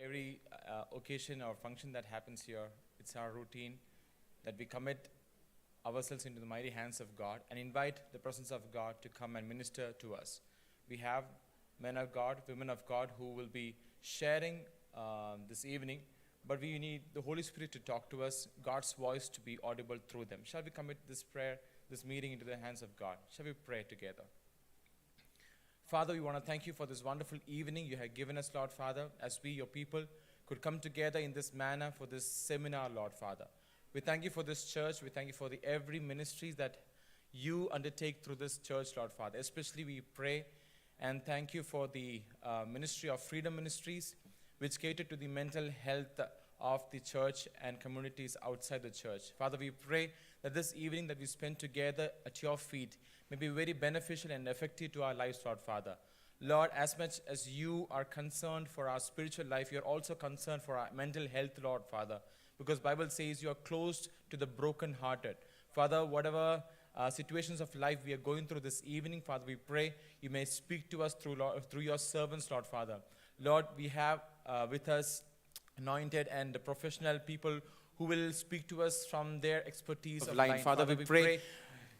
Every occasion or function that happens here, it's our routine that we commit ourselves into the mighty hands of God and invite the presence of God to come and minister to us. We have men of God, women of God who will be sharing this evening, but we need the Holy Spirit to talk to us, God's voice to be audible through them. Shall we commit this prayer, this meeting into the hands of God? Shall we pray together? Father, we want to thank you for this wonderful evening you have given us, Lord Father, as we, your people, could come together in this manner for this seminar, Lord Father. We thank you for this church. We thank you for every ministry that you undertake through this church, Lord Father. Especially we pray and thank you for the ministry of Freedom Ministries, which cater to the mental health of the church and communities outside the church. Father, we pray that this evening that we spend together at your feet may be very beneficial and effective to our lives, Lord Father. Lord, as much as you are concerned for our spiritual life, you are also concerned for our mental health, Lord Father, because Bible says you are close to the brokenhearted. Father, whatever situations of life we are going through this evening, Father, we pray you may speak to us through your servants, Lord Father. Lord, we have with us anointed and professional people who will speak to us from their expertise of life. Father, we pray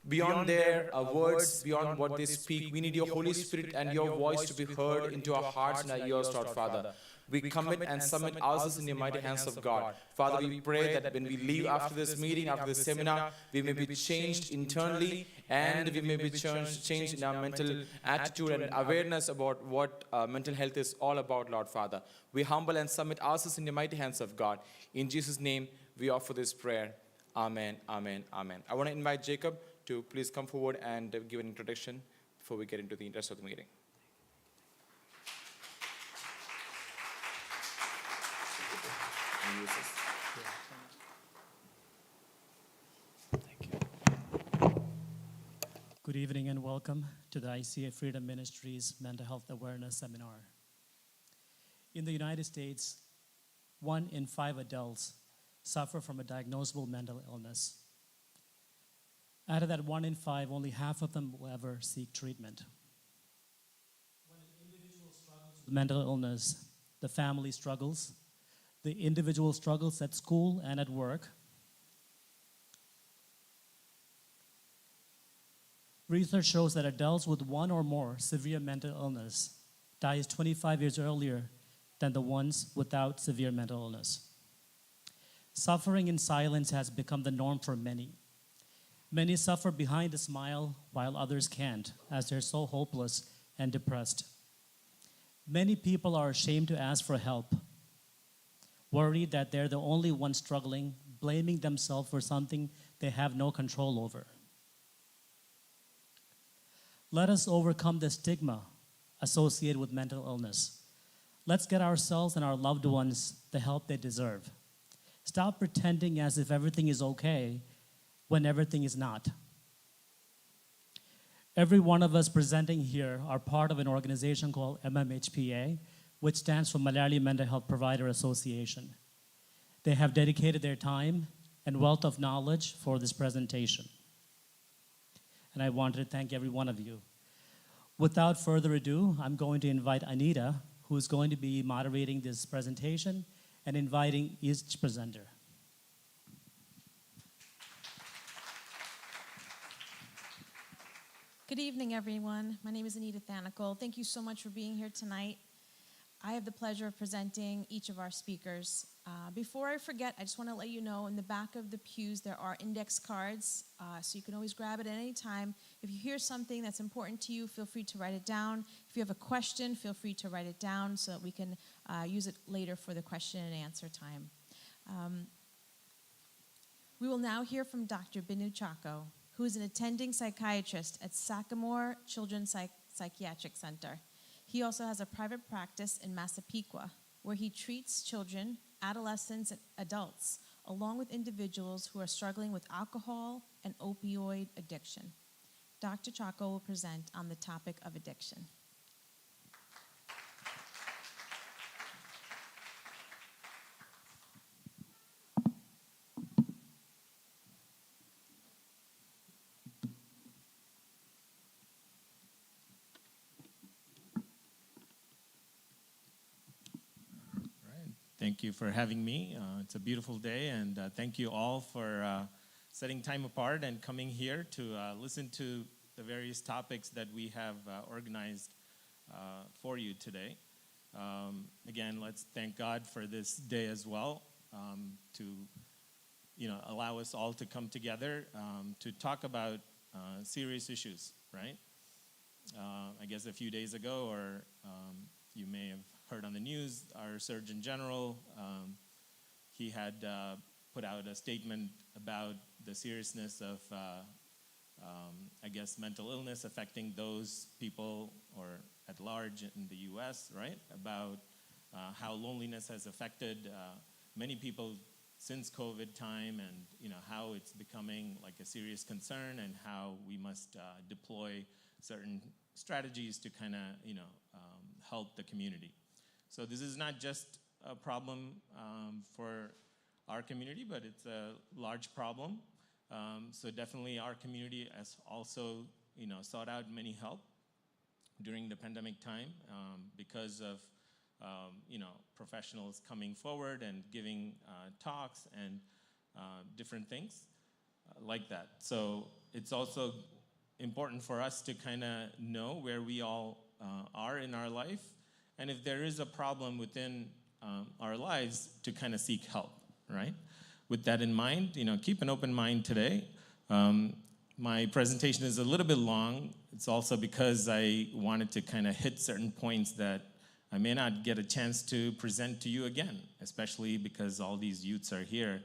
beyond their words, beyond what they speak, we need your Holy Spirit and your voice to be heard into our hearts and our ears, Lord Father. We commit and submit ourselves in your mighty hands of God. Father, we pray that when we leave after this meeting, after this seminar, we may be changed internally and we may be changed in our mental attitude and awareness about what mental health is all about, Lord Father. We humble and submit ourselves in the mighty hands of God. In Jesus' name, we offer this prayer. Amen, amen, amen. I want to invite Jacob to please come forward and give an introduction before we get into the rest of the meeting. Thank you. Good evening and welcome to the ICA Freedom Ministries Mental Health Awareness Seminar. In the United States, 1 in 5 adults suffer from a diagnosable mental illness. Out of that 1 in 5, only half of them will ever seek treatment. When an individual struggles with mental illness, the family struggles, the individual struggles at school and at work. Research shows that adults with 1 or more severe mental illness dies 25 years earlier than the ones without severe mental illness. Suffering in silence has become the norm for many. Many suffer behind a smile while others can't, as they're so hopeless and depressed. Many people are ashamed to ask for help, worried that they're the only ones struggling, blaming themselves for something they have no control over. Let us overcome the stigma associated with mental illness. Let's get ourselves and our loved ones the help they deserve. Stop pretending as if everything is okay when everything is not. Every one of us presenting here are part of an organization called MMHPA, which stands for Malayali Mental Health Provider Association. They have dedicated their time and wealth of knowledge for this presentation. And I wanted to thank every one of you. Without further ado, I'm going to invite Anita, who is going to be moderating this presentation and inviting each presenter. Good evening, everyone. My name is Anita Thanikel. Thank you so much for being here tonight. I have the pleasure of presenting each of our speakers. Before I forget, I just want to let you know in the back of the pews there are index cards, so you can always grab it at any time. If you hear something that's important to you, feel free to write it down. If you have a question, feel free to write it down so that we can use it later for the question and answer time. We will now hear from Dr. Binu Chacko, who is an attending psychiatrist at Sagamore Children's Psychiatric Center. He also has a private practice in Massapequa, where he treats children, adolescents, and adults, along with individuals who are struggling with alcohol and opioid addiction. Dr. Chacko will present on the topic of addiction. Thank you for having me. It's a beautiful day, and thank you all for setting time apart and coming here to listen to the various topics that we have organized for you today. Again, let's thank God for this day as well, to allow us all to come together to talk about serious issues, right? I guess a few days ago, or you may have heard on the news, our Surgeon General, he had put out a statement about the seriousness of, I guess, mental illness affecting those people or at large in the U.S., right? About how loneliness has affected many people since COVID time, and how it's becoming like a serious concern, and how we must deploy certain strategies to kind of help the community. So this is not just a problem for our community, but it's a large problem. So definitely our community has also sought out many help during the pandemic time because of professionals coming forward and giving talks and different things like that. So it's also important for us to kind of know where we all are in our life, and if there is a problem within our lives, to kind of seek help, right? With that in mind, keep an open mind today. My presentation is a little bit long. It's also because I wanted to kind of hit certain points that I may not get a chance to present to you again, especially because all these youths are here.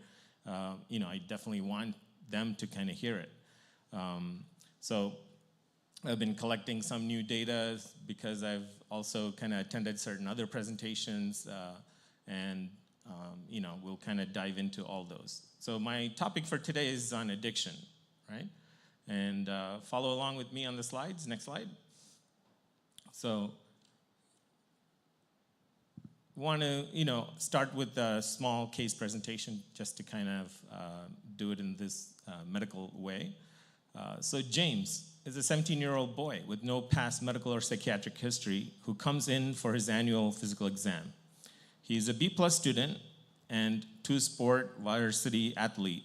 I definitely want them to kind of hear it. So I've been collecting some new data because I've also kind of attended certain other presentations, and we'll kind of dive into all those. So my topic for today is on addiction, right? And follow along with me on the slides. Next slide. So want to, start with a small case presentation just to kind of do it in this medical way. So James is a 17-year-old boy with no past medical or psychiatric history who comes in for his annual physical exam. He's a B+ student and two-sport varsity athlete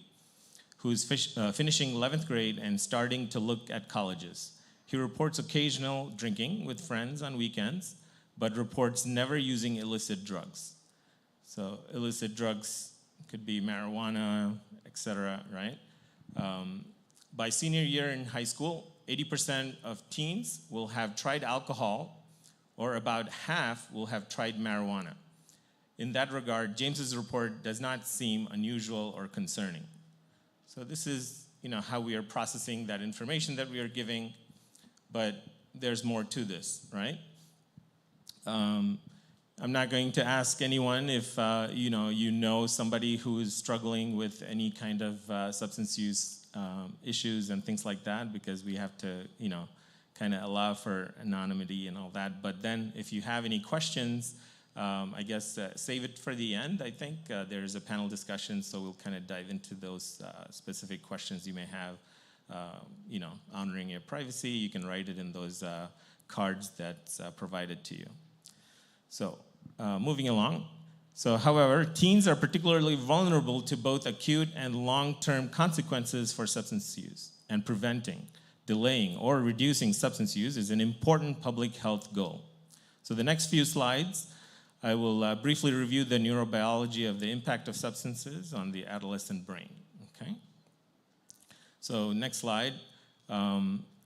who's finishing 11th grade and starting to look at colleges. He reports occasional drinking with friends on weekends, but reports never using illicit drugs. So illicit drugs could be marijuana, etc., right? By senior year in high school, 80% of teens will have tried alcohol, or about half will have tried marijuana. In that regard, James's report does not seem unusual or concerning. So this is, how we are processing that information that we are giving, but there's more to this, right? I'm not going to ask anyone if you know somebody who is struggling with any kind of substance use issues and things like that, because we have to kind of allow for anonymity and all that. But then if you have any questions, I guess save it for the end. I think there's a panel discussion, so we'll kind of dive into those specific questions you may have. Honoring your privacy, you can write it in those cards that's provided to you. So moving along. So, however, teens are particularly vulnerable to both acute and long-term consequences for substance use, and preventing, delaying, or reducing substance use is an important public health goal. So the next few slides, I will briefly review the neurobiology of the impact of substances on the adolescent brain, okay? So next slide.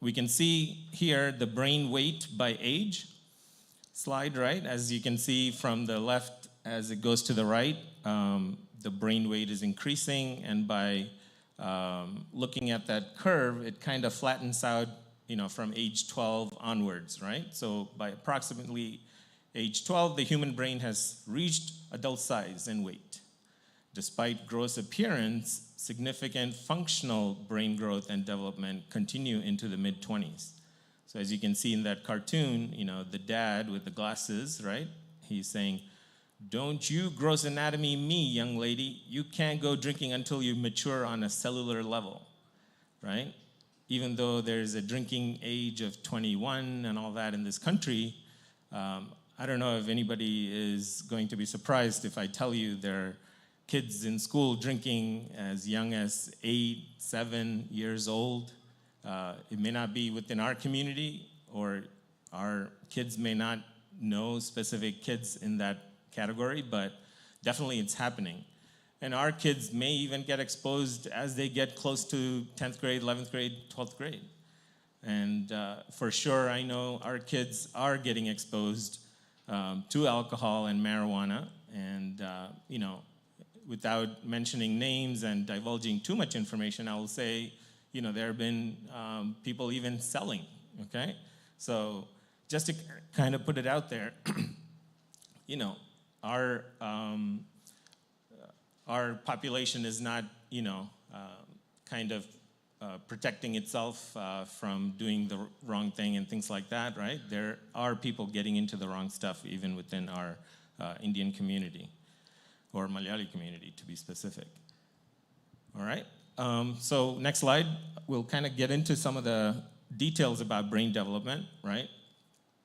We can see here the brain weight by age slide, right? As you can see from the left, as it goes to the right, the brain weight is increasing, and by looking at that curve, it kind of flattens out, from age 12 onwards, right? So by approximately age 12, the human brain has reached adult size and weight. Despite gross appearance, significant functional brain growth and development continue into the mid-20s. So as you can see in that cartoon, the dad with the glasses, right? He's saying, "Don't you gross anatomy me, young lady. You can't go drinking until you mature on a cellular level," right? Even though there's a drinking age of 21 and all that in this country, I don't know if anybody is going to be surprised if I tell you there are kids in school drinking as young as 8, 7 years old. It may not be within our community, or our kids may not know specific kids in that category, but definitely it's happening. And our kids may even get exposed as they get close to 10th grade, 11th grade, 12th grade. And for sure, I know our kids are getting exposed to alcohol and marijuana. And, you know, without mentioning names and divulging too much information, I will say, you know, there have been people even selling, okay? So just to kind of put it out there, you know, our population is not, you know, kind of protecting itself from doing the wrong thing and things like that, right? There are people getting into the wrong stuff even within our Indian community, or Malayali community to be specific. All right, so next slide, we'll kind of get into some of the details about brain development, right?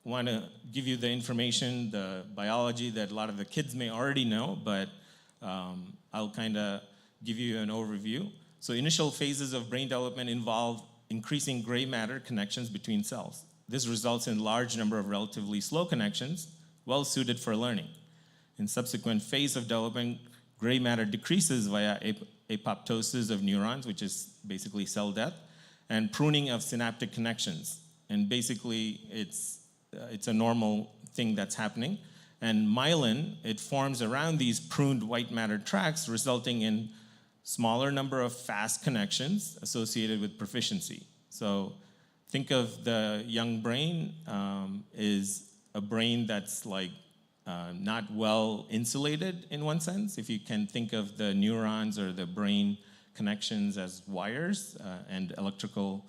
Want to give you the information, the biology that a lot of the kids may already know, but I'll kind of give you an overview. So initial phases of brain development involve increasing gray matter connections between cells. This results in a large number of relatively slow connections, well suited for learning. In subsequent phase of development, gray matter decreases via apoptosis of neurons, which is basically cell death, and pruning of synaptic connections. And basically, it's a normal thing that's happening. And myelin, it forms around these pruned white matter tracts, resulting in smaller number of fast connections associated with proficiency. So think of the young brain is a brain that's like not well insulated in one sense. If you can think of the neurons or the brain connections as wires and electrical,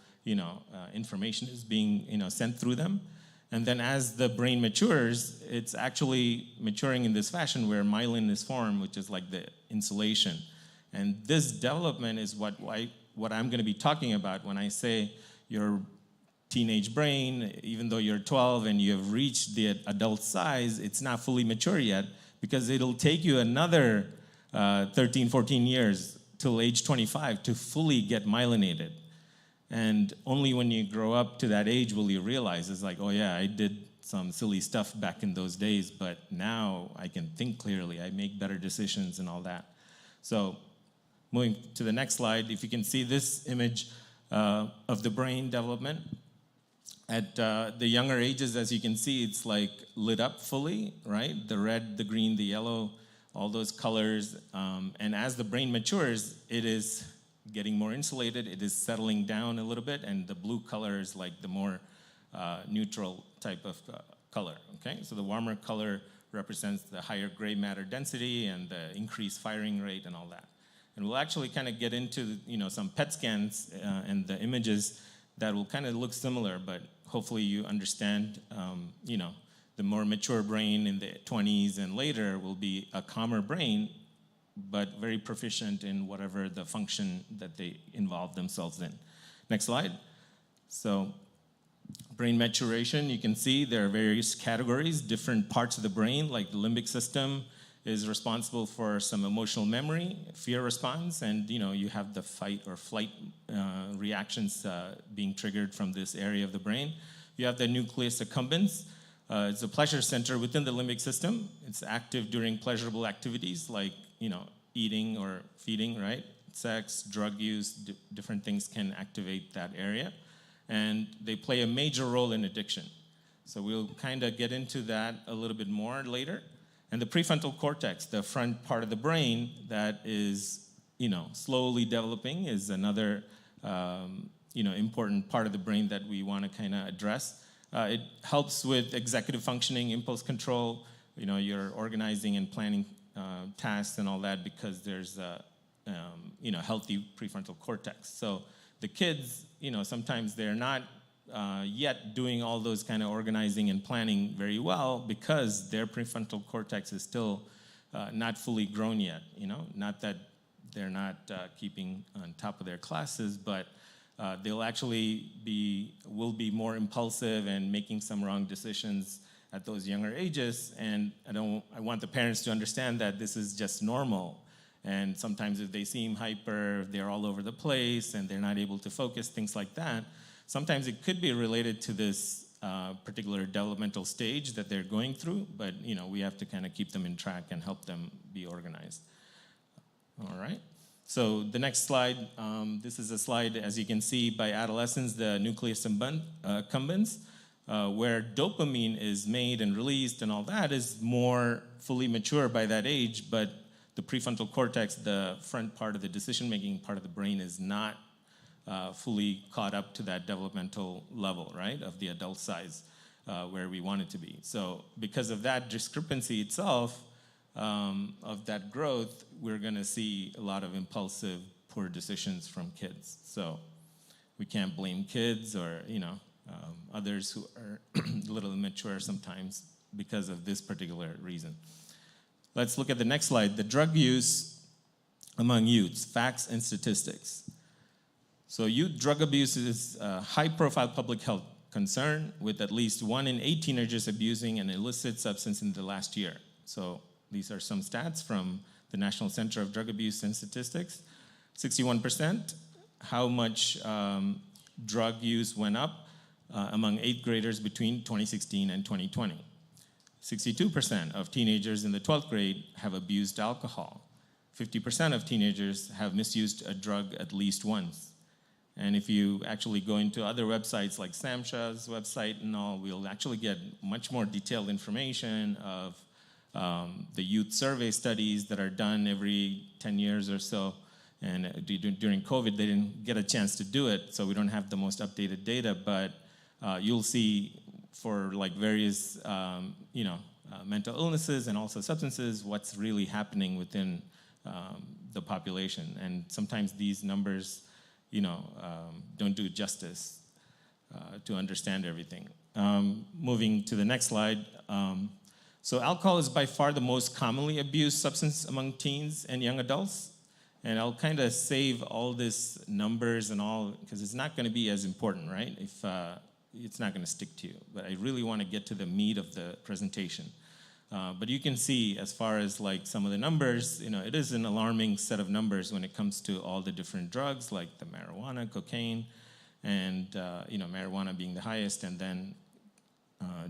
information is being, sent through them. And then as the brain matures, it's actually maturing in this fashion where myelin is formed, which is like the insulation. And this development is what I'm going to be talking about when I say your teenage brain, even though you're 12 and you have reached the adult size, it's not fully mature yet because it'll take you another 13, 14 years till age 25 to fully get myelinated. And only when you grow up to that age will you realize, it's like, oh yeah, I did some silly stuff back in those days, but now I can think clearly, I make better decisions and all that. So moving to the next slide, if you can see this image of the brain development. At the younger ages, as you can see, it's like lit up fully, right? The red, the green, the yellow, all those colors. And as the brain matures, it is getting more insulated, it is settling down a little bit, and the blue color is like the more neutral type of color, okay? So the warmer color represents the higher gray matter density and the increased firing rate and all that. And we'll actually kind of get into, some PET scans and the images that will kind of look similar, but hopefully you understand, the more mature brain in the 20s and later will be a calmer brain, but very proficient in whatever the function that they involve themselves in. Next slide. So brain maturation, you can see there are various categories, different parts of the brain, like the limbic system is responsible for some emotional memory, fear response, and you have the fight or flight reactions being triggered from this area of the brain. You have the nucleus accumbens. It's a pleasure center within the limbic system. It's active during pleasurable activities like eating or feeding, right? Sex, drug use, different things can activate that area. And they play a major role in addiction. So we'll kind of get into that a little bit more later. And the prefrontal cortex, the front part of the brain that is, slowly developing is another, important part of the brain that we want to kind of address. It helps with executive functioning, impulse control, you're organizing and planning tasks and all that because there's a healthy prefrontal cortex. So the kids, sometimes they're not yet doing all those kind of organizing and planning very well because their prefrontal cortex is still not fully grown yet. Not that they're not keeping on top of their classes, but they'll actually will be more impulsive and making some wrong decisions at those younger ages, and I want the parents to understand that this is just normal. And sometimes if they seem hyper, they're all over the place, and they're not able to focus, things like that, sometimes it could be related to this particular developmental stage that they're going through, but we have to kind of keep them in track and help them be organized. All right. So the next slide, this is a slide, as you can see, by adolescents, the nucleus accumbens, where dopamine is made and released and all that is more fully mature by that age, but the prefrontal cortex, the front part of the decision-making part of the brain, is not fully caught up to that developmental level, right, of the adult size where we want it to be. So because of that discrepancy itself, of that growth, we're going to see a lot of impulsive, poor decisions from kids. So we can't blame kids or others who are a little immature sometimes because of this particular reason. Let's look at the next slide, the drug use among youths, facts and statistics. So youth drug abuse is a high-profile public health concern, with at least 1 in 8 teenagers abusing an illicit substance in the last year. So these are some stats from the National Center of Drug Abuse and Statistics. 61%, how much drug use went up among 8th graders between 2016 and 2020. 62% of teenagers in the 12th grade have abused alcohol. 50% of teenagers have misused a drug at least once. And if you actually go into other websites like SAMHSA's website and all, we'll actually get much more detailed information of the youth survey studies that are done every 10 years or so. And during COVID, they didn't get a chance to do it, so we don't have the most updated data. But you'll see for like various, mental illnesses and also substances, what's really happening within the population. And sometimes these numbers, don't do justice to understand everything. Moving to the next slide. So alcohol is by far the most commonly abused substance among teens and young adults. And I'll kind of save all this numbers and all, because it's not going to be as important, right? If it's not going to stick to you. But I really want to get to the meat of the presentation. But you can see, as far as like some of the numbers, it is an alarming set of numbers when it comes to all the different drugs, like the marijuana, cocaine, and marijuana being the highest, and then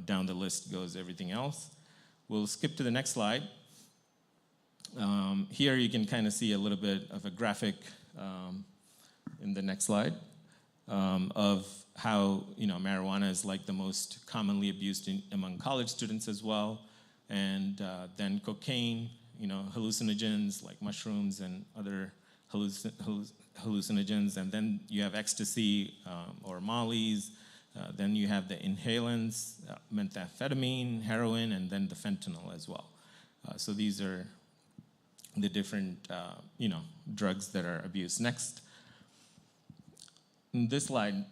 down the list goes everything else. We'll skip to the next slide. Here you can kind of see a little bit of a graphic in the next slide of how marijuana is like the most commonly abused among college students as well, and then cocaine, hallucinogens like mushrooms and other hallucinogens, and then you have ecstasy or mollies. Then you have the inhalants, methamphetamine, heroin, and then the fentanyl as well. So these are the different, drugs that are abused. Next, in this slide,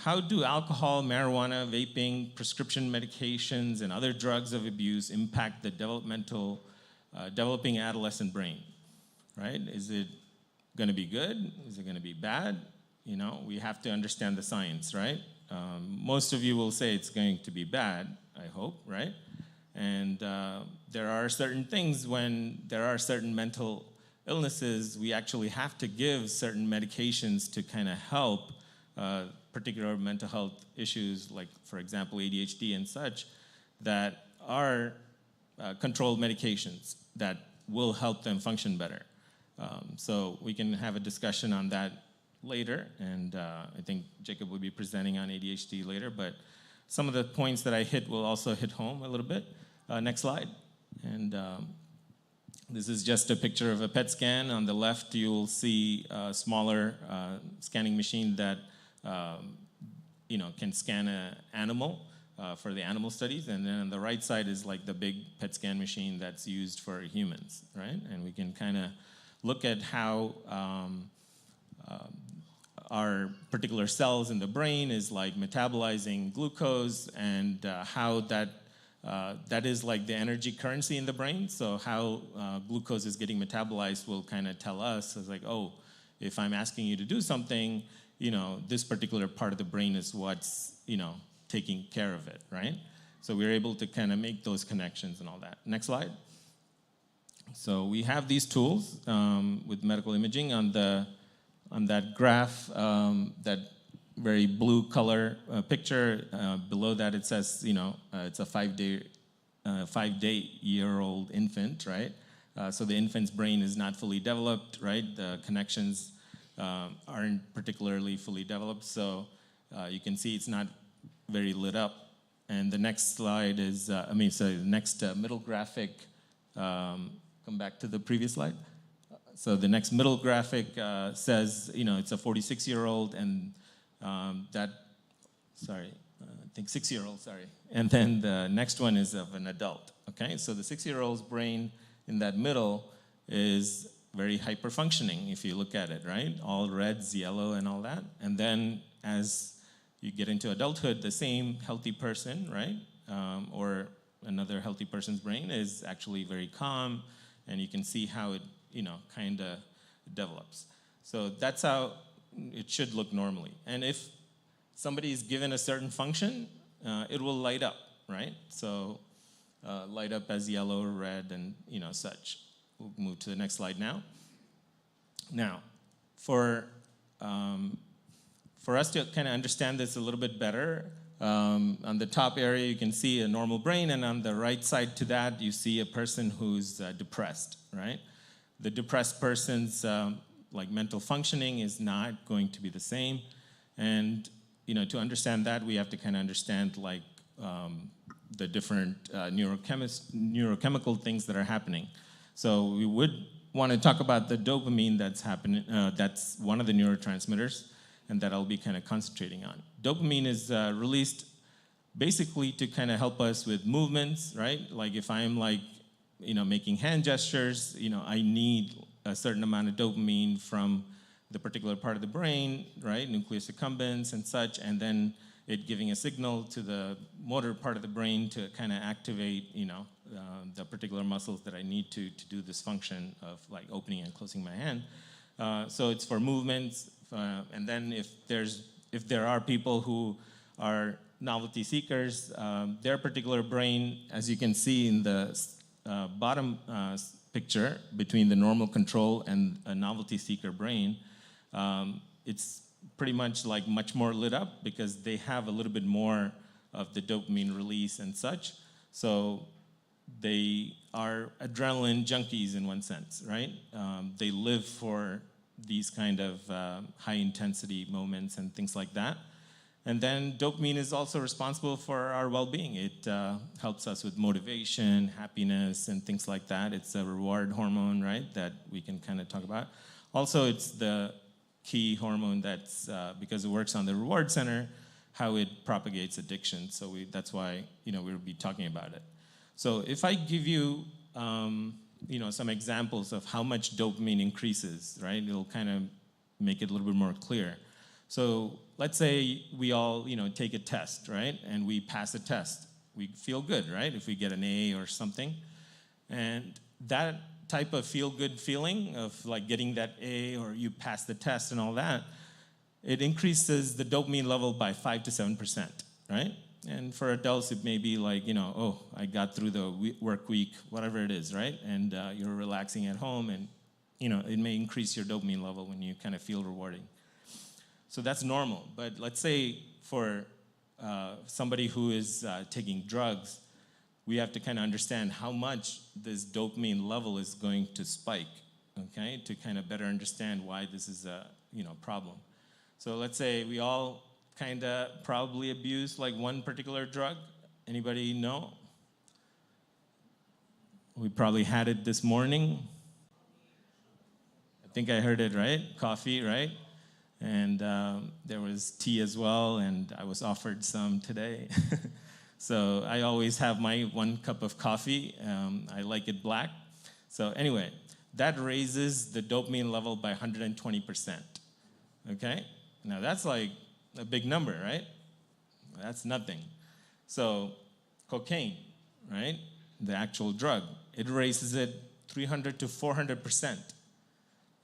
how do alcohol, marijuana, vaping, prescription medications, and other drugs of abuse impact the developing adolescent brain, right? Is it going to be good? Is it going to be bad? We have to understand the science, right? Most of you will say it's going to be bad, I hope, right? And there are certain things when there are certain mental illnesses, we actually have to give certain medications to kind of help particular mental health issues, like, for example, ADHD and such, that are controlled medications that will help them function better. So we can have a discussion on that later, and I think Jacob will be presenting on ADHD later, but some of the points that I hit will also hit home a little bit. Next slide. And this is just a picture of a PET scan. On the left, you'll see a smaller scanning machine that can scan an animal for the animal studies, and then on the right side is like the big PET scan machine that's used for humans, right? And we can kind of look at how our particular cells in the brain is like metabolizing glucose, and how that is like the energy currency in the brain. So how glucose is getting metabolized will kind of tell us, it's like, oh, if I'm asking you to do something, this particular part of the brain is what's, taking care of it, right? So we're able to kind of make those connections and all that. Next slide. So we have these tools with medical imaging on that graph, that very blue color picture. Below that it says, it's a 5-day-year-old infant, right? So the infant's brain is not fully developed, right? The connections aren't particularly fully developed. So you can see it's not very lit up. And the next slide is, the next middle graphic, come back to the previous slide. So the next middle graphic says, it's a 46-year-old and I think 6-year-old, sorry. And then the next one is of an adult, okay? So the 6-year-old's brain in that middle is very hyper-functioning if you look at it, right? All reds, yellow, and all that. And then as you get into adulthood, the same healthy person, right? Or another healthy person's brain is actually very calm, and you can see how it, kind of develops. So that's how it should look normally. And if somebody is given a certain function, it will light up, right? So light up as yellow or red and, such. We'll move to the next slide now. Now, for us to kind of understand this a little bit better, on the top area you can see a normal brain, and on the right side to that you see a person who's depressed, right? The depressed person's mental functioning is not going to be the same, and to understand that we have to kind of understand the different neurochemical things that are happening. So we would want to talk about the dopamine that's happening. That's one of the neurotransmitters, and that I'll be kind of concentrating on. Dopamine is released basically to kind of help us with movements, right? Like if I'm making hand gestures, I need a certain amount of dopamine from the particular part of the brain, right? Nucleus accumbens and such, and then it giving a signal to the motor part of the brain to kind of activate, the particular muscles that I need to do this function of opening and closing my hand. So it's for movements, and then if there are people who are novelty seekers, their particular brain, as you can see in the bottom picture between the normal control and a novelty seeker brain, it's pretty much much more lit up because they have a little bit more of the dopamine release and such. So they are adrenaline junkies in one sense, right? They live for these kind of high intensity moments and things like that. And then dopamine is also responsible for our well-being. It helps us with motivation, happiness, and things like that. It's a reward hormone, right, that we can kind of talk about. Also, it's the key hormone that's, because it works on the reward center, how it propagates addiction. So that's why, we'll be talking about it. So if I give you, some examples of how much dopamine increases, right, it'll kind of make it a little bit more clear. So let's say we all, take a test, right, and we pass a test. We feel good, right, if we get an A or something. And that type of feel-good feeling of getting that A or you pass the test and all that, it increases the dopamine level by 5 to 7%, right? And for adults, it may be oh, I got through the work week, whatever it is, right? And you're relaxing at home, and it may increase your dopamine level when you kind of feel rewarding. So that's normal. But let's say for somebody who is taking drugs, we have to kind of understand how much this dopamine level is going to spike, okay, to kind of better understand why this is a problem. So let's say we all kind of probably abuse one particular drug. Anybody know? We probably had it this morning. I think I heard it, right? Coffee, right? And there was tea as well, and I was offered some today. So I always have my 1 cup of coffee. I like it black. So anyway, that raises the dopamine level by 120%, okay? Now that's a big number, right? That's nothing. So cocaine, right, the actual drug, it raises it 300 to 400%.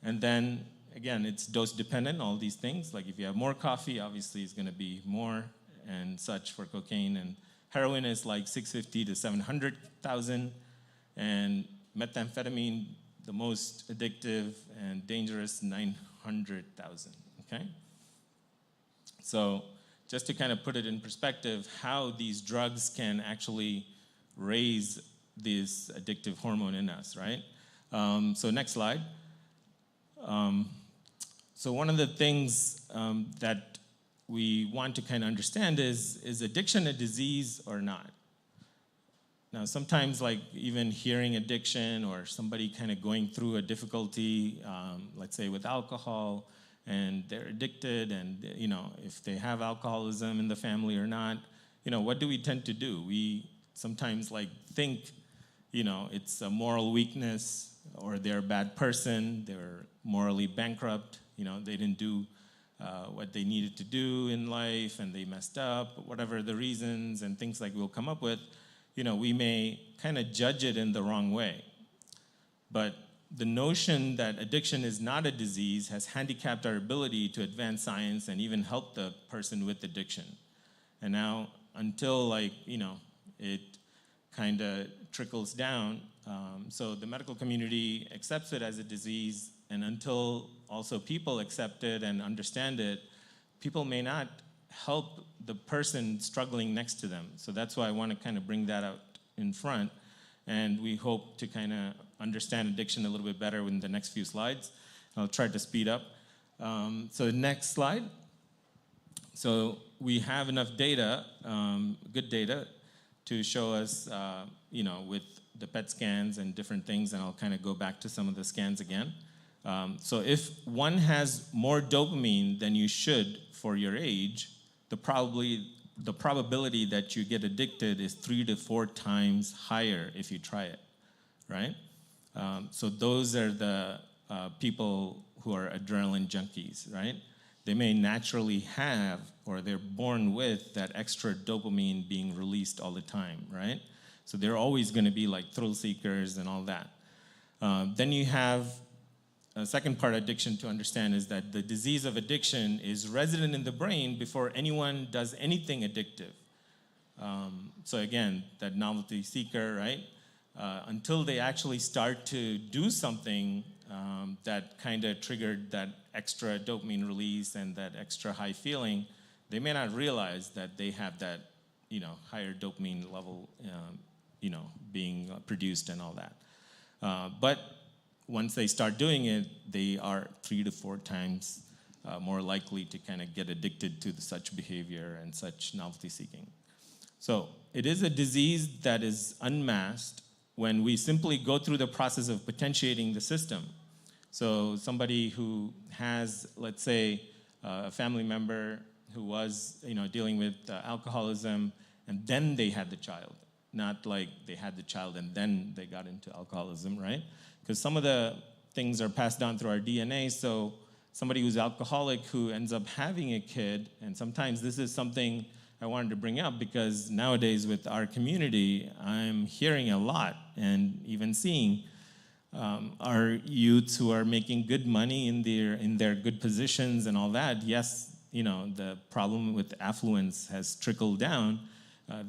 And then, again, it's dose dependent, all these things. If you have more coffee, obviously it's going to be more and such for cocaine. And Heroin is like 650 to 700,000, and methamphetamine, the most addictive and dangerous, 900,000, okay? So just to kind of put it in perspective, how these drugs can actually raise this addictive hormone in us, right? So next slide. So one of the things that we want to kind of understand is addiction a disease or not? Now, sometimes like even hearing addiction or somebody kind of going through a difficulty, let's say with alcohol, and they're addicted, and you know, if they have alcoholism in the family or not, you know, what do we tend to do? We sometimes like think, you know, it's a moral weakness, or they're a bad person, they're morally bankrupt, you know, they didn't do what they needed to do in life, and they messed up, whatever the reasons and things like we'll come up with, you know, we may kind of judge it in the wrong way. But the notion that addiction is not a disease has handicapped our ability to advance science and even help the person with addiction. And now, until like, you know, it kind of trickles down, so the medical community accepts it as a disease, and until also people accept it and understand it, people may not help the person struggling next to them. So that's why I want to kind of bring that out in front, and we hope to kind of understand addiction a little bit better in the next few slides. I'll try to speed up. So next slide. So we have enough data, good data, to show us, you know, with the PET scans and different things, and I'll kind of go back to some of the scans again. So if one has more dopamine than you should for your age, the probability that you get addicted is 3 to 4 times higher if you try it, right? So those are the people who are adrenaline junkies, right? They may naturally have, or they're born with, that extra dopamine being released all the time, right? So they're always going to be like thrill seekers and all that. Then you have a second part of addiction to understand is that the disease of addiction is resident in the brain before anyone does anything addictive. So again, that novelty seeker, right? Until they actually start to do something that kind of triggered that extra dopamine release and that extra high feeling, they may not realize that they have that, you know, higher dopamine level, you know, being produced and all that. But once they start doing it, they are 3 to 4 times more likely to kind of get addicted to such behavior and such novelty seeking. So it is a disease that is unmasked when we simply go through the process of potentiating the system. So somebody who has, let's say, a family member who was, you know, dealing with alcoholism, and then they had the child, not like they had the child and then they got into alcoholism, right? Because some of the things are passed down through our DNA. So somebody who's alcoholic who ends up having a kid, and sometimes this is something I wanted to bring up because nowadays with our community, I'm hearing a lot and even seeing our youths who are making good money in their good positions and all that. Yes, you know, the problem with affluence has trickled down.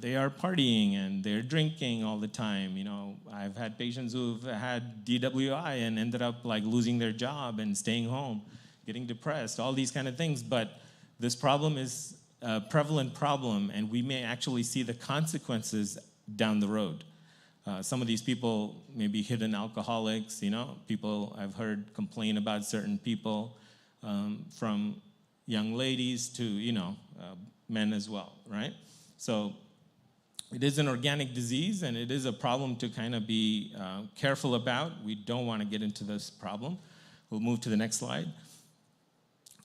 They are partying and they're drinking all the time. You know, I've had patients who've had DWI and ended up like losing their job and staying home, getting depressed, all these kind of things. But this problem is a prevalent problem, and we may actually see the consequences down the road. Some of these people may be hidden alcoholics, you know. People I've heard complain about certain people, from young ladies to, you know, men as well, right? So it is an organic disease, and it is a problem to kind of be careful about. We don't want to get into this problem. We'll move to the next slide.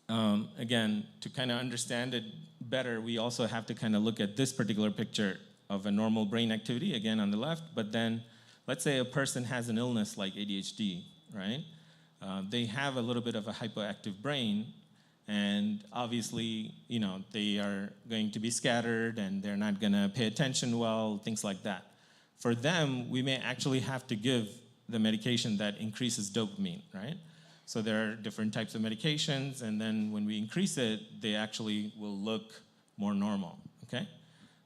Again, to kind of understand it better, we also have to kind of look at this particular picture of a normal brain activity, again on the left, but then let's say a person has an illness like ADHD, right? They have a little bit of a hypoactive brain, and obviously, you know, they are going to be scattered and they're not going to pay attention well, things like that. For them, we may actually have to give the medication that increases dopamine, right? So there are different types of medications, and then when we increase it, they actually will look more normal, okay?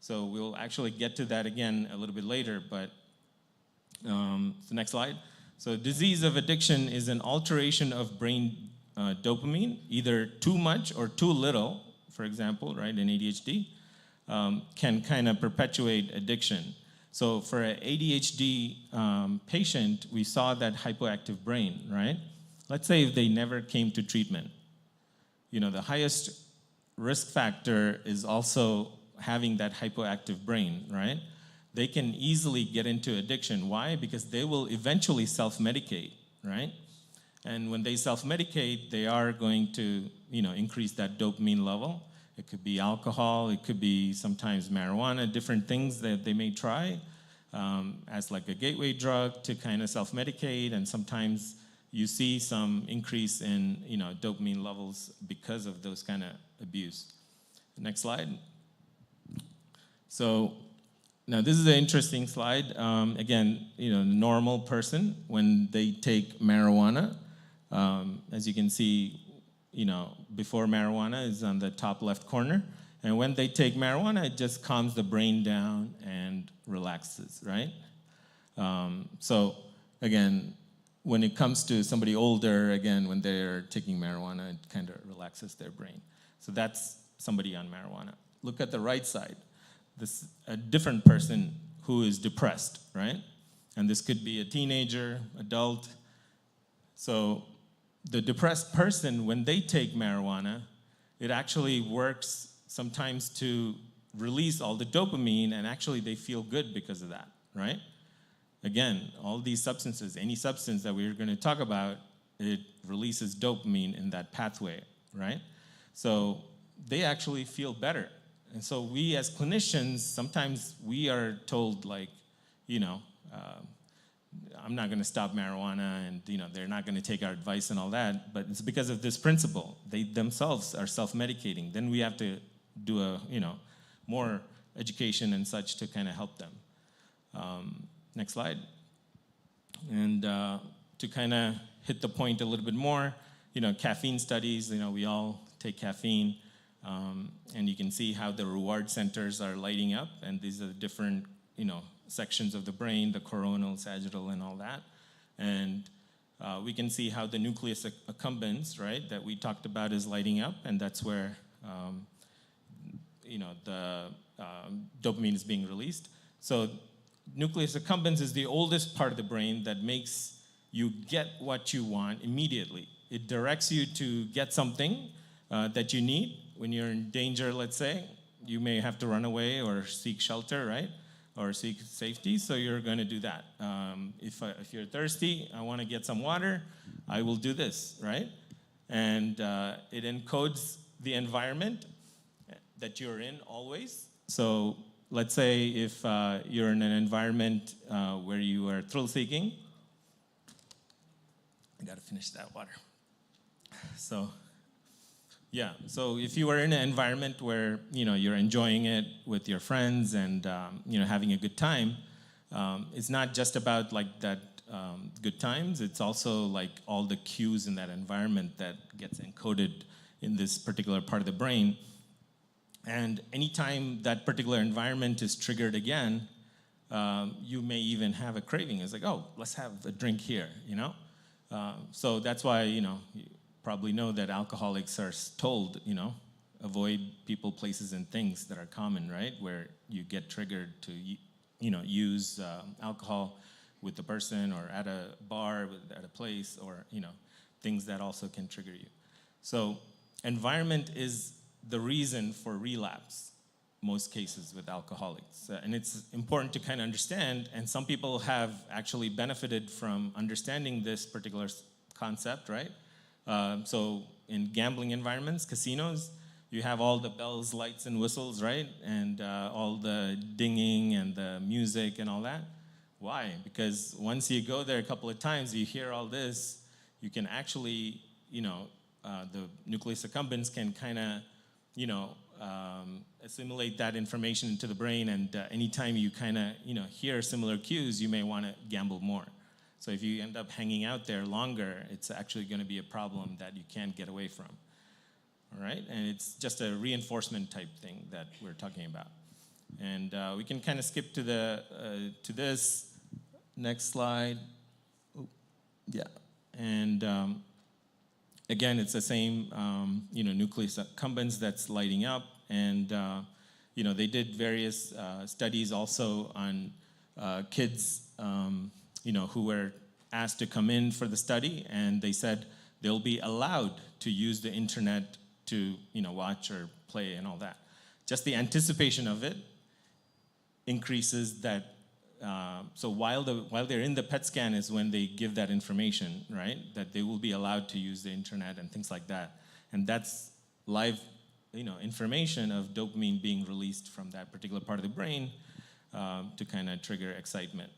So we'll actually get to that again a little bit later, but the next slide. So disease of addiction is an alteration of brain dopamine, either too much or too little, for example, right, in ADHD, can kind of perpetuate addiction. So for an ADHD patient, we saw that hypoactive brain, right? Let's say if they never came to treatment. You know, the highest risk factor is also having that hypoactive brain, right? They can easily get into addiction. Why? Because they will eventually self-medicate, right? And when they self-medicate, they are going to, you know, increase that dopamine level. It could be alcohol, it could be sometimes marijuana, different things that they may try as like a gateway drug to kind of self-medicate, and sometimes you see some increase in, you know, dopamine levels because of those kind of abuse. Next slide. So now this is an interesting slide. Again, you know, normal person, when they take marijuana, as you can see, you know, before marijuana is on the top left corner. And when they take marijuana, it just calms the brain down and relaxes, right? So again, when it comes to somebody older, again, when they're taking marijuana, it kind of relaxes their brain. So that's somebody on marijuana. Look at the right side. This a different person who is depressed, right? And this could be a teenager, adult. So the depressed person, when they take marijuana, it actually works sometimes to release all the dopamine, and actually they feel good because of that, right? Again, all these substances, any substance that we're going to talk about, it releases dopamine in that pathway, right? So they actually feel better. And so we as clinicians, sometimes we are told, like, you know, I'm not going to stop marijuana, and, you know, they're not going to take our advice and all that, but it's because of this principle. They themselves are self-medicating. Then we have to do a, you know, more education and such to kind of help them. Next slide. And to kind of hit the point a little bit more, you know, caffeine studies, you know, we all take caffeine, and you can see how the reward centers are lighting up, and these are the different, you know, sections of the brain, the coronal, sagittal, and all that. And we can see how the nucleus accumbens, right, that we talked about is lighting up, and that's where, you know, the dopamine is being released. So nucleus accumbens is the oldest part of the brain that makes you get what you want immediately. It directs you to get something that you need. When you're in danger, let's say, you may have to run away or seek shelter, right? Or seek safety, so you're going to do that. If you're thirsty, I want to get some water, I will do this, right? And it encodes the environment that you're in always. So let's say if you're in an environment where you are thrill-seeking. I got to finish that water. So, yeah, so if you are in an environment where, you know, you're enjoying it with your friends and, you know, having a good time, it's not just about, like, that good times. It's also, like, all the cues in that environment that gets encoded in this particular part of the brain. And anytime that particular environment is triggered again, you may even have a craving. It's like, oh, let's have a drink here, you know? So that's why, you know, you probably know that alcoholics are told, you know, avoid people, places, and things that are common, right? Where you get triggered to, you know, use alcohol with the person, or at a bar, at a place, or, you know, things that also can trigger you. So environment is the reason for relapse, most cases with alcoholics. And it's important to kind of understand, and some people have actually benefited from understanding this particular concept, right? So in gambling environments, casinos, you have all the bells, lights, and whistles, right? And all the dinging and the music and all that. Why? Because once you go there a couple of times, you hear all this, you can actually, you know, the nucleus accumbens can kind of, you know, assimilate that information into the brain, and anytime you kind of, you know, hear similar cues, you may want to gamble more. So if you end up hanging out there longer, it's actually going to be a problem that you can't get away from. All right? And it's just a reinforcement type thing that we're talking about. And we can kind of skip to to this next slide. Oh, yeah, and again, it's the same nucleus accumbens that's lighting up, and they did various studies also on kids who were asked to come in for the study, and they said they'll be allowed to use the internet to watch or play and all that. Just the anticipation of it increases that. So while they're in the PET scan is when they give that information, right? That they will be allowed to use the internet and things like that. And that's live, information of dopamine being released from that particular part of the brain to kind of trigger excitement.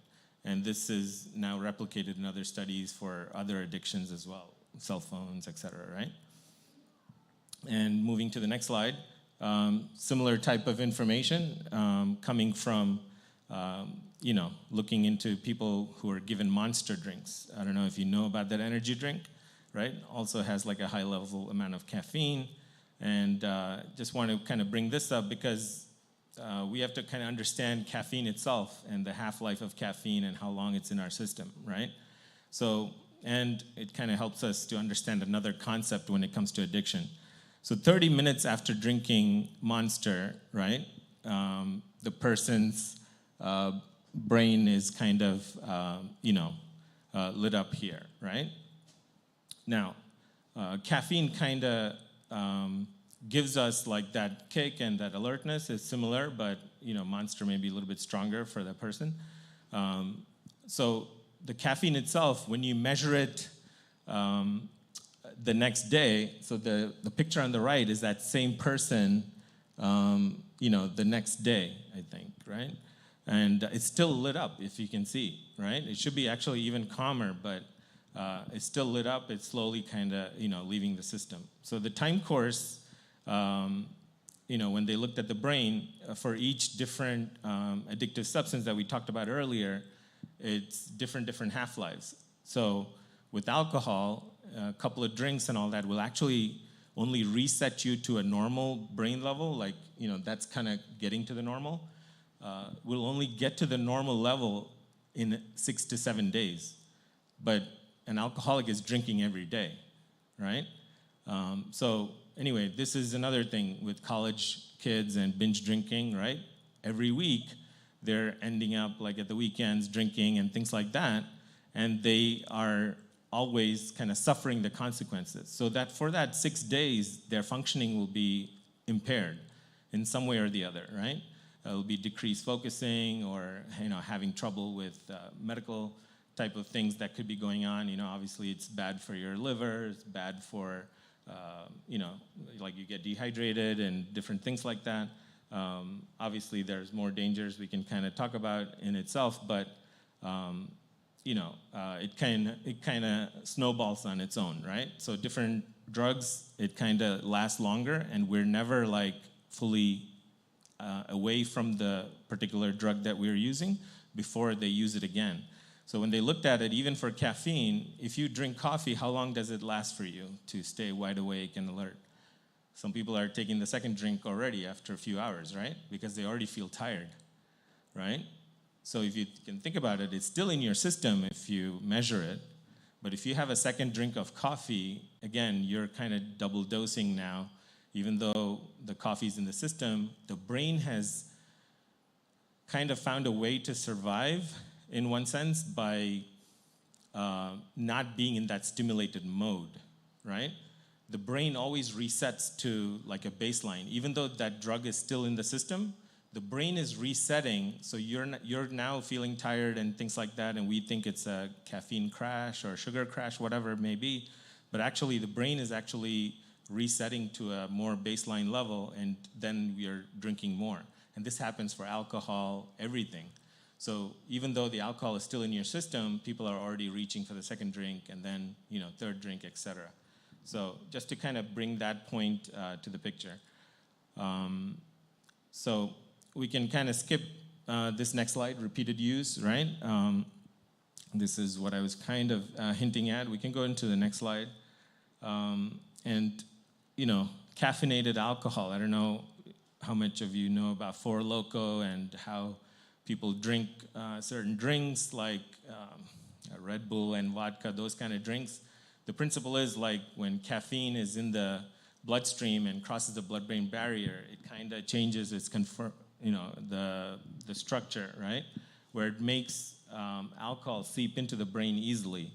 And this is now replicated in other studies for other addictions as well, cell phones, et cetera, right? And moving to the next slide, similar type of information coming from looking into people who are given Monster drinks. I don't know if you know about that energy drink, right? Also has like a high level amount of caffeine. And just want to kind of bring this up because we have to kind of understand caffeine itself and the half-life of caffeine and how long it's in our system, right? So, and it kind of helps us to understand another concept when it comes to addiction. So 30 minutes after drinking Monster, right, the person's brain is kind of, lit up here, right? Now, caffeine kind of gives us like that kick and that alertness is similar, but, Monster may be a little bit stronger for that person. So the caffeine itself, when you measure it the next day, so the picture on the right is that same person, the next day, I think, right? And it's still lit up, if you can see, right? It should be actually even calmer, but it's still lit up. It's slowly kind of, leaving the system. So the time course, when they looked at the brain, for each different addictive substance that we talked about earlier, it's different half-lives. So with alcohol, a couple of drinks and all that will actually only reset you to a normal brain level, like, that's kind of getting to the normal. Will only get to the normal level in 6 to 7 days. But an alcoholic is drinking every day, right? So anyway, this is another thing with college kids and binge drinking, right? Every week, they're ending up like at the weekends drinking and things like that, and they are always kind of suffering the consequences. So that for that 6 days, their functioning will be impaired in some way or the other, right? It'll be decreased focusing or having trouble with medical type of things that could be going on. Obviously it's bad for your liver, it's bad for, like you get dehydrated and different things like that. Obviously there's more dangers we can kind of talk about in itself, but it kind of snowballs on its own, right? So different drugs, it kind of lasts longer, and we're never like fully away from the particular drug that we're using before they use it again. So when they looked at it, even for caffeine, if you drink coffee, how long does it last for you to stay wide awake and alert? Some people are taking the second drink already after a few hours, right? Because they already feel tired, right? So if you can think about it, it's still in your system if you measure it. But if you have a second drink of coffee, again, you're kind of double dosing now. Even though the coffee's in the system, the brain has kind of found a way to survive in one sense by not being in that stimulated mode, right? The brain always resets to like a baseline. Even though that drug is still in the system, the brain is resetting, so you're now feeling tired and things like that, and we think it's a caffeine crash or sugar crash, whatever it may be, but actually the brain is actually resetting to a more baseline level, and then we are drinking more. And this happens for alcohol, everything. So even though the alcohol is still in your system, people are already reaching for the second drink and then, third drink, etc. So just to kind of bring that point to the picture. So we can kind of skip this next slide, repeated use, right? This is what I was kind of hinting at. We can go into the next slide. And caffeinated alcohol. I don't know how much of you know about Four Loko and how people drink certain drinks like Red Bull and vodka, those kind of drinks. The principle is like when caffeine is in the bloodstream and crosses the blood-brain barrier, it kind of changes its the structure, right? Where it makes alcohol seep into the brain easily.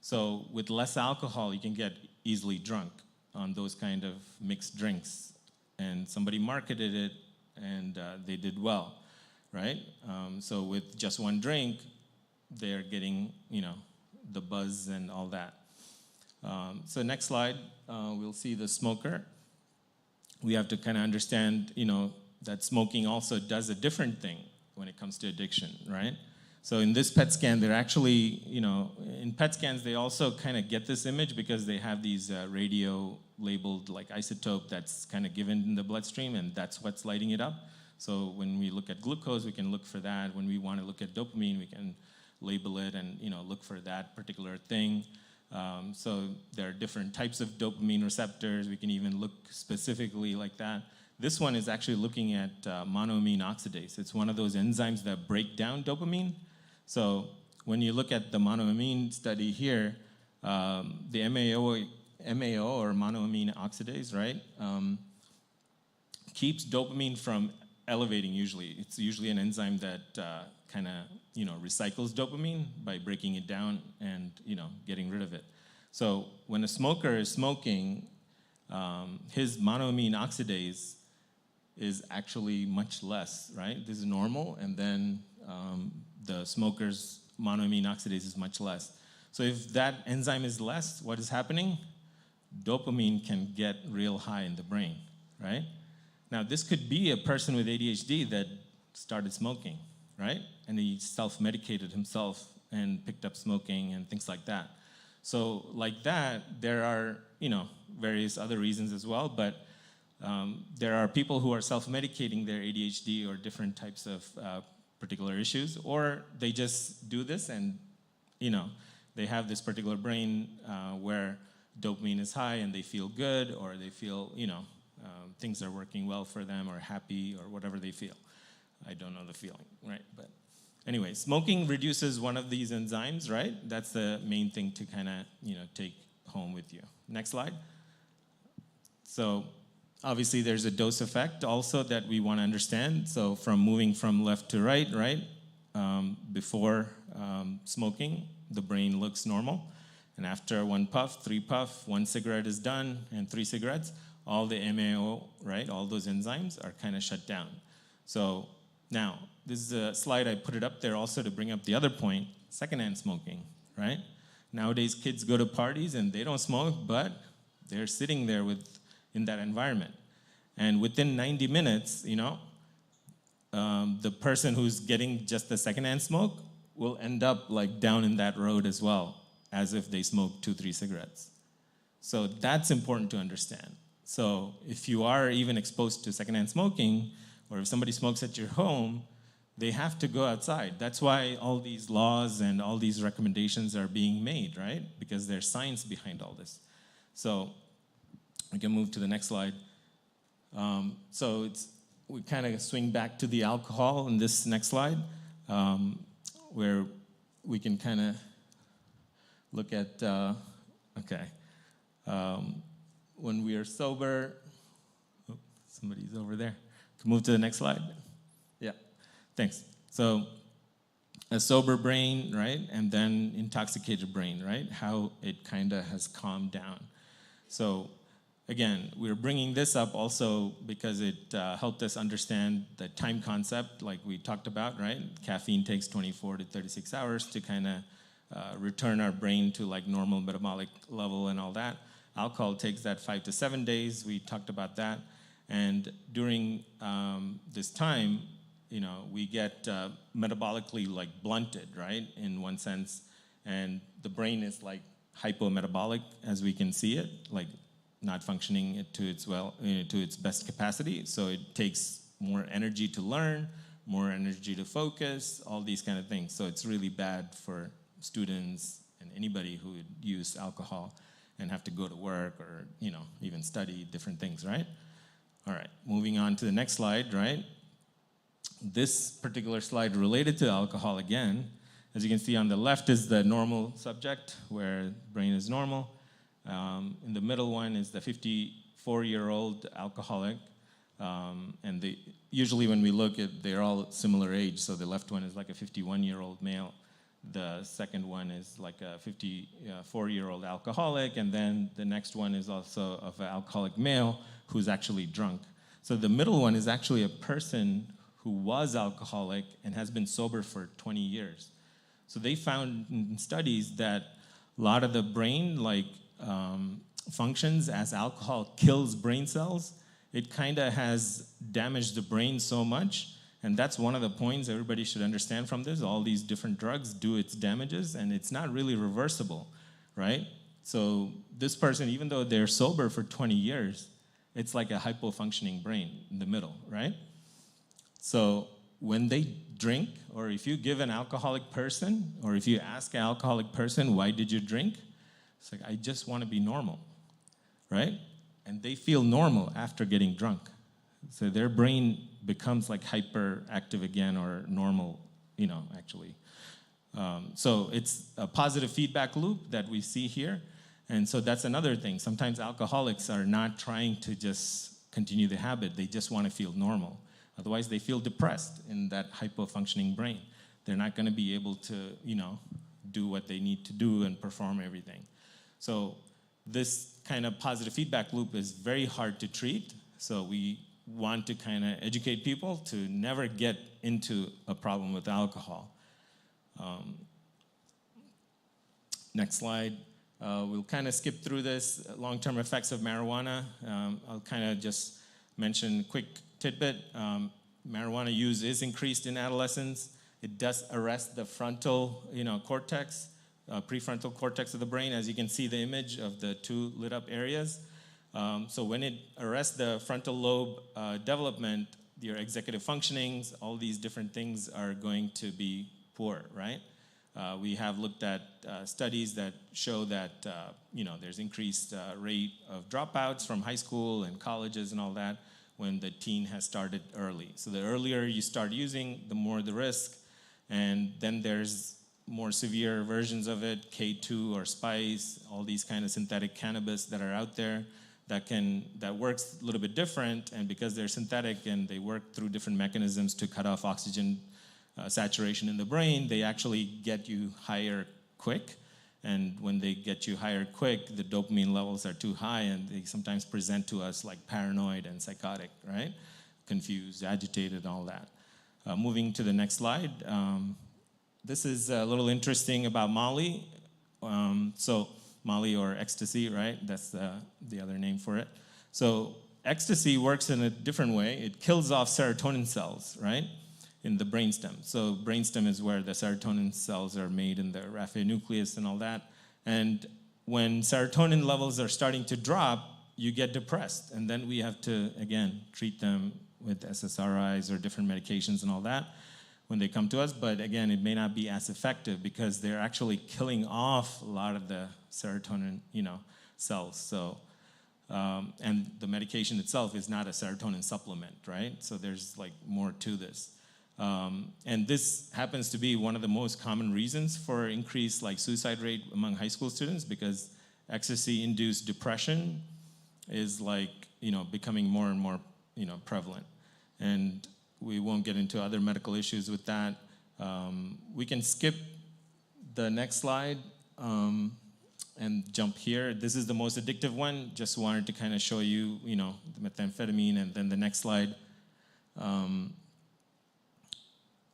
So with less alcohol, you can get easily drunk on those kind of mixed drinks. And somebody marketed it, and they did well, right? So with just one drink, they're getting, the buzz and all that. So next slide, we'll see the smoker. We have to kind of understand, that smoking also does a different thing when it comes to addiction, right? So in this PET scan, they're actually, in PET scans, they also kind of get this image because they have these radio labeled like isotope that's kind of given in the bloodstream, and that's what's lighting it up. So when we look at glucose, we can look for that. When we want to look at dopamine, we can label it and look for that particular thing. So there are different types of dopamine receptors. We can even look specifically like that. This one is actually looking at monoamine oxidase. It's one of those enzymes that break down dopamine. So when you look at the monoamine study here, the MAO or monoamine oxidase, right, keeps dopamine from elevating usually. It's usually an enzyme that kind of, recycles dopamine by breaking it down and, getting rid of it. So when a smoker is smoking, his monoamine oxidase is actually much less, right? This is normal, and then the smoker's monoamine oxidase is much less. So if that enzyme is less, what is happening? Dopamine can get real high in the brain, right? Now, this could be a person with ADHD that started smoking, right? And he self-medicated himself and picked up smoking and things like that. So like that, there are, various other reasons as well, but there are people who are self-medicating their ADHD or different types of particular issues, or they just do this and, they have this particular brain where dopamine is high and they feel good, or they feel, things are working well for them, or happy, or whatever they feel. I don't know the feeling, right? But anyway, smoking reduces one of these enzymes, right? That's the main thing to kind of, take home with you. Next slide. So obviously there's a dose effect also that we want to understand. So from moving from left to right, before smoking, the brain looks normal. And after one puff, 3 puff, 1 cigarette is done, and 3 cigarettes, all the MAO, right, all those enzymes are kind of shut down. So now, this is a slide I put it up there also to bring up the other point, secondhand smoking, right? Nowadays, kids go to parties and they don't smoke, but they're sitting there in that environment. And within 90 minutes, the person who's getting just the secondhand smoke will end up like down in that road as well, as if they smoked 2-3 cigarettes. So that's important to understand. So if you are even exposed to secondhand smoking, or if somebody smokes at your home, they have to go outside. That's why all these laws and all these recommendations are being made, right? Because there's science behind all this. So we can move to the next slide. We kind of swing back to the alcohol in this next slide, where we can kind of look at, when we are sober, somebody's over there. Can move to the next slide. Yeah, thanks. So a sober brain, right, and then intoxicated brain, right, how it kind of has calmed down. So again, we're bringing this up also because it helped us understand the time concept like we talked about, right? Caffeine takes 24 to 36 hours to kind of return our brain to like normal metabolic level and all that. Alcohol takes that 5 to 7 days. We talked about that. And during this time, we get metabolically like blunted, right, in one sense. And the brain is like hypometabolic, as we can see it, like not functioning to its best capacity. So it takes more energy to learn, more energy to focus, all these kind of things. So it's really bad for students and anybody who would use alcohol and have to go to work or, even study different things, right? All right, moving on to the next slide, right? This particular slide related to alcohol again. As you can see on the left is the normal subject where the brain is normal. In the middle one is the 54-year-old alcoholic. And usually when we look at, they're all similar age. So the left one is like a 51-year-old male. The second one is like a 54-year-old alcoholic. And then the next one is also of an alcoholic male who's actually drunk. So the middle one is actually a person who was alcoholic and has been sober for 20 years. So they found in studies that a lot of the brain functions as alcohol kills brain cells. It kind of has damaged the brain so much, and that's one of the points everybody should understand from this. All these different drugs do its damages, and it's not really reversible, right? So this person, even though they're sober for 20 years, it's like a hypo-functioning brain in the middle, right? So when they drink, or if you give an alcoholic person, or if you ask an alcoholic person, why did you drink? It's like, I just want to be normal, right? And they feel normal after getting drunk. So their brain becomes like hyperactive again, or normal, actually. So it's a positive feedback loop that we see here. And so that's another thing. Sometimes alcoholics are not trying to just continue the habit. They just want to feel normal. Otherwise, they feel depressed in that hypo-functioning brain. They're not going to be able to, do what they need to do and perform everything. So this kind of positive feedback loop is very hard to treat. So we want to kind of educate people to never get into a problem with alcohol. Next slide. We'll kind of skip through this, long-term effects of marijuana. I'll kind of just mention a quick tidbit. Marijuana use is increased in adolescence. It does arrest the frontal, cortex, prefrontal cortex of the brain. As you can see the image of the two lit up areas. So when it arrests the frontal lobe development, your executive functionings, all these different things are going to be poor, right? We have looked at studies that show that, there's increased rate of dropouts from high school and colleges and all that when the teen has started early. So the earlier you start using, the more the risk. And then there's more severe versions of it, K2 or Spice, all these kind of synthetic cannabis that are out there that works a little bit different. And because they're synthetic and they work through different mechanisms to cut off oxygen saturation in the brain, they actually get you higher quick. And when they get you higher quick, the dopamine levels are too high, and they sometimes present to us like paranoid and psychotic, right? Confused, agitated, all that. Moving to the next slide. This is a little interesting about Molly. So Molly, or ecstasy, right? That's the other name for it. So ecstasy works in a different way. It kills off serotonin cells, right? In the brainstem. So brainstem is where the serotonin cells are made in the raphe nucleus and all that. And when serotonin levels are starting to drop, you get depressed. And then we have to, again, treat them with SSRIs or different medications and all that when they come to us. But again, it may not be as effective because they're actually killing off a lot of the serotonin, cells. So, and the medication itself is not a serotonin supplement, right? So there's like more to this. And this happens to be one of the most common reasons for increased suicide rate among high school students, because ecstasy-induced depression is becoming more and more prevalent. And we won't get into other medical issues with that. We can skip the next slide and jump here. This is the most addictive one. Just wanted to kind of show you, the methamphetamine, and then the next slide.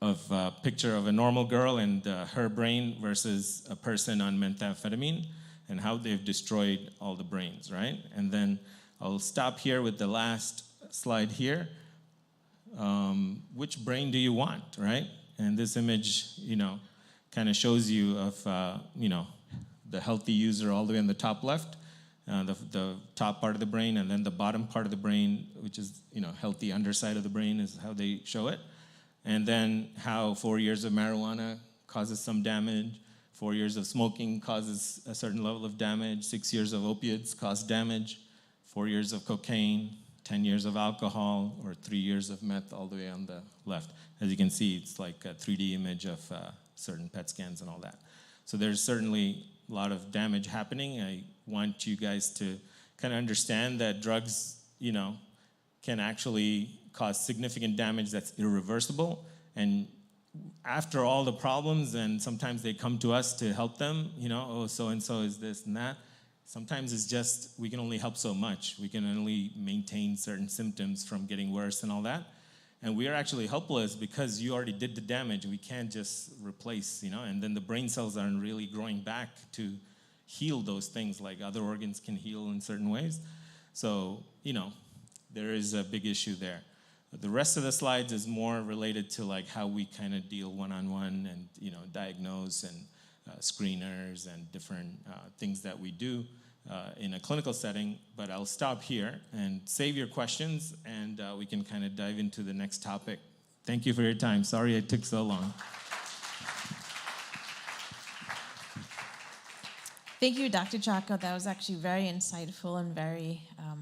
Of a picture of a normal girl and her brain versus a person on methamphetamine, and how they've destroyed all the brains, right? And then I'll stop here with the last slide here. Which brain do you want, right? And this image, kind of shows you of, the healthy user all the way in the top left, the top part of the brain, and then the bottom part of the brain, which is, healthy underside of the brain is how they show it. And then how 4 years of marijuana causes some damage, 4 years of smoking causes a certain level of damage, 6 years of opiates cause damage, 4 years of cocaine, 10 years of alcohol, or 3 years of meth all the way on the left. As you can see, it's like a 3D image of certain PET scans and all that. So there's certainly a lot of damage happening. I want you guys to kind of understand that drugs, can actually cause significant damage that's irreversible. And after all the problems, and sometimes they come to us to help them, oh, so-and-so is this and that. Sometimes it's just, we can only help so much. We can only maintain certain symptoms from getting worse and all that. And we are actually helpless because you already did the damage. We can't just replace, and then the brain cells aren't really growing back to heal those things like other organs can heal in certain ways. So, there is a big issue there. The rest of the slides is more related to like how we kind of deal one-on-one and, diagnose and screeners and different things that we do in a clinical setting. But I'll stop here and save your questions, and we can kind of dive into the next topic. Thank you for your time. Sorry it took so long. Thank you, Dr. Chaco. That was actually very insightful and very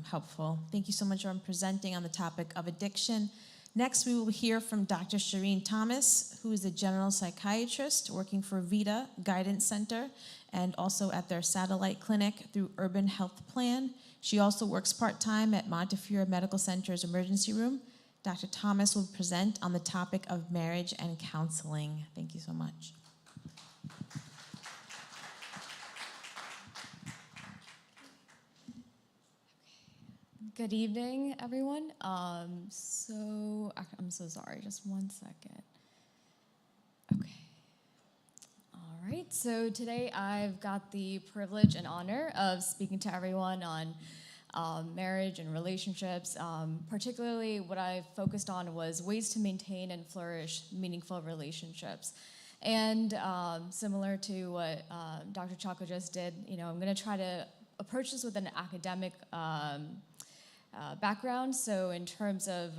helpful. Thank you so much for presenting on the topic of addiction. Next, we will hear from Dr. Shireen Thomas, who is a general psychiatrist working for VITA Guidance Center and also at their satellite clinic through Urban Health Plan. She also works part-time at Montefiore Medical Center's emergency room. Dr. Thomas will present on the topic of marriage and counseling. Thank you so much. Good evening, everyone. I'm so sorry, just one second. Okay. All right, so today I've got the privilege and honor of speaking to everyone on marriage and relationships. Particularly what I focused on was ways to maintain and flourish meaningful relationships. And similar to what Dr. Chaco just did, I'm gonna try to approach this with an academic background. So in terms of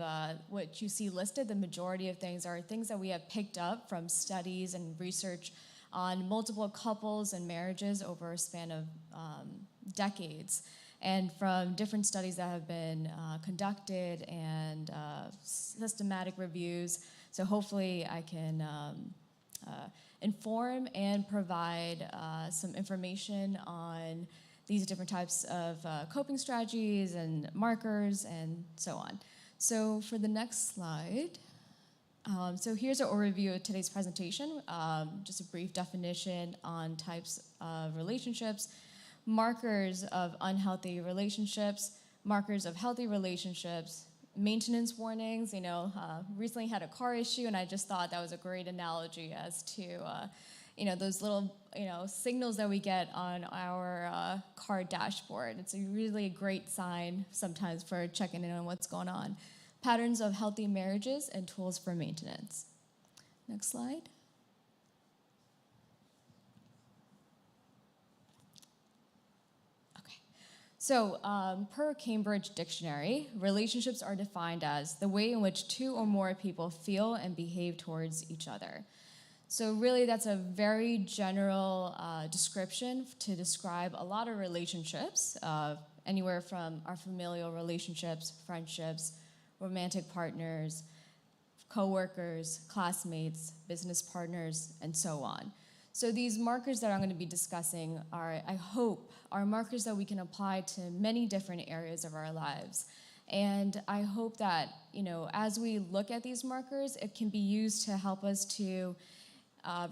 what you see listed, the majority of things are things that we have picked up from studies and research on multiple couples and marriages over a span of decades, and from different studies that have been conducted and systematic reviews. So hopefully I can inform and provide some information on these different types of coping strategies and markers and so on. So for the next slide, so here's an overview of today's presentation, just a brief definition on types of relationships, markers of unhealthy relationships, markers of healthy relationships, maintenance warnings. Recently had a car issue, and I just thought that was a great analogy as to those little, signals that we get on our car dashboard. It's a really great sign sometimes for checking in on what's going on. Patterns of healthy marriages and tools for maintenance. Next slide. Okay. So, per Cambridge Dictionary, relationships are defined as the way in which two or more people feel and behave towards each other. So really, that's a very general description to describe a lot of relationships, anywhere from our familial relationships, friendships, romantic partners, coworkers, classmates, business partners, and so on. So these markers that I'm going to be discussing are, I hope, are markers that we can apply to many different areas of our lives. And I hope that, as we look at these markers, it can be used to help us to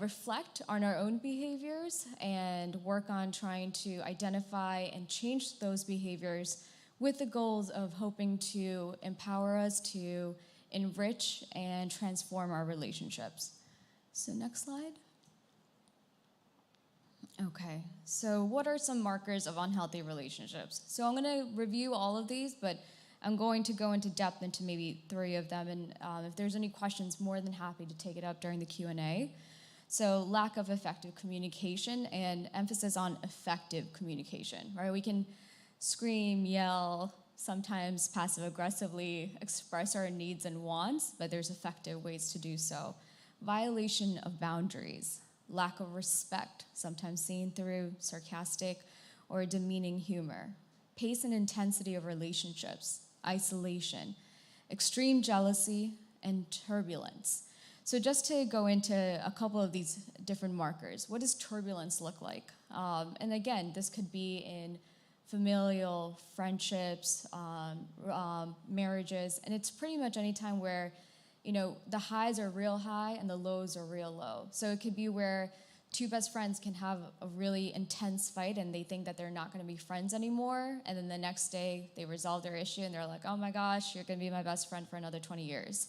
reflect on our own behaviors and work on trying to identify and change those behaviors with the goals of hoping to empower us to enrich and transform our relationships. So next slide. Okay, so what are some markers of unhealthy relationships? So I'm gonna review all of these, but I'm going to go into depth into maybe 3 of them, and if there's any questions, more than happy to take it up during the Q&A. So lack of effective communication and emphasis on effective communication, right? We can scream, yell, sometimes passive-aggressively express our needs and wants, but there's effective ways to do so. Violation of boundaries, lack of respect, sometimes seen through sarcastic or demeaning humor. Pace and intensity of relationships, isolation, extreme jealousy, and turbulence. So just to go into a couple of these different markers, what does turbulence look like? And again, this could be in familial, friendships, marriages, and it's pretty much any time where, the highs are real high and the lows are real low. So it could be where two best friends can have a really intense fight and they think that they're not going to be friends anymore, and then the next day they resolve their issue and they're like, oh my gosh, you're going to be my best friend for another 20 years.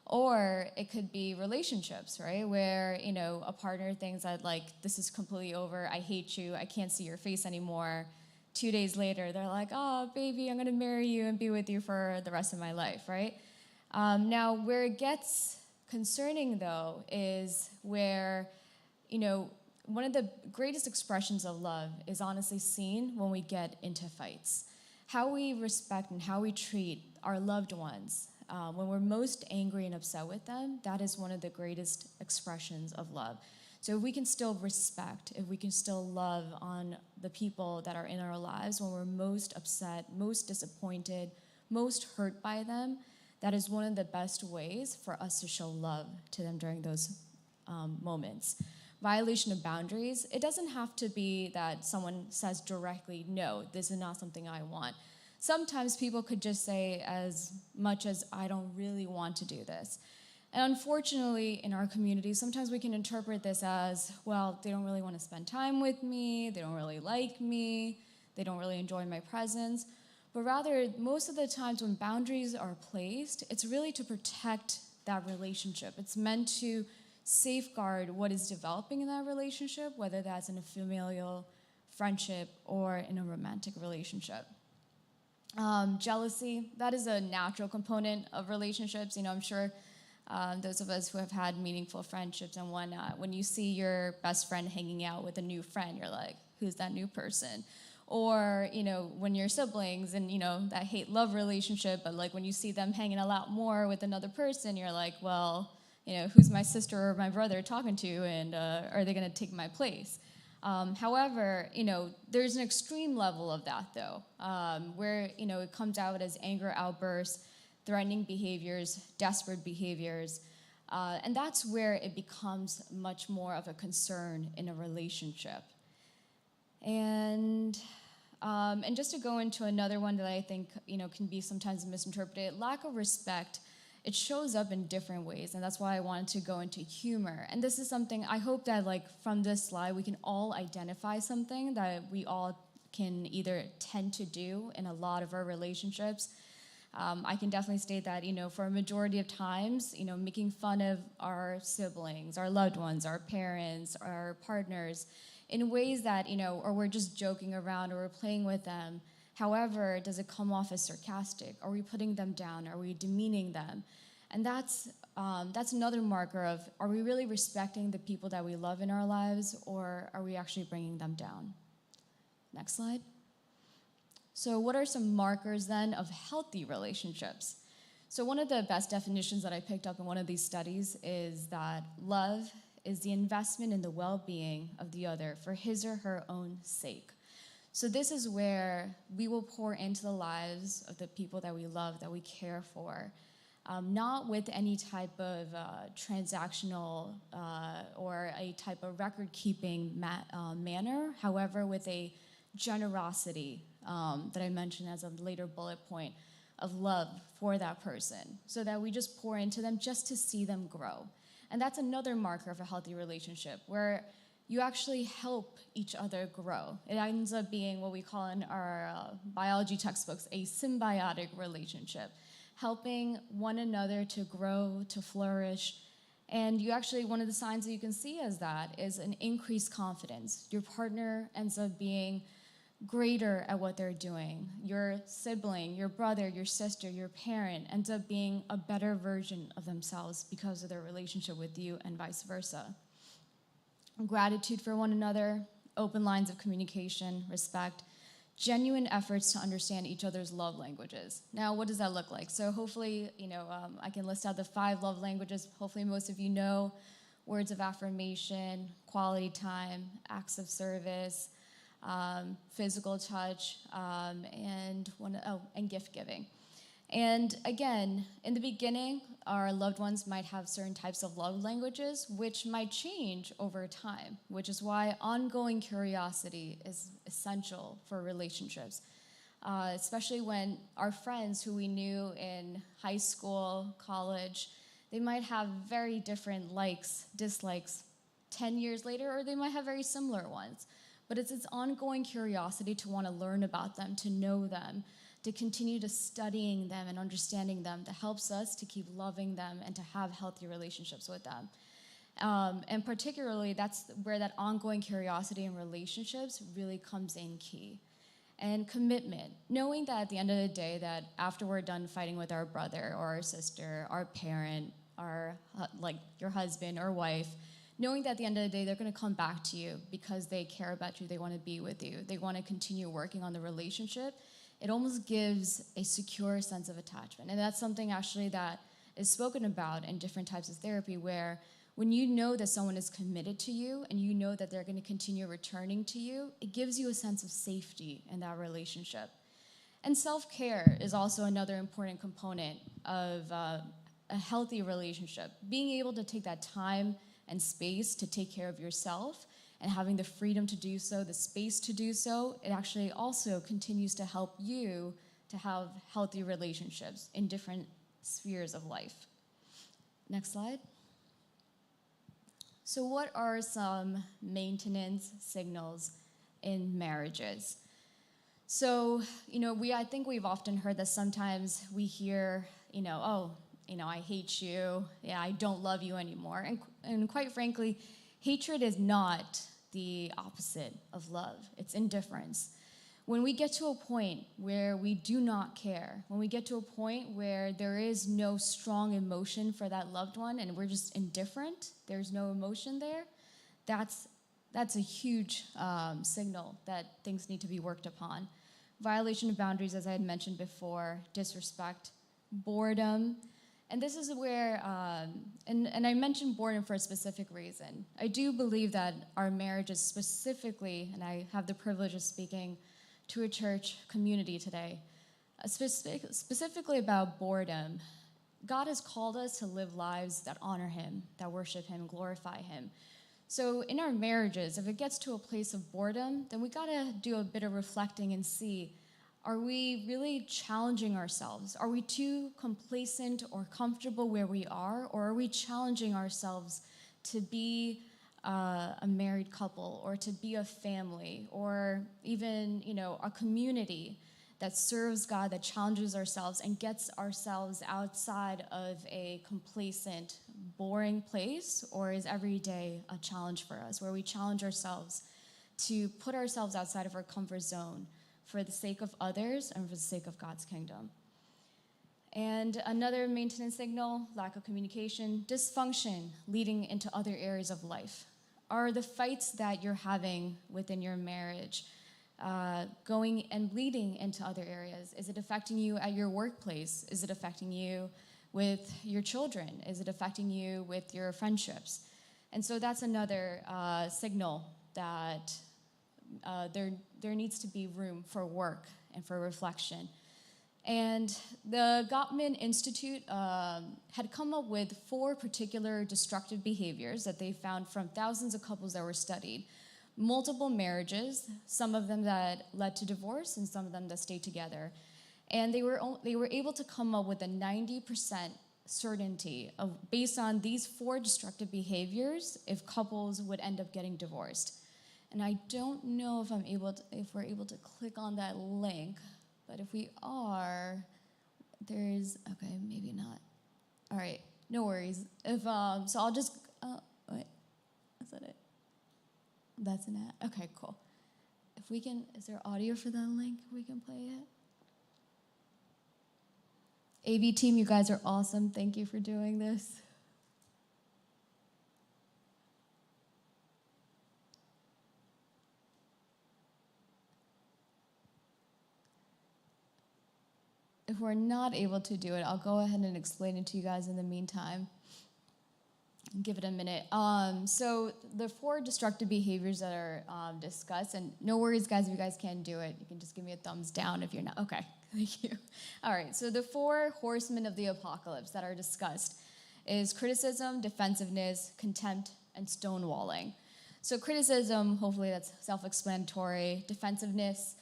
Or it could be relationships, right? Where, a partner thinks that, this is completely over, I hate you, I can't see your face anymore. 2 days later, they're like, oh, baby, I'm going to marry you and be with you for the rest of my life, right? Now, where it gets concerning, though, is where, one of the greatest expressions of love is honestly seen when we get into fights. How we respect and how we treat our loved ones, when we're most angry and upset with them, that is one of the greatest expressions of love. So if we can still respect, if we can still love on the people that are in our lives when we're most upset, most disappointed, most hurt by them, that is one of the best ways for us to show love to them during those moments. Violation of boundaries, it doesn't have to be that someone says directly, no, this is not something I want. Sometimes people could just say as much as, I don't really want to do this. And unfortunately, in our community, sometimes we can interpret this as, well, they don't really want to spend time with me, they don't really like me, they don't really enjoy my presence. But rather, most of the times when boundaries are placed, it's really to protect that relationship. It's meant to safeguard what is developing in that relationship, whether that's in a familial friendship or in a romantic relationship. Jealousy, that is a natural component of relationships. I'm sure those of us who have had meaningful friendships and whatnot, when you see your best friend hanging out with a new friend, you're like, who's that new person? Or, when you're siblings and, that hate-love relationship, but when you see them hanging a lot more with another person, you're like, well, who's my sister or my brother talking to, and are they going to take my place? However, there's an extreme level of that, though, where, it comes out as anger outbursts, threatening behaviors, desperate behaviors, and that's where it becomes much more of a concern in a relationship. And just to go into another one that I think, can be sometimes misinterpreted, lack of respect, it shows up in different ways, and that's why I wanted to go into humor. And this is something, I hope that from this slide, we can all identify something that we all can either tend to do in a lot of our relationships. I can definitely state that, for a majority of times, making fun of our siblings, our loved ones, our parents, our partners, in ways that, or we're just joking around or we're playing with them. However, does it come off as sarcastic? Are we putting them down? Are we demeaning them? And that's another marker of, are we really respecting the people that we love in our lives, or are we actually bringing them down? Next slide. So what are some markers then of healthy relationships? So one of the best definitions that I picked up in one of these studies is that love is the investment in the well-being of the other for his or her own sake. So this is where we will pour into the lives of the people that we love, that we care for, not with any type of transactional or a type of record-keeping manner, however, with a generosity that I mentioned as a later bullet point of love for that person, so that we just pour into them just to see them grow. And that's another marker of a healthy relationship, where you actually help each other grow. It ends up being what we call in our biology textbooks a symbiotic relationship, helping one another to grow, to flourish. And you actually, one of the signs that you can see as that is an increased confidence. Your partner ends up being greater at what they're doing. Your sibling, your brother, your sister, your parent ends up being a better version of themselves because of their relationship with you, and vice versa. Gratitude for one another, open lines of communication, respect, genuine efforts to understand each other's love languages. Now, what does that look like? So hopefully, I can list out the 5 love languages. Hopefully most of you know: words of affirmation, quality time, acts of service, physical touch, and gift giving. And again, in the beginning, our loved ones might have certain types of love languages, which might change over time, which is why ongoing curiosity is essential for relationships. Especially when our friends who we knew in high school, college, they might have very different likes, dislikes 10 years later, or they might have very similar ones. But it's this ongoing curiosity to want to learn about them, to know them, to continue to studying them and understanding them that helps us to keep loving them and to have healthy relationships with them. And particularly, that's where that ongoing curiosity in relationships really comes in key. And commitment, knowing that at the end of the day, that after we're done fighting with our brother or our sister, our parent, our like your husband or wife, knowing that at the end of the day, they're going to come back to you because they care about you, they want to be with you, they want to continue working on the relationship. It almost gives a secure sense of attachment. And that's something actually that is spoken about in different types of therapy, where when you know that someone is committed to you and you know that they're going to continue returning to you, it gives you a sense of safety in that relationship. And self-care is also another important component of a healthy relationship. Being able to take that time and space to take care of yourself and having the freedom to do so, the space to do so, it actually also continues to help you to have healthy relationships in different spheres of life. Next slide. So what are some maintenance signals in marriages? So, I think we've often heard that sometimes we hear, I hate you, yeah, I don't love you anymore. And quite frankly, hatred is not the opposite of love. It's indifference. When we get to a point where we do not care, when we get to a point where there is no strong emotion for that loved one and we're just indifferent, there's no emotion there, that's a huge signal that things need to be worked upon. Violation of boundaries, as I had mentioned before, disrespect, boredom. And this is where, and I mentioned boredom for a specific reason. I do believe that our marriages specifically, and I have the privilege of speaking to a church community today, specifically about boredom. God has called us to live lives that honor Him, that worship Him, glorify Him. So in our marriages, if it gets to a place of boredom, then we gotta do a bit of reflecting and see, are we really challenging ourselves? Are we too complacent or comfortable where we are? Or are we challenging ourselves to be a married couple, or to be a family, or even, a community that serves God, that challenges ourselves and gets ourselves outside of a complacent, boring place? Or is every day a challenge for us, where we challenge ourselves to put ourselves outside of our comfort zone for the sake of others and for the sake of God's kingdom? And another maintenance signal, lack of communication, dysfunction leading into other areas of life. Are the fights that you're having within your marriage going and bleeding into other areas? Is it affecting you at your workplace? Is it affecting you with your children? Is it affecting you with your friendships? And so that's another signal that there needs to be room for work and for reflection. And the Gottman Institute had come up with 4 particular destructive behaviors that they found from thousands of couples that were studied. Multiple marriages, some of them that led to divorce and some of them that stayed together. And they were able to come up with a 90% certainty based on these 4 destructive behaviors if couples would end up getting divorced. And I don't know if we're able to click on that link. But if we are, okay, maybe not. All right, no worries. So I'll just, wait, is that it? That's an ad? Okay, cool. If we can, is there audio for that link? We can play it. AV team, you guys are awesome. Thank you for doing this. If we're not able to do it, I'll go ahead and explain it to you guys in the meantime. Give it a minute. So the 4 destructive behaviors that are discussed, and no worries, guys, if you guys can't do it. You can just give me a thumbs down if you're not. Okay, Thank you. All right, so the 4 horsemen of the apocalypse that are discussed is criticism, defensiveness, contempt, and stonewalling. So criticism, hopefully that's self-explanatory. Defensiveness,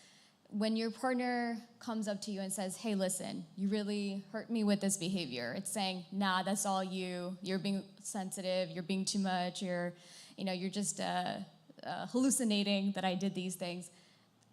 when your partner comes up to you and says, hey, listen, you really hurt me with this behavior. It's saying, nah, that's all you. You're being sensitive. You're being too much. You're just hallucinating that I did these things.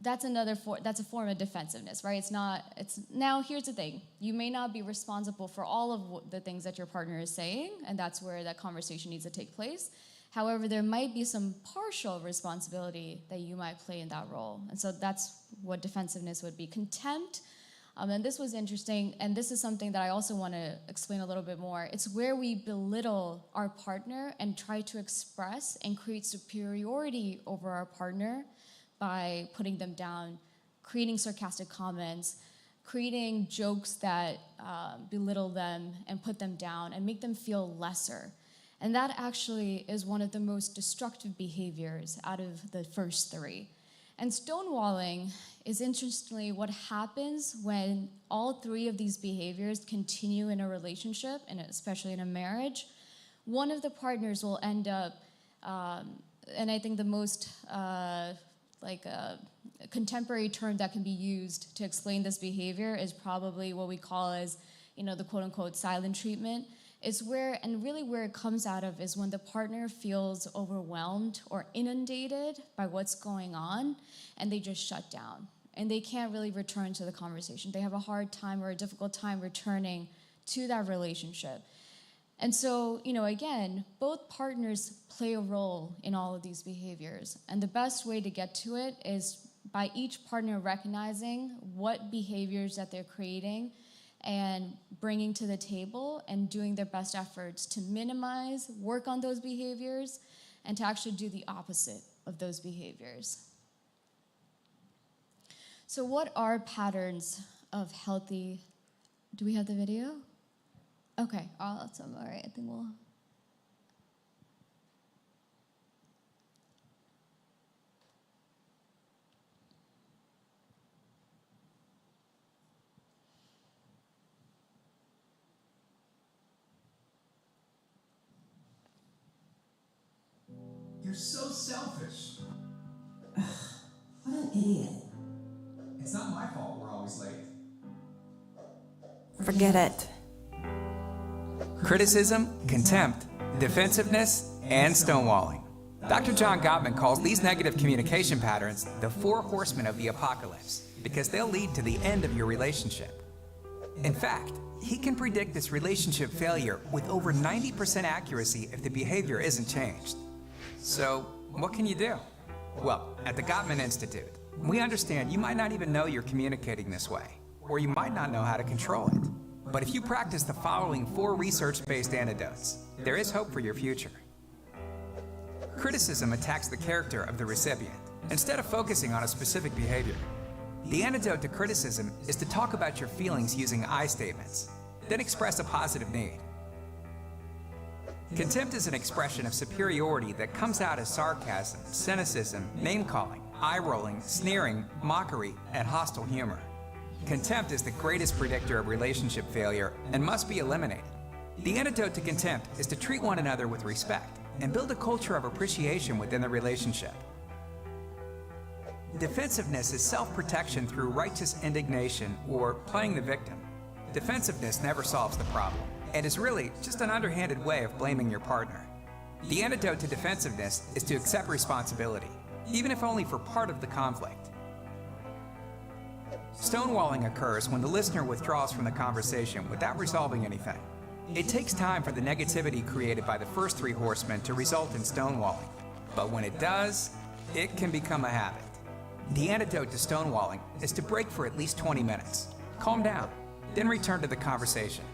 That's a form of defensiveness, right? Now here's the thing. You may not be responsible for all of the things that your partner is saying, and that's where that conversation needs to take place. However, there might be some partial responsibility that you might play in that role. And so that's what defensiveness would be. Contempt, and this was interesting, and this is something that I also want to explain a little bit more. It's where we belittle our partner and try to express and create superiority over our partner by putting them down, creating sarcastic comments, creating jokes that belittle them and put them down and make them feel lesser. And that actually is one of the most destructive behaviors out of the first 3. And stonewalling is interestingly what happens when all 3 of these behaviors continue in a relationship, and especially in a marriage. One of the partners will end up, and I think the most a contemporary term that can be used to explain this behavior is probably what we call as, the quote-unquote silent treatment. It's where it comes out of is when the partner feels overwhelmed or inundated by what's going on, and they just shut down. And they can't really return to the conversation. They have a hard time or a difficult time returning to that relationship. And so, again, both partners play a role in all of these behaviors. And the best way to get to it is by each partner recognizing what behaviors that they're creating and bringing to the table and doing their best efforts to minimize, work on those behaviors, and to actually do the opposite of those behaviors. So what are patterns of healthy... Do we have the video? Okay, awesome. All right, I think we'll... You're so selfish. What an idiot. It's not my fault we're always late. Forget it. Criticism, contempt, defensiveness, and stonewalling. Dr. John Gottman calls these negative communication patterns the 4 horsemen of the apocalypse because they'll lead to the end of your relationship. In fact, he can predict this relationship failure with over 90% accuracy if the behavior isn't changed. So, what can you do? Well, at the Gottman Institute, we understand you might not even know you're communicating this way, or you might not know how to control it. But if you practice the following 4 research-based antidotes, there is hope for your future. Criticism attacks the character of the recipient, instead of focusing on a specific behavior. The antidote to criticism is to talk about your feelings using I statements, then express a positive need. Contempt is an expression of superiority that comes out as sarcasm, cynicism, name-calling, eye-rolling, sneering, mockery, and hostile humor. Contempt is the greatest predictor of relationship failure and must be eliminated. The antidote to contempt is to treat one another with respect and build a culture of appreciation within the relationship. Defensiveness is self-protection through righteous indignation or playing the victim. Defensiveness never solves the problem and is really just an underhanded way of blaming your partner. The antidote to defensiveness is to accept responsibility, even if only for part of the conflict. Stonewalling occurs when the listener withdraws from the conversation without resolving anything. It takes time for the negativity created by the first 3 horsemen to result in stonewalling, but when it does, it can become a habit. The antidote to stonewalling is to break for at least 20 minutes, calm down, then return to the conversation.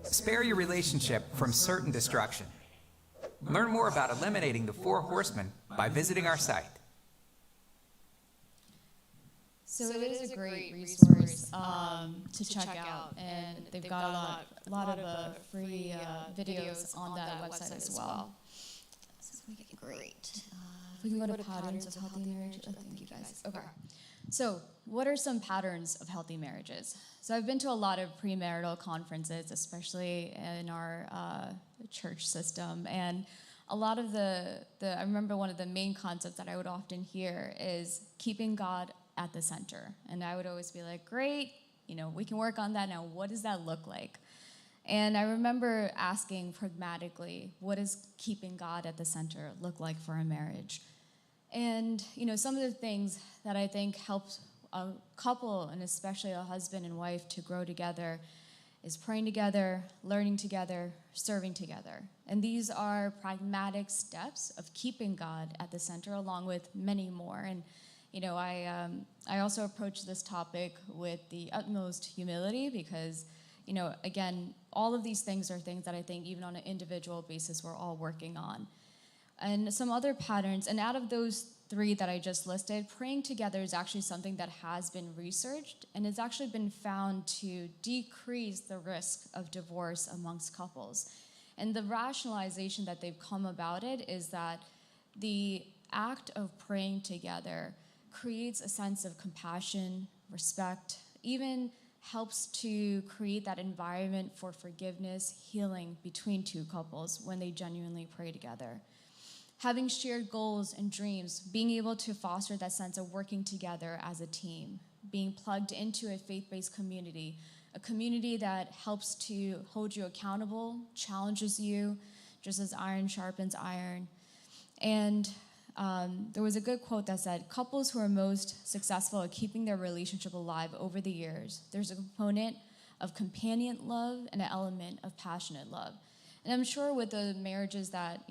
Spare your relationship from certain destruction. Learn more about eliminating the 4 horsemen by visiting our site. So it is a great resource to check out, and they've got a lot of free videos on that website as well. This is making great. If we can go to patterns of healthy marriage, thank you guys. Okay. So, what are some patterns of healthy marriages? So, I've been to a lot of premarital conferences, especially in our church system, and a lot of I remember one of the main concepts that I would often hear is keeping God at the center. And I would always be like, great, we can work on that now. What does that look like? And I remember asking pragmatically, what does keeping God at the center look like for a marriage? And, some of the things that I think helped a couple, and especially a husband and wife, to grow together is praying together, learning together, serving together. And these are pragmatic steps of keeping God at the center, along with many more. And, I also approach this topic with the utmost humility because, again, all of these things are things that I think even on an individual basis we're all working on. And some other patterns, and out of those three that I just listed, praying together is actually something that has been researched, and it's actually been found to decrease the risk of divorce amongst couples. And the rationalization that they've come about it is that the act of praying together creates a sense of compassion, respect, even helps to create that environment for forgiveness, healing between two couples when they genuinely pray together. Having shared goals and dreams, being able to foster that sense of working together as a team, being plugged into a faith-based community, a community that helps to hold you accountable, challenges you, just as iron sharpens iron. And there was a good quote that said, couples who are most successful at keeping their relationship alive over the years, there's a component of companion love and an element of passionate love. And I'm sure with the marriages that,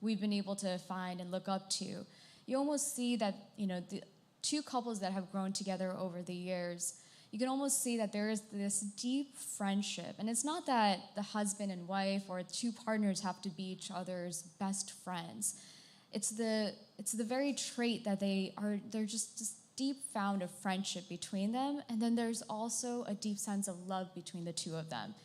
we've been able to find and look up to, you almost see that, the two couples that have grown together over the years, you can almost see that there is this deep friendship. And it's not that the husband and wife or two partners have to be each other's best friends. It's the very trait that they're just this deep found of friendship between them, and then there's also a deep sense of love between the two of them.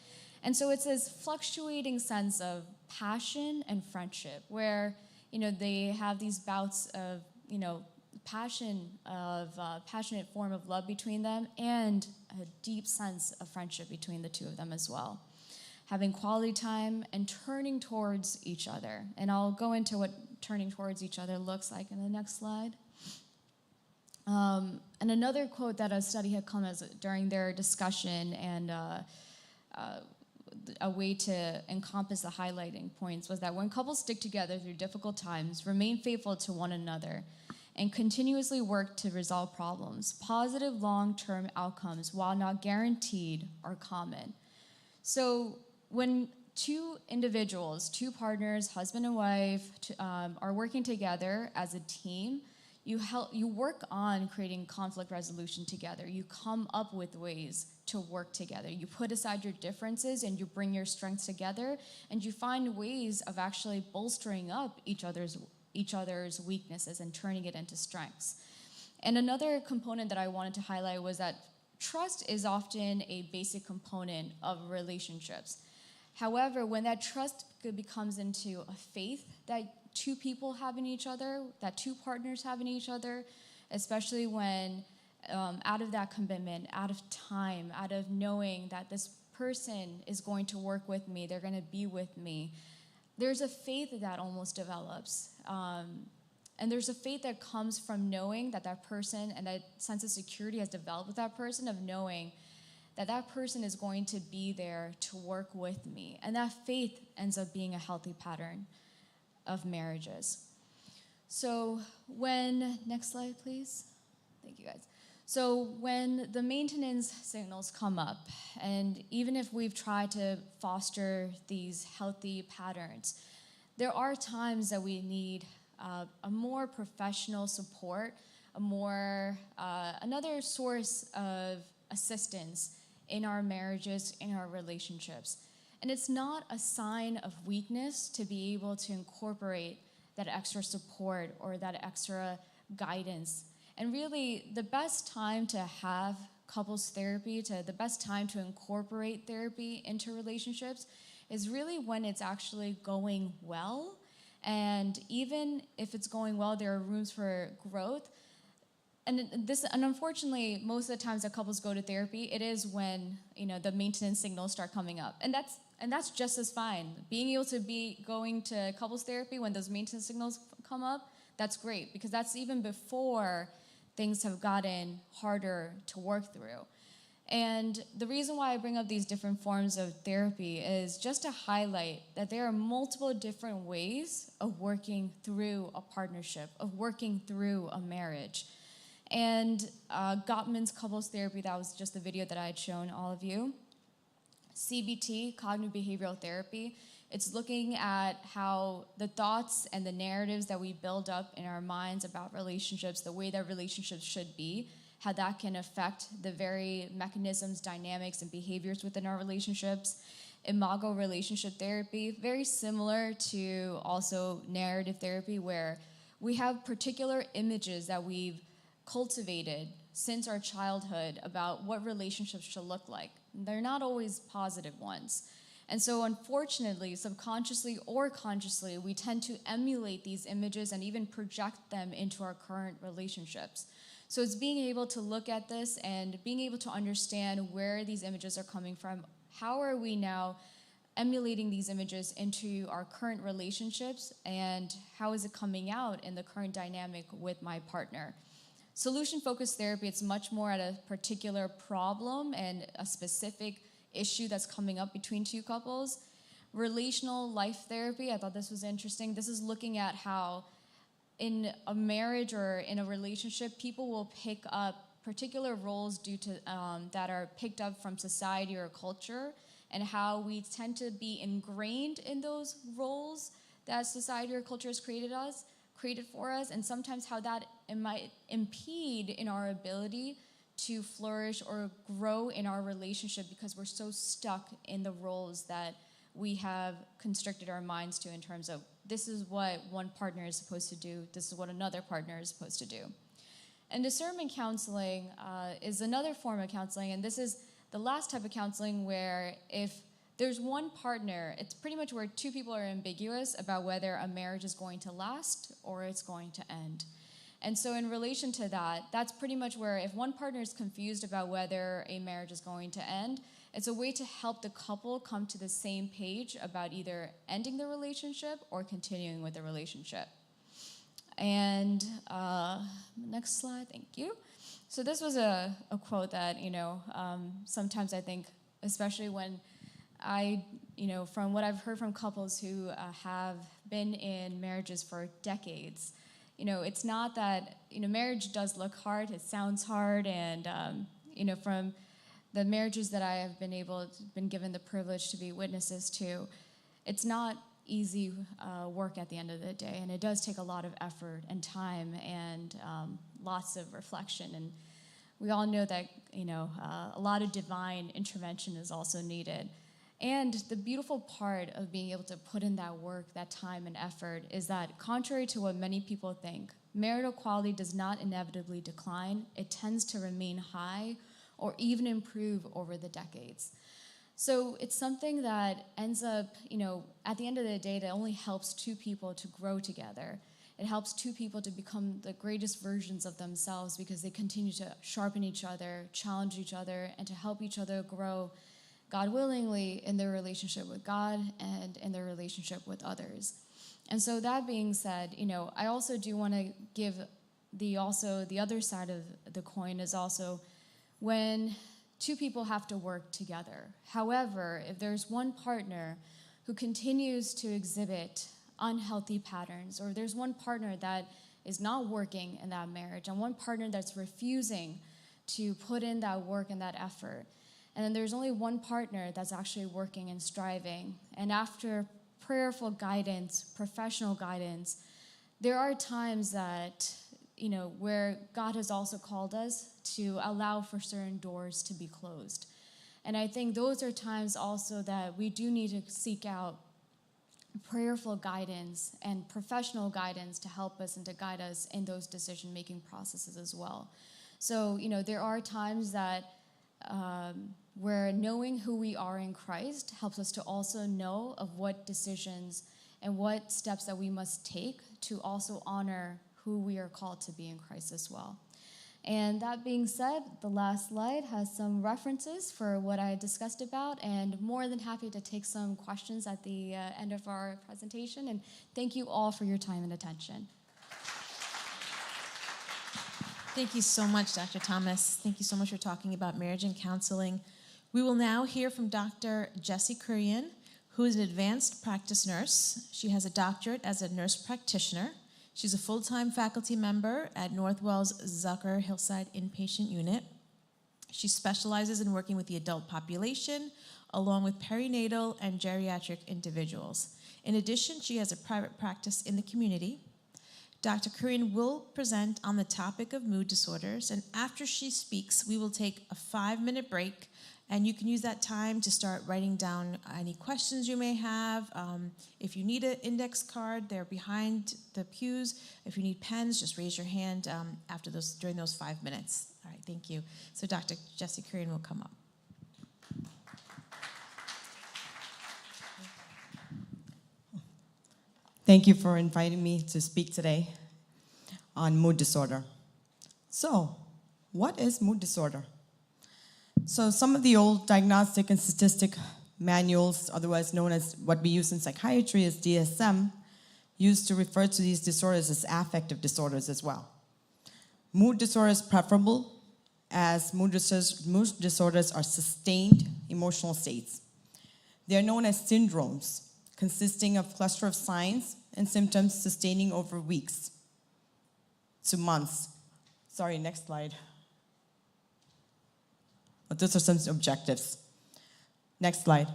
And so it's this fluctuating sense of passion and friendship where, they have these bouts of, passionate form of love between them and a deep sense of friendship between the two of them as well. Having quality time and turning towards each other. And I'll go into what turning towards each other looks like in the next slide. And another quote that a study had come as during their discussion and a way to encompass the highlighting points was that when couples stick together through difficult times, remain faithful to one another, and continuously work to resolve problems, positive long-term outcomes, while not guaranteed, are common. So when two individuals, two partners, husband and wife, are working together as a team, you work on creating conflict resolution together. You come up with ways to work together. You put aside your differences and you bring your strengths together, and you find ways of actually bolstering up each other's weaknesses and turning it into strengths. And another component that I wanted to highlight was that trust is often a basic component of relationships. However, when that trust becomes into a faith that two people have in each other, that two partners have in each other, especially when out of that commitment, out of time, out of knowing that this person is going to work with me, they're going to be with me, there's a faith that almost develops. And there's a faith that comes from knowing that that person and that sense of security has developed with that person, of knowing that that person is going to be there to work with me. And that faith ends up being a healthy pattern of marriages. So next slide, please. Thank you, guys. So when the maintenance signals come up, and even if we've tried to foster these healthy patterns, there are times that we need a more professional support, another source of assistance in our marriages, in our relationships. And it's not a sign of weakness to be able to incorporate that extra support or that extra guidance. And really, the best time to have couples therapy, the best time to incorporate therapy into relationships is really when it's actually going well. And even if it's going well, there are rooms for growth. and unfortunately, most of the times that couples go to therapy, it is when the maintenance signals start coming up, and that's just as fine. Being able to be going to couples therapy when those maintenance signals come up, that's great, because that's even before things have gotten harder to work through. And the reason why I bring up these different forms of therapy is just to highlight that there are multiple different ways of working through a partnership, of working through a marriage. And Gottman's couples therapy, that was just the video that I had shown all of you. CBT, cognitive behavioral therapy, it's looking at how the thoughts and the narratives that we build up in our minds about relationships, the way that relationships should be, how that can affect the very mechanisms, dynamics, and behaviors within our relationships. Imago relationship therapy, very similar to also narrative therapy, where we have particular images that we've cultivated since our childhood about what relationships should look like. They're not always positive ones. And so unfortunately, subconsciously or consciously, we tend to emulate these images and even project them into our current relationships. So it's being able to look at this and being able to understand where these images are coming from. How are we now emulating these images into our current relationships, and how is it coming out in the current dynamic with my partner? Solution-focused therapy, it's much more at a particular problem and a specific issue that's coming up between two couples. Relational life therapy, I thought this was interesting. This is looking at how in a marriage or in a relationship, people will pick up particular roles due to that are picked up from society or culture, and how we tend to be ingrained in those roles that society or culture has created for us, and sometimes how that might impede in our ability to flourish or grow in our relationship because we're so stuck in the roles that we have constricted our minds to, in terms of this is what one partner is supposed to do, this is what another partner is supposed to do. And discernment counseling is another form of counseling, and this is the last type of counseling where if there's one partner, it's pretty much where two people are ambiguous about whether a marriage is going to last or it's going to end. And so in relation to that, that's pretty much where if one partner is confused about whether a marriage is going to end, it's a way to help the couple come to the same page about either ending the relationship or continuing with the relationship. And next slide, thank you. So this was a quote that, sometimes I think, especially when from what I've heard from couples who have been in marriages for decades, it's not that, marriage does look hard, it sounds hard, and, from the marriages that I have been given the privilege to be witnesses to, it's not easy work at the end of the day, and it does take a lot of effort and time and lots of reflection, and we all know that, a lot of divine intervention is also needed. And the beautiful part of being able to put in that work, that time and effort, is that contrary to what many people think, marital quality does not inevitably decline. It tends to remain high or even improve over the decades. So it's something that ends up, at the end of the day, that only helps two people to grow together. It helps two people to become the greatest versions of themselves because they continue to sharpen each other, challenge each other, and to help each other grow, God willingly, in their relationship with God and in their relationship with others. And so that being said, I also do want to give the other side of the coin is also when two people have to work together. However, if there's one partner who continues to exhibit unhealthy patterns, or there's one partner that is not working in that marriage, and one partner that's refusing to put in that work and that effort, and then there's only one partner that's actually working and striving, and after prayerful guidance, professional guidance, there are times that, where God has also called us to allow for certain doors to be closed. And I think those are times also that we do need to seek out prayerful guidance and professional guidance to help us and to guide us in those decision-making processes as well. So, there are times that where knowing who we are in Christ helps us to also know of what decisions and what steps that we must take to also honor who we are called to be in Christ as well. And that being said, the last slide has some references for what I discussed about, and more than happy to take some questions at the end of our presentation. And thank you all for your time and attention. Thank you so much, Dr. Thomas. Thank you so much for talking about marriage and counseling. We will now hear from Dr. Jessie Kurian, who is an advanced practice nurse. She has a doctorate as a nurse practitioner. She's a full-time faculty member at Northwell's Zucker Hillside Inpatient Unit. She specializes in working with the adult population, along with perinatal and geriatric individuals. In addition, she has a private practice in the community. Dr. Kurian will present on the topic of mood disorders, and after she speaks, we will take a 5-minute break, and you can use that time to start writing down any questions you may have. If you need an index card, they're behind the pews. If you need pens, just raise your hand during those 5 minutes. All right, thank you. So Dr. Jessie Kurian will come up. Thank you for inviting me to speak today on mood disorder. So, what is mood disorder? So some of the old diagnostic and statistic manuals, otherwise known as what we use in psychiatry as DSM, used to refer to these disorders as affective disorders as well. Mood disorder is preferable as mood disorders are sustained emotional states. They are known as syndromes, consisting of a cluster of signs and symptoms sustaining over weeks to months. Sorry, next slide. But those are some objectives. Next slide.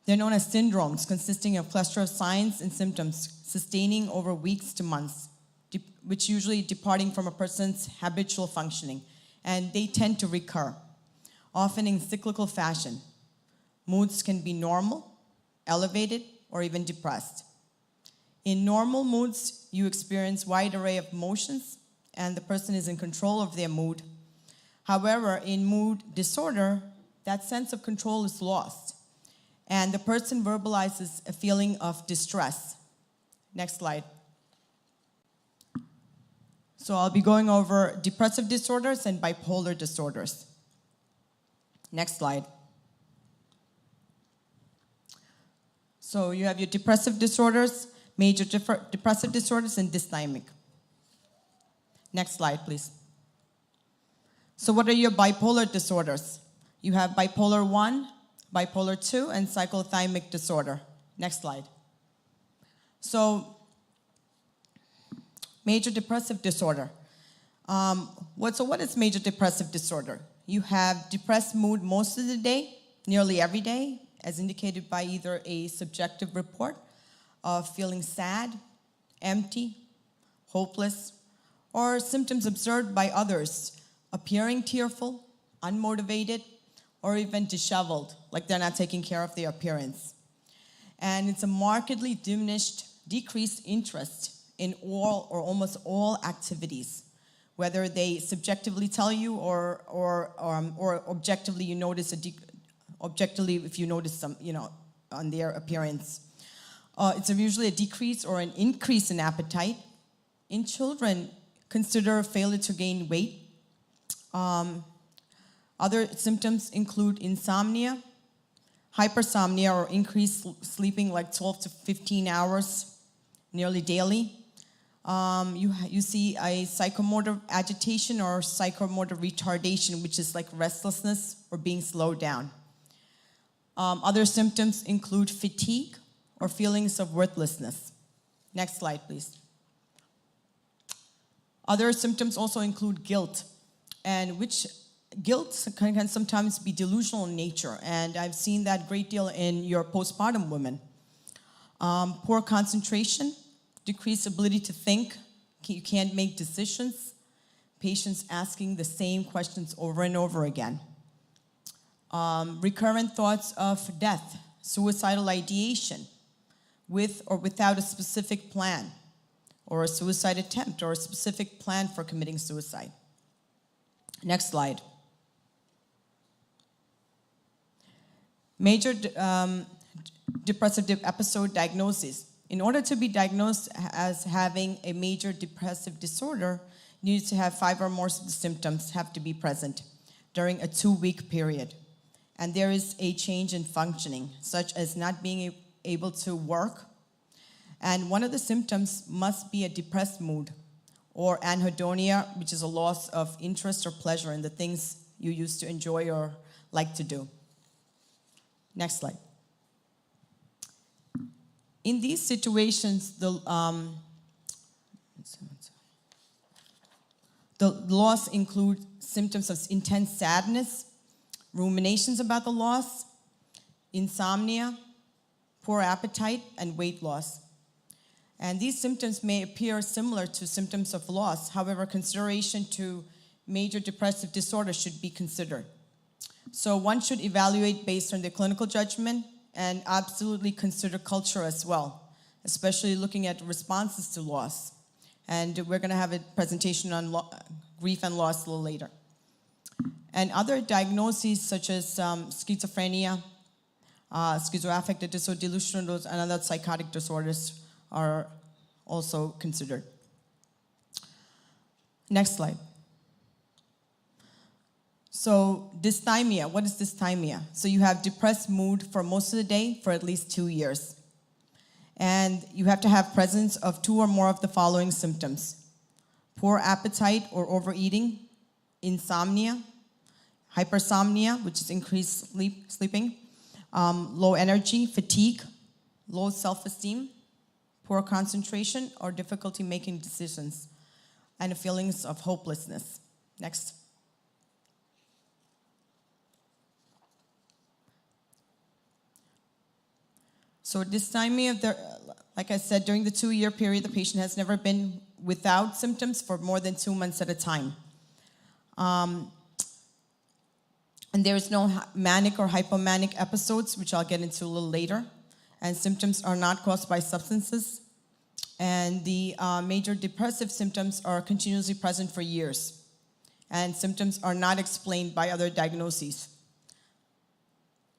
They're known as syndromes, consisting of a cluster of signs and symptoms sustaining over weeks to months, which usually departing from a person's habitual functioning, and they tend to recur, often in cyclical fashion. Moods can be normal, elevated, or even depressed. In normal moods, you experience a wide array of emotions, and the person is in control of their mood. However, in mood disorder, that sense of control is lost, and the person verbalizes a feeling of distress. Next slide. So I'll be going over depressive disorders and bipolar disorders. Next slide. So you have your depressive disorders, major depressive disorders, and dysthymic. Next slide, please. So what are your bipolar disorders? You have bipolar 1, bipolar 2, and cyclothymic disorder. Next slide. So major depressive disorder. What is major depressive disorder? You have depressed mood most of the day, nearly every day, as indicated by either a subjective report of feeling sad, empty, hopeless, or symptoms observed by others, appearing tearful, unmotivated, or even disheveled, like they're not taking care of their appearance. And it's a markedly decreased interest in all or almost all activities, whether they subjectively tell you or objectively you notice objectively if you notice some, on their appearance. It's usually a decrease or an increase in appetite. In children, consider failure to gain weight. Other symptoms include insomnia, hypersomnia, or increased sleeping like 12 to 15 hours nearly daily. You see a psychomotor agitation or psychomotor retardation, which is like restlessness or being slowed down. Other symptoms include fatigue or feelings of worthlessness. Next slide, please. Other symptoms also include guilt, and which guilt can sometimes be delusional in nature, and I've seen that a great deal in your postpartum women. Poor concentration, decreased ability to think, you can't make decisions, patients asking the same questions over and over again. Recurrent thoughts of death, suicidal ideation, with or without a specific plan, or a suicide attempt, or a specific plan for committing suicide. Next slide. Major depressive episode diagnosis. In order to be diagnosed as having a major depressive disorder, you need to have 5 or more of the symptoms have to be present during a 2-week period. And there is a change in functioning, such as not being able to work. And one of the symptoms must be a depressed mood, or anhedonia, which is a loss of interest or pleasure in the things you used to enjoy or like to do. Next slide. In these situations, the loss includes symptoms of intense sadness, ruminations about the loss, insomnia, poor appetite, and weight loss. And these symptoms may appear similar to symptoms of loss. However, consideration to major depressive disorder should be considered. So one should evaluate based on their clinical judgment and absolutely consider culture as well, especially looking at responses to loss. And we're going to have a presentation on grief and loss a little later. And other diagnoses such as schizophrenia, schizoaffective disorder, delusional disorders, and other psychotic disorders are also considered. Next slide. So dysthymia, what is dysthymia? So you have depressed mood for most of the day for at least 2 years. And you have to have presence of 2 or more of the following symptoms: poor appetite or overeating, insomnia, hypersomnia, which is increased sleeping, low energy, fatigue, low self-esteem, poor concentration or difficulty making decisions, and feelings of hopelessness. Next. So dysthymia, like I said, during the 2-year period, the patient has never been without symptoms for more than 2 months at a time. And there is no manic or hypomanic episodes, which I'll get into a little later. And symptoms are not caused by substances. And the major depressive symptoms are continuously present for years. And symptoms are not explained by other diagnoses.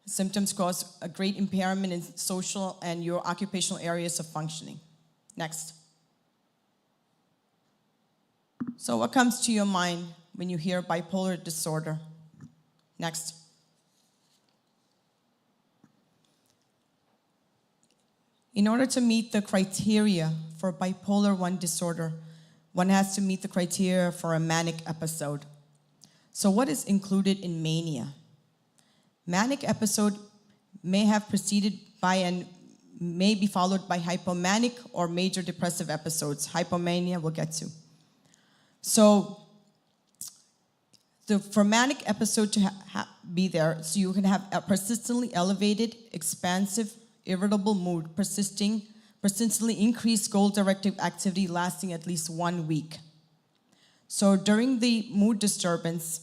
Symptoms cause a great impairment in social and your occupational areas of functioning. Next. So what comes to your mind when you hear bipolar disorder? Next. In order to meet the criteria for bipolar 1 disorder, one has to meet the criteria for a manic episode. So what is included in mania? Manic episode may have preceded by and may be followed by hypomanic or major depressive episodes. Hypomania we'll get to. So for manic episode to be there, so you can have a persistently elevated, expansive, irritable mood, persistently increased goal-directed activity lasting at least 1 week. So during the mood disturbance,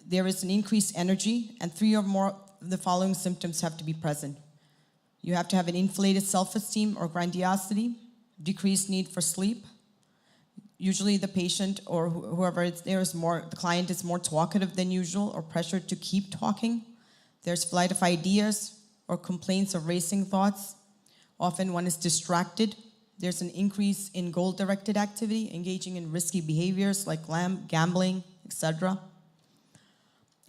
there is an increased energy, and 3 or more of the following symptoms have to be present. You have to have an inflated self-esteem or grandiosity, decreased need for sleep. Usually the patient or whoever is there is the client is more talkative than usual or pressured to keep talking. There's flight of ideas or complaints of racing thoughts. Often one is distracted. There's an increase in goal-directed activity, engaging in risky behaviors like gambling, etc.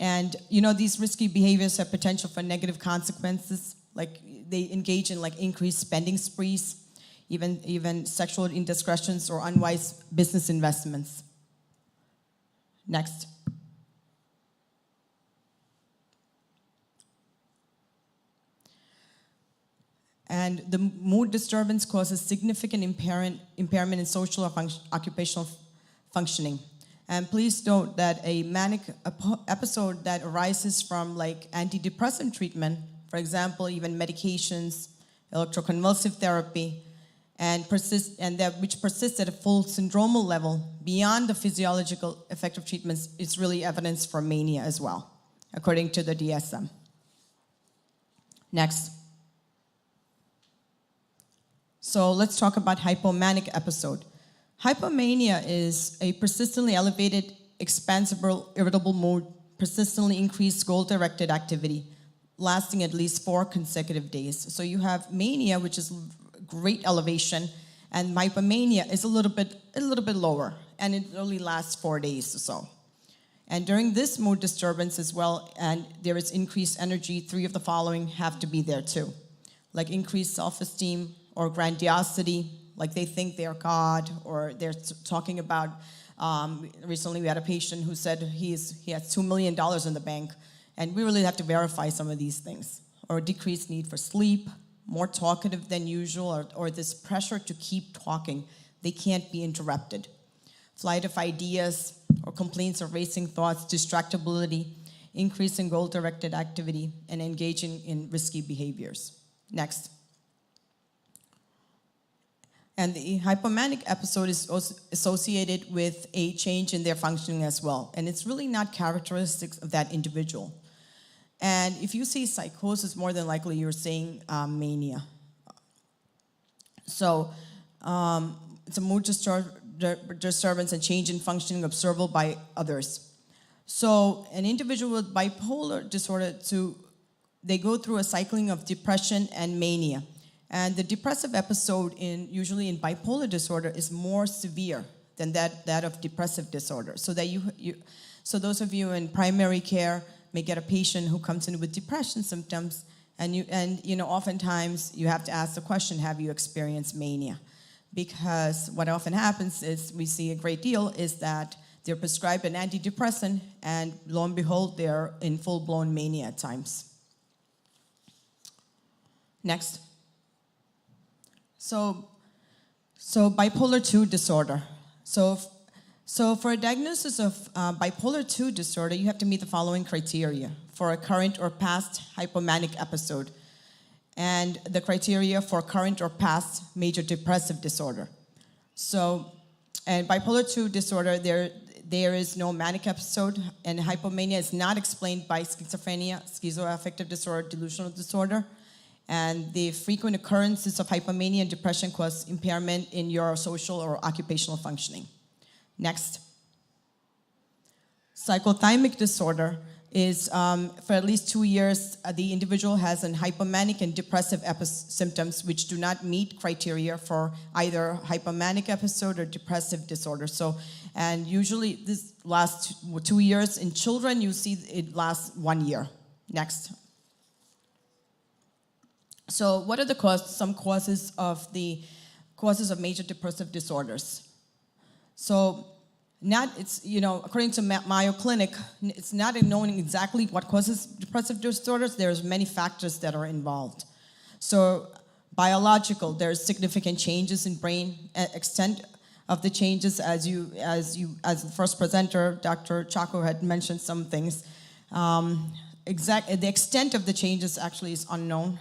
And these risky behaviors have potential for negative consequences, like they engage in increased spending sprees, even sexual indiscretions or unwise business investments. Next. And the mood disturbance causes significant impairment in social or occupational functioning. And please note that a manic episode that arises from antidepressant treatment, for example, even medications, electroconvulsive therapy, which persists at a full syndromal level beyond the physiological effective treatments, is really evidence for mania as well, according to the DSM. Next. So let's talk about hypomanic episode. Hypomania is a persistently elevated, expansive, irritable mood, persistently increased goal-directed activity, lasting at least 4 consecutive days. So you have mania, which is great elevation, and hypomania is a little bit lower, and it only lasts 4 days or so. And during this mood disturbance as well, and there is increased energy, 3 of the following have to be there too, like increased self-esteem or grandiosity, like they think they're God, or they're talking about, recently we had a patient who said he has $2 million in the bank, and we really have to verify some of these things. Or decreased need for sleep, more talkative than usual, or this pressure to keep talking. They can't be interrupted. Flight of ideas, or complaints of racing thoughts, distractibility, increase in goal-directed activity, and engaging in risky behaviors. Next. And the hypomanic episode is also associated with a change in their functioning as well. And it's really not characteristics of that individual. And if you see psychosis, more than likely you're seeing mania. So it's a mood disturbance and change in functioning observable by others. So an individual with bipolar disorder, they go through a cycling of depression and mania. And the depressive episode usually in bipolar disorder is more severe than that of depressive disorder. So that so those of you in primary care may get a patient who comes in with depression symptoms, and oftentimes you have to ask the question, have you experienced mania? Because what often happens is, we see a great deal, is that they're prescribed an antidepressant, and lo and behold, they're in full-blown mania at times. Next. So bipolar II disorder. So for a diagnosis of bipolar II disorder, you have to meet the following criteria for a current or past hypomanic episode, and the criteria for current or past major depressive disorder. So, and bipolar II disorder, there is no manic episode, and hypomania is not explained by schizophrenia, schizoaffective disorder, delusional disorder. And the frequent occurrences of hypomania and depression cause impairment in your social or occupational functioning. Next. Cyclothymic disorder is, for at least 2 years, the individual has an hypomanic and depressive symptoms which do not meet criteria for either hypomanic episode or depressive disorder. So, and usually this lasts 2 years. In children, you see it lasts 1 year. Next. So what are some causes of major depressive disorders? So according to Mayo Clinic, it's not known exactly what causes depressive disorders. There's many factors that are involved. So biological, there's significant changes in brain, extent of the changes, as the first presenter, Dr. Chaco, had mentioned some things. The extent of the changes actually is unknown.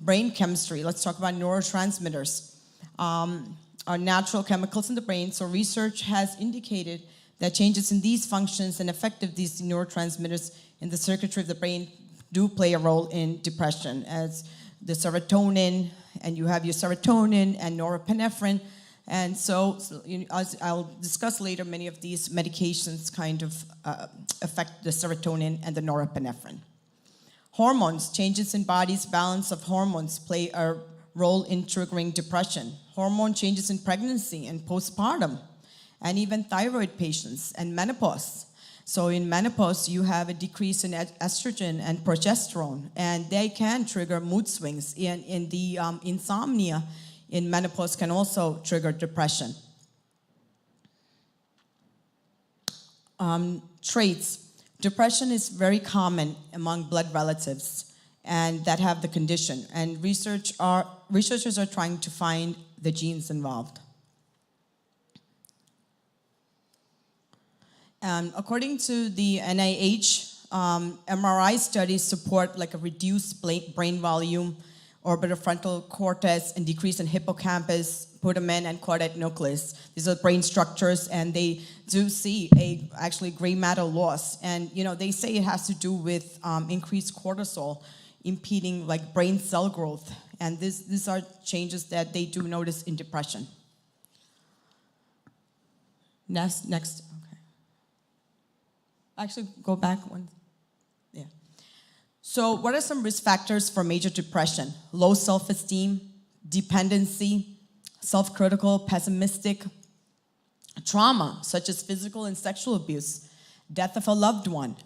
Brain chemistry, let's talk about neurotransmitters, are natural chemicals in the brain. So research has indicated that changes in these functions and effect of these neurotransmitters in the circuitry of the brain do play a role in depression, as the serotonin, and you have your serotonin and norepinephrine. And so as I'll discuss later, many of these medications kind of affect the serotonin and the norepinephrine. Hormones, changes in body's balance of hormones play a role in triggering depression. Hormone changes in pregnancy and postpartum, and even thyroid patients and menopause. So in menopause, you have a decrease in estrogen and progesterone, and they can trigger mood swings. In the insomnia in menopause can also trigger depression. Traits. Depression is very common among blood relatives and that have the condition, and researchers are trying to find the genes involved. According to the NIH, MRI studies support like a reduced brain volume, orbitofrontal cortex, and decrease in hippocampus, putamen, and caudate nucleus. These are brain structures, and they do see actually gray matter loss. And they say it has to do with increased cortisol impeding like brain cell growth. And these are changes that they do notice in depression. Next. Okay. Actually, go back one. Yeah. So what are some risk factors for major depression? Low self-esteem, dependency, self-critical, pessimistic, trauma, such as physical and sexual abuse, death of a loved one,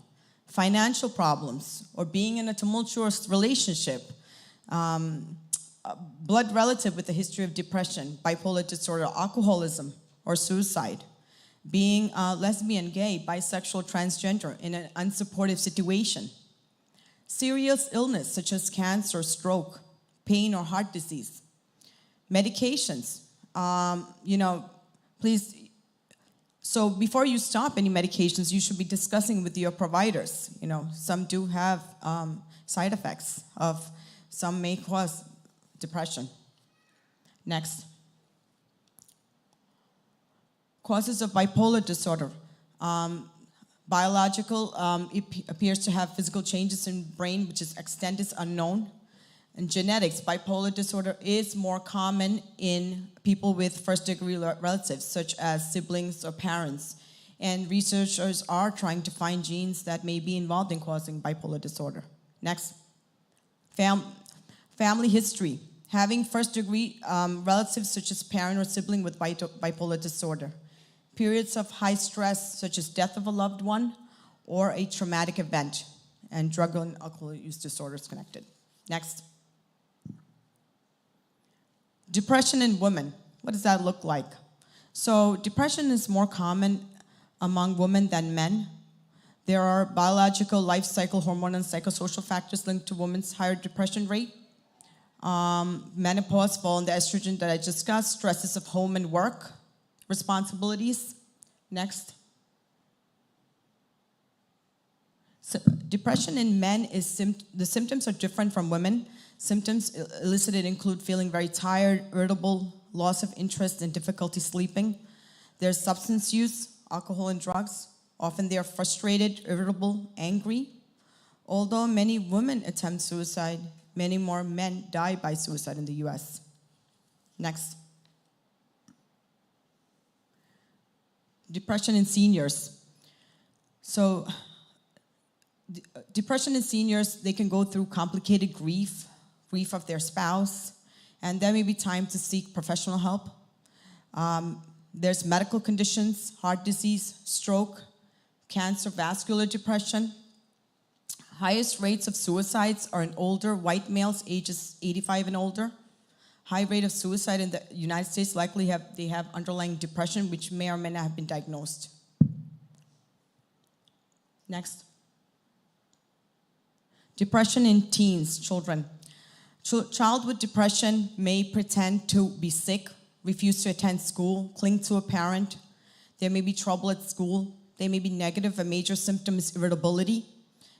financial problems, or being in a tumultuous relationship, a blood relative with a history of depression, bipolar disorder, alcoholism, or suicide, being lesbian, gay, bisexual, transgender in an unsupportive situation, serious illness such as cancer, stroke, pain, or heart disease, medications, please. So before you stop any medications, you should be discussing with your providers. Some do have side effects of, some may cause depression. Next. Causes of bipolar disorder. Biological, it appears to have physical changes in brain, which is extent is unknown. And genetics, bipolar disorder is more common in people with first-degree relatives, such as siblings or parents. And researchers are trying to find genes that may be involved in causing bipolar disorder. Next. Family history. Having first-degree relatives, such as parent or sibling with bipolar disorder. Periods of high stress, such as death of a loved one or a traumatic event. And drug and alcohol use disorders connected. Next. Depression in women. What does that look like? So depression is more common among women than men. There are biological, life cycle, hormonal, and psychosocial factors linked to women's higher depression rate. Menopause, fall in the estrogen that I discussed, stresses of home and work, responsibilities. Next. So depression in men is, the symptoms are different from women. Symptoms elicited include feeling very tired, irritable, loss of interest, and difficulty sleeping. There's substance use, alcohol and drugs. Often they are frustrated, irritable, angry. Although many women attempt suicide, many more men die by suicide in the US. Next. Depression in seniors. So, depression in seniors, they can go through complicated grief of their spouse, and there may be time to seek professional help. There's medical conditions, heart disease, stroke, cancer, vascular depression. Highest rates of suicides are in older white males, ages 85 and older. High rate of suicide in the United States, likely they have underlying depression, which may or may not have been diagnosed. Next. Depression in teens, children. Child with depression may pretend to be sick, refuse to attend school, cling to a parent. There may be trouble at school. They may be negative. A major symptom is irritability,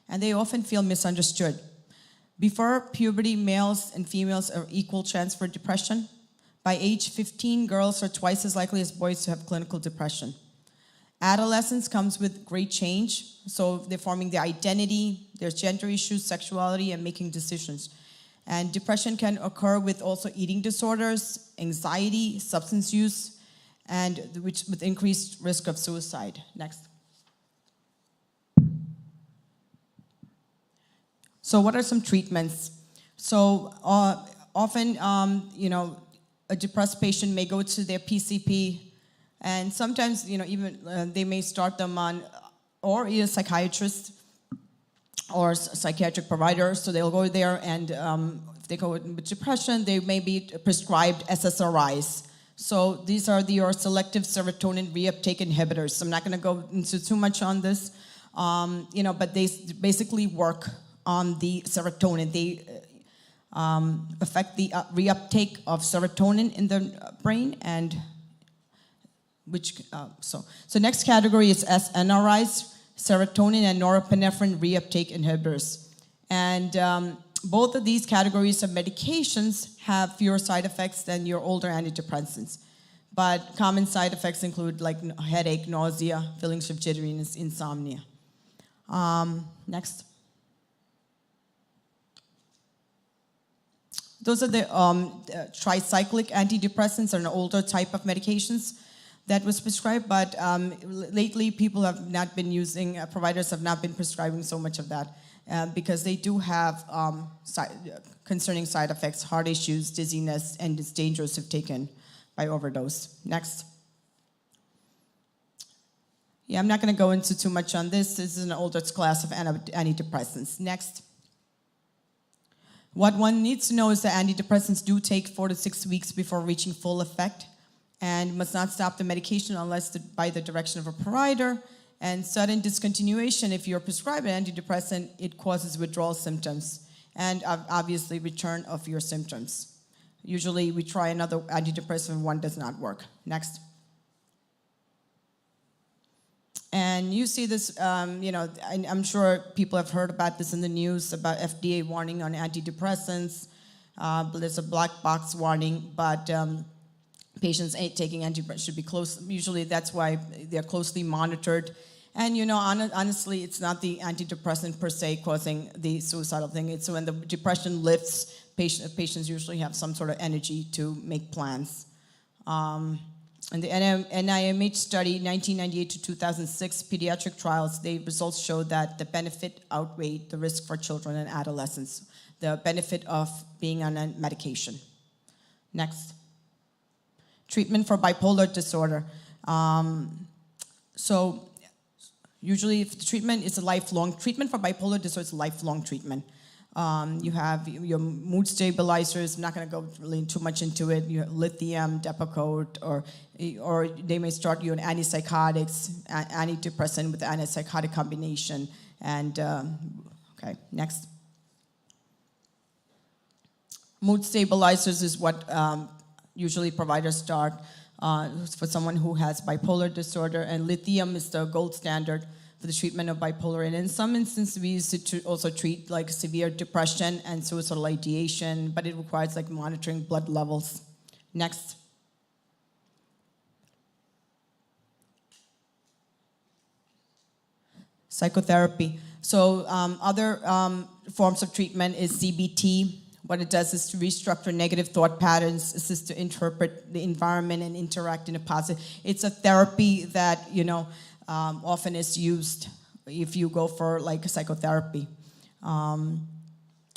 and they often feel misunderstood. Before puberty, males and females are equal chance for depression. By age 15, girls are twice as likely as boys to have clinical depression. Adolescence comes with great change, so they're forming their identity, there's gender issues, sexuality, and making decisions. And depression can occur with also eating disorders, anxiety, substance use, and with increased risk of suicide. Next. So what are some treatments? So often, a depressed patient may go to their PCP, and sometimes, even they may start them on, or a psychiatrist or psychiatric provider. So they'll go there, and if they go with depression, they may be prescribed SSRIs. So these are your selective serotonin reuptake inhibitors. I'm not going to go into too much on this, but they basically work on the serotonin. They affect the reuptake of serotonin in the brain, and so next category is SNRIs, serotonin and norepinephrine reuptake inhibitors. And both of these categories of medications have fewer side effects than your older antidepressants. But common side effects include like headache, nausea, feelings of jitteriness, insomnia. Next. Those are the tricyclic antidepressants, are an older type of medications. that was prescribed, but lately people have not been using, providers have not been prescribing so much of that because they do have concerning side effects, heart issues, dizziness, and it's dangerous if taken by overdose. Next. Yeah, I'm not going to go into too much on this. This is an older class of antidepressants. Next. What one needs to know is that antidepressants do take 4 to 6 weeks before reaching full effect and must not stop the medication unless by the direction of a provider. And sudden discontinuation, if you're prescribed an antidepressant, it causes withdrawal symptoms and obviously return of your symptoms. Usually we try another antidepressant and one does not work. Next. And you see this, I'm sure people have heard about this in the news about FDA warning on antidepressants. But there's a black box warning, but patients taking antidepressants should be close. Usually that's why they're closely monitored. And honestly, it's not the antidepressant per se causing the suicidal thing. It's when the depression lifts, patients usually have some sort of energy to make plans. In the NIMH study, 1998 to 2006 pediatric trials, the results showed that the benefit outweighed the risk for children and adolescents, the benefit of being on a medication. Next. Treatment for bipolar disorder. So usually if the treatment is a lifelong, treatment for bipolar disorder is a lifelong treatment. You have your mood stabilizers. I'm not going to go really too much into it. You have lithium, Depakote, or they may start you on antipsychotics, antidepressant with antipsychotic combination. And okay, next. Mood stabilizers is what usually providers start for someone who has bipolar disorder, and lithium is the gold standard for the treatment of bipolar. And in some instances, we use it to also treat like severe depression and suicidal ideation, but it requires like monitoring blood levels. Next. Psychotherapy. So other forms of treatment is CBT. What it does is to restructure negative thought patterns, assist to interpret the environment and interact in a positive. It's a therapy that, often is used if you go for like psychotherapy. And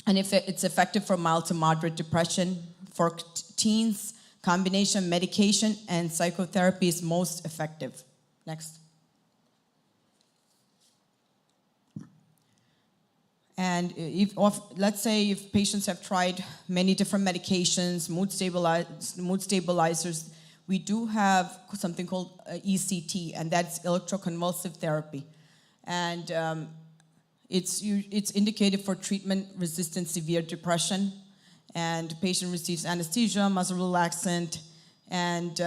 if it's effective for mild to moderate depression, for teens, combination medication and psychotherapy is most effective. Next. And let's say if patients have tried many different medications, mood stabilizers, we do have something called ECT, and that's electroconvulsive therapy. And it's indicated for treatment-resistant severe depression, and the patient receives anesthesia, muscle relaxant, and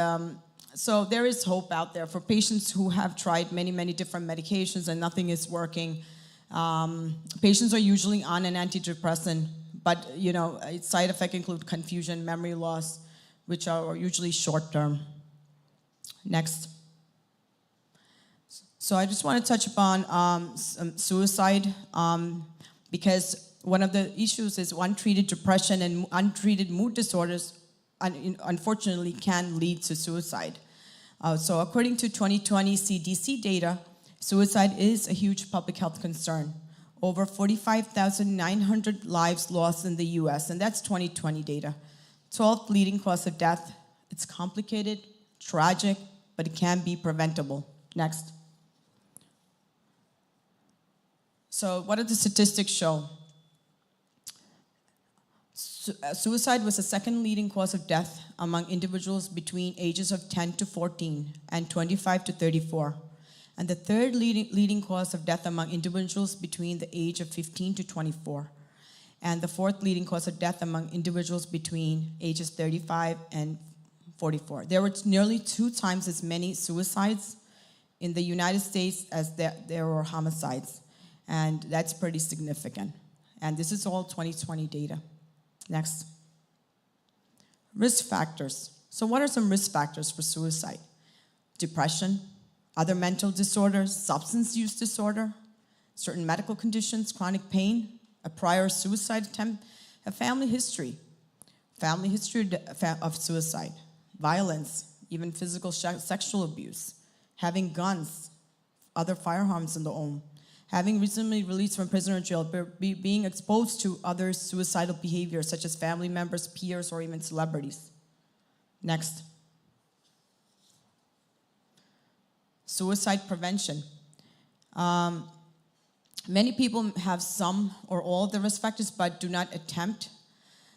so there is hope out there for patients who have tried many, many different medications and nothing is working. Patients are usually on an antidepressant, but its side effects include confusion, memory loss, which are usually short-term. Next. So I just want to touch upon suicide because one of the issues is untreated depression and untreated mood disorders unfortunately can lead to suicide. So according to 2020 CDC data, suicide is a huge public health concern. Over 45,900 lives lost in the US, and that's 2020 data. 12th leading cause of death. It's complicated, tragic, but it can be preventable. Next. So what do the statistics show? Suicide was the second leading cause of death among individuals between ages of 10 to 14 and 25 to 34. And the third leading cause of death among individuals between the age of 15 to 24. And the fourth leading cause of death among individuals between ages 35 and 44. There were nearly 2 times as many suicides in the United States as there were homicides. And that's pretty significant. And this is all 2020 data. Next. Risk factors. So what are some risk factors for suicide? Depression, other mental disorders, substance use disorder, certain medical conditions, chronic pain, a prior suicide attempt, a family history of suicide, violence, even physical sexual abuse, having guns, other firearms in the home, having recently released from prison or jail, being exposed to other suicidal behaviors such as family members, peers, or even celebrities. Next. Suicide prevention. Many people have some or all of the risk factors but do not attempt.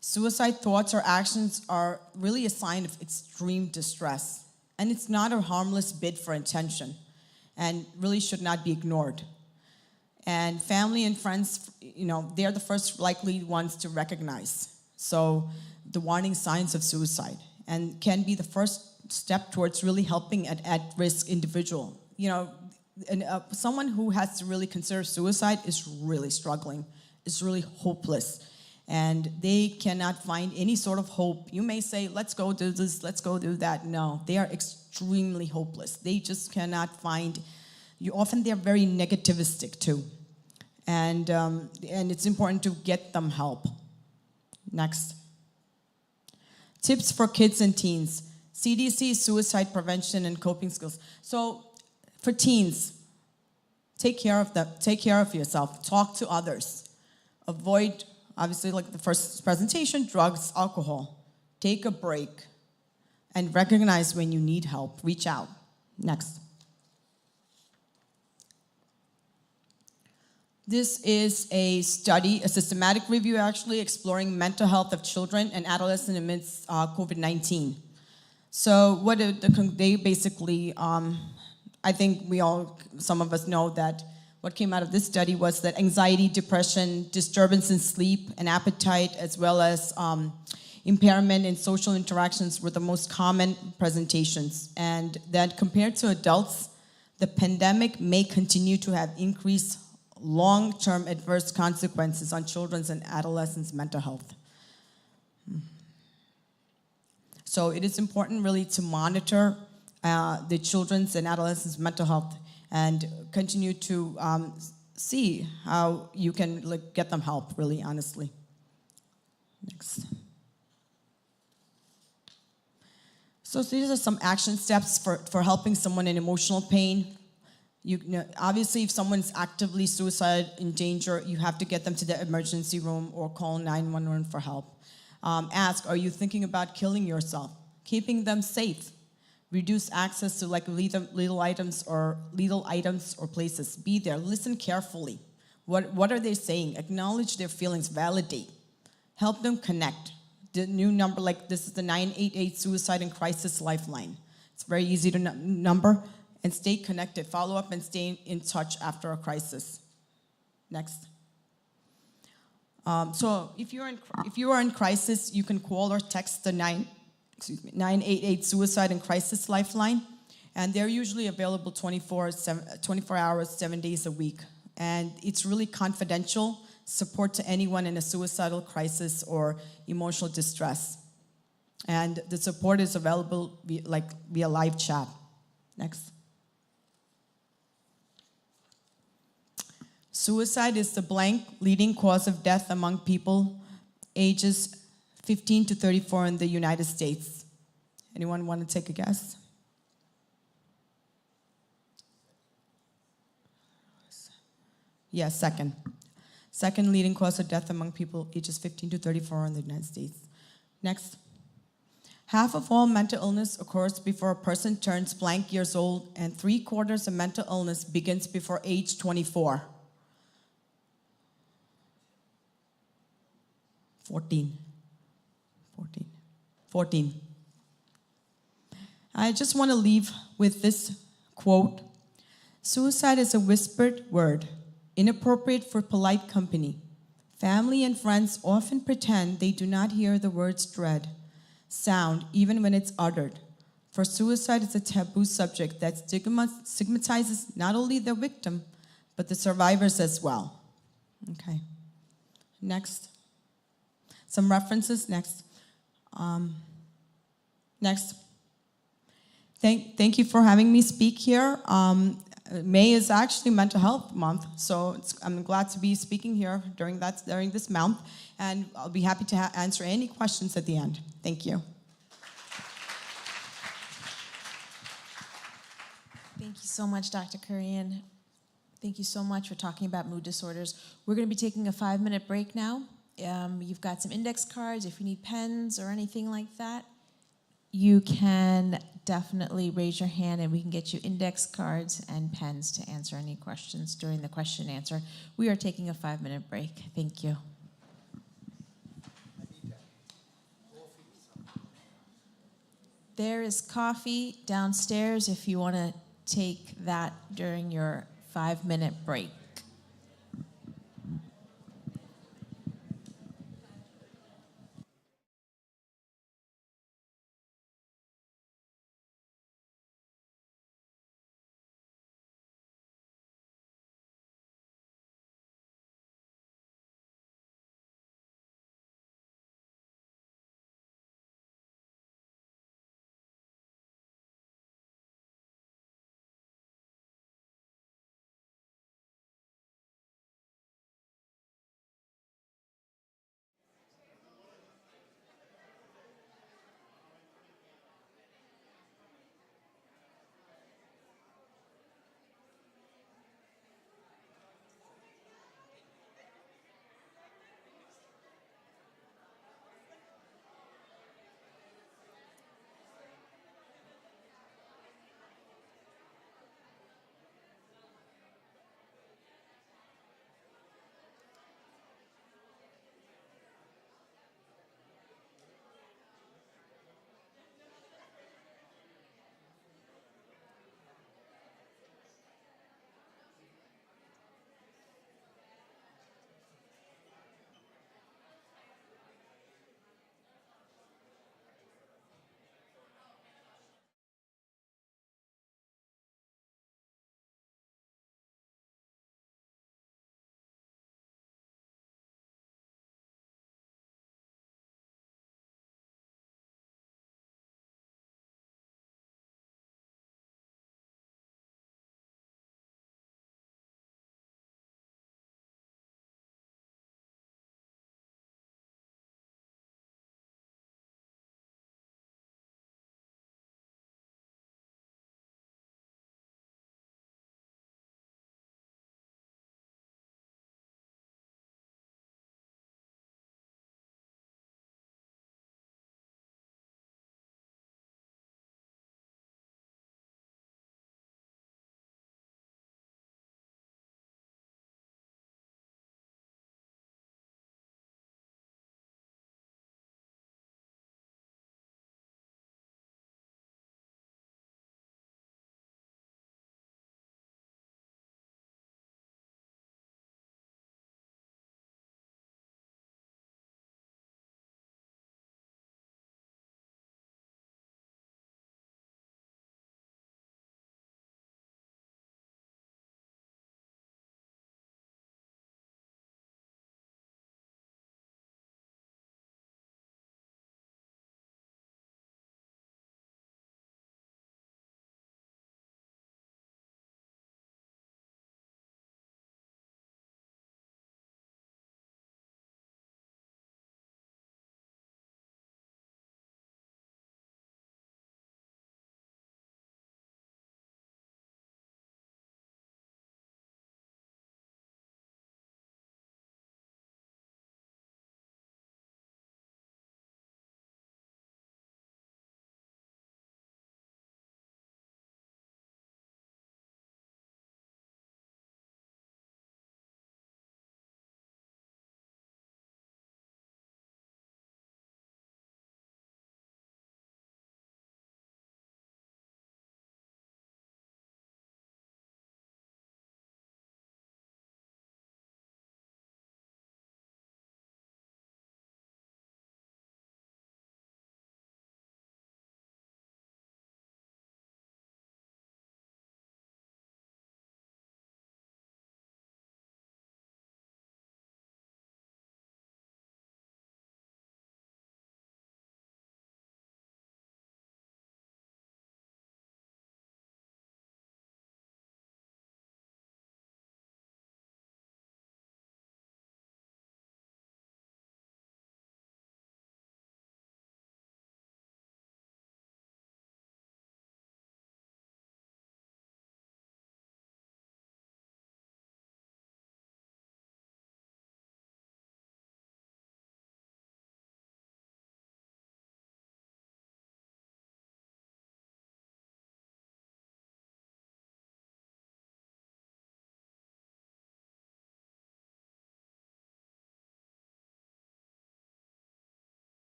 Suicide thoughts or actions are really a sign of extreme distress, and it's not a harmless bid for attention and really should not be ignored. And family and friends, they're the first likely ones to recognize. So the warning signs of suicide, and can be the first step towards really helping an at-risk individual. Someone who has to really consider suicide is really struggling, is really hopeless, and they cannot find any sort of hope. You may say, let's go do this, let's go do that. No, they are extremely hopeless. They just cannot find, often they're very negativistic too. And it's important to get them help. Next. Tips for kids and teens. CDC, suicide prevention and coping skills. So for teens, take care of them, take care of yourself, talk to others. Avoid, obviously, like the first presentation, drugs, alcohol. Take a break and recognize when you need help. Reach out. Next. This is a study, a systematic review actually, exploring mental health of children and adolescents amidst COVID-19. So what they basically, I think some of us know that what came out of this study was that anxiety, depression, disturbance in sleep and appetite, as well as impairment in social interactions were the most common presentations. And that compared to adults, the pandemic may continue to have increased long-term adverse consequences on children's and adolescents' mental health. So it is important really to monitor the children's and adolescents' mental health and continue to see how you can get them help, really, honestly. Next. So these are some action steps for helping someone in emotional pain. Obviously, if someone's actively suicide in danger, you have to get them to the emergency room or call 911 for help. Ask, are you thinking about killing yourself? Keeping them safe. Reduce access to lethal items or places. Be there. Listen carefully. What are they saying? Acknowledge their feelings. Validate. Help them connect. The new number, this is the 988 Suicide and Crisis Lifeline. It's very easy to number. And stay connected. Follow up and stay in touch after a crisis. Next. So if you are in crisis, you can call or text the 988 Suicide and Crisis Lifeline, and they're usually available 24 hours, 7 days a week. And it's really confidential support to anyone in a suicidal crisis or emotional distress. And the support is available via live chat. Next. Suicide is the blank leading cause of death among people ages 15 to 34 in the United States. Anyone want to take a guess? Yes, second. Second leading cause of death among people ages 15 to 34 in the United States. Next. Half of all mental illness occurs before a person turns blank years old, and 3/4 of mental illness begins before age 24. 14. I just want to leave with this quote. Suicide is a whispered word, inappropriate for polite company. Family and friends often pretend they do not hear the words dread sound even when it's uttered. For suicide is a taboo subject that stigmatizes not only the victim, but the survivors as well. Okay. Next. Some references, next. Next. Thank you for having me speak here. May is actually Mental Health Month, so I'm glad to be speaking here during this month, and I'll be happy to answer any questions at the end. Thank you. Thank you so much, Dr. Kurian. Thank you so much for talking about mood disorders. We're going to be taking a 5-minute break now. You've got some index cards. If you need pens or anything like that, you can definitely raise your hand and we can get you index cards and pens to answer any questions during the question and answer. We are taking a 5-minute break. Thank you. There is coffee downstairs if you want to take that during your 5-minute break.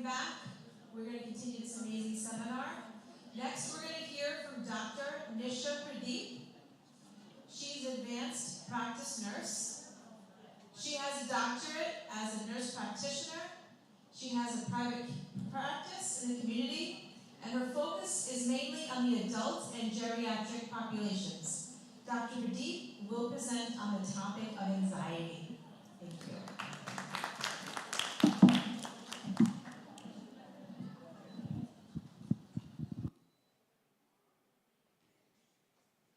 back. We're going to continue this amazing seminar. Next, we're going to hear from Dr. Nisha Pradeep. She's an advanced practice nurse. She has a doctorate as a nurse practitioner. She has a private practice in the community, and her focus is mainly on the adult and geriatric populations. Dr. Pradeep will present on the topic of anxiety. Thank you.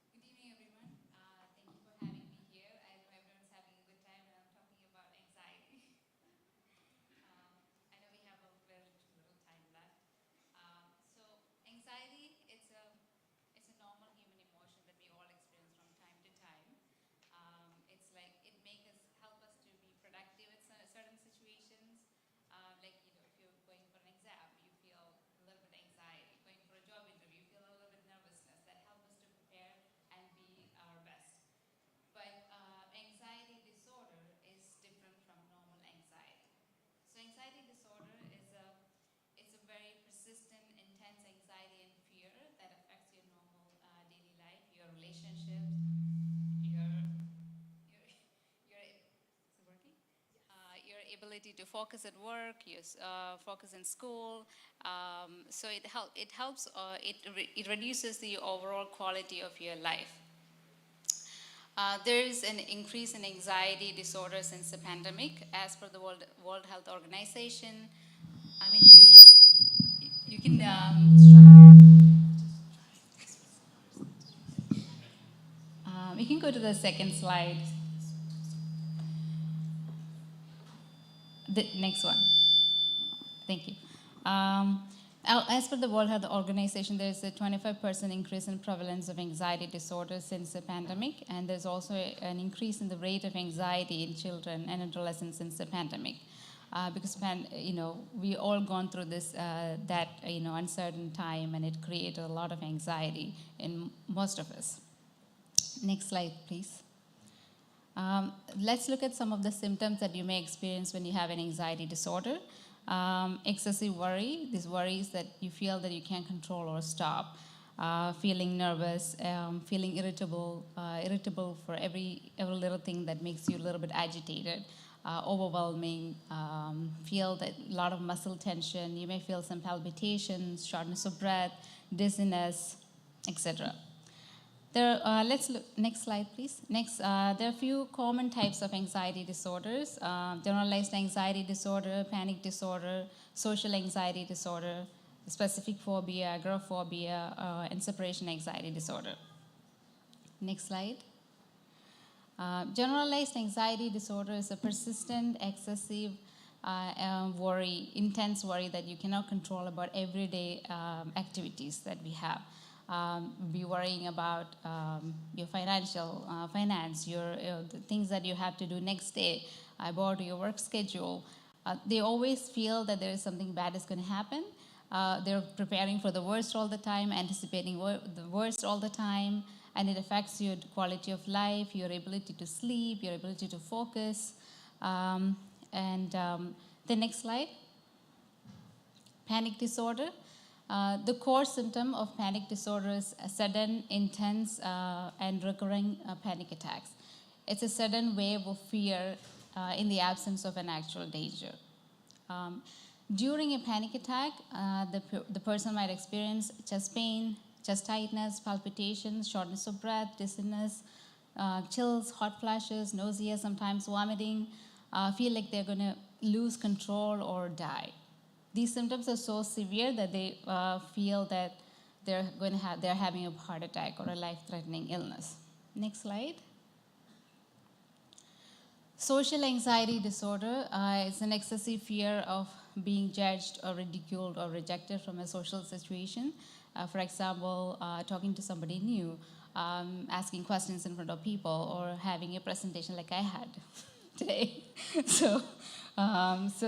Good evening, everyone. Thank you for having me here. I know everyone's having a good time when I'm talking about anxiety. I know we have a very little time left. So anxiety, it's a normal human emotion that we all experience from time to time. It's like it help us to be productive at certain situations. Like if you're going for an exam, you feel a little bit anxiety. Going for a job interview, you feel a little bit nervousness. That helps us to prepare and be our best. But anxiety disorder is different from normal anxiety. So anxiety disorder it's a very persistent, intense anxiety and fear that affects your normal daily life, your relationships, your ability to focus at work, focus in school. So it reduces the overall quality of your life. There is an increase in anxiety disorder since the pandemic, as per the World Health Organization. I mean, you can you can go to the second slide. The next one. Thank you. As per the World Health Organization, there's a 25% increase in prevalence of anxiety disorders since the pandemic, and there's also an increase in the rate of anxiety in children and adolescents since the pandemic. Because we all gone through this uncertain time, and it created a lot of anxiety in most of us. Next slide, please. Let's look at some of the symptoms that you may experience when you have an anxiety disorder. Excessive worry. These worries that you feel that you can't control or stop. Feeling nervous, feeling irritable for every little thing that makes you a little bit agitated. Overwhelming, feel that a lot of muscle tension. You may feel some palpitations, shortness of breath, dizziness, etc. Let's look, next slide, please. Next, there are a few common types of anxiety disorders. Generalized anxiety disorder, panic disorder, social anxiety disorder, specific phobia, agoraphobia, and separation anxiety disorder. Next slide. Generalized anxiety disorder is a persistent, excessive worry, intense worry that you cannot control about everyday activities that we have. Be worrying about your finance, the things that you have to do next day, about your work schedule. They always feel that there is something bad is going to happen. They're preparing for the worst all the time, anticipating the worst all the time, and it affects your quality of life, your ability to sleep, your ability to focus. The next slide. Panic disorder. The core symptom of panic disorder is sudden, intense, and recurring panic attacks. It's a sudden wave of fear in the absence of an actual danger. During a panic attack, the person might experience chest pain, chest tightness, palpitations, shortness of breath, dizziness, chills, hot flashes, nausea, sometimes vomiting, feel like they're going to lose control or die. These symptoms are so severe that they feel that they're having a heart attack or a life-threatening illness. Next slide. Social anxiety disorder is an excessive fear of being judged or ridiculed or rejected from a social situation. For example, talking to somebody new, asking questions in front of people, or having a presentation like I had today. So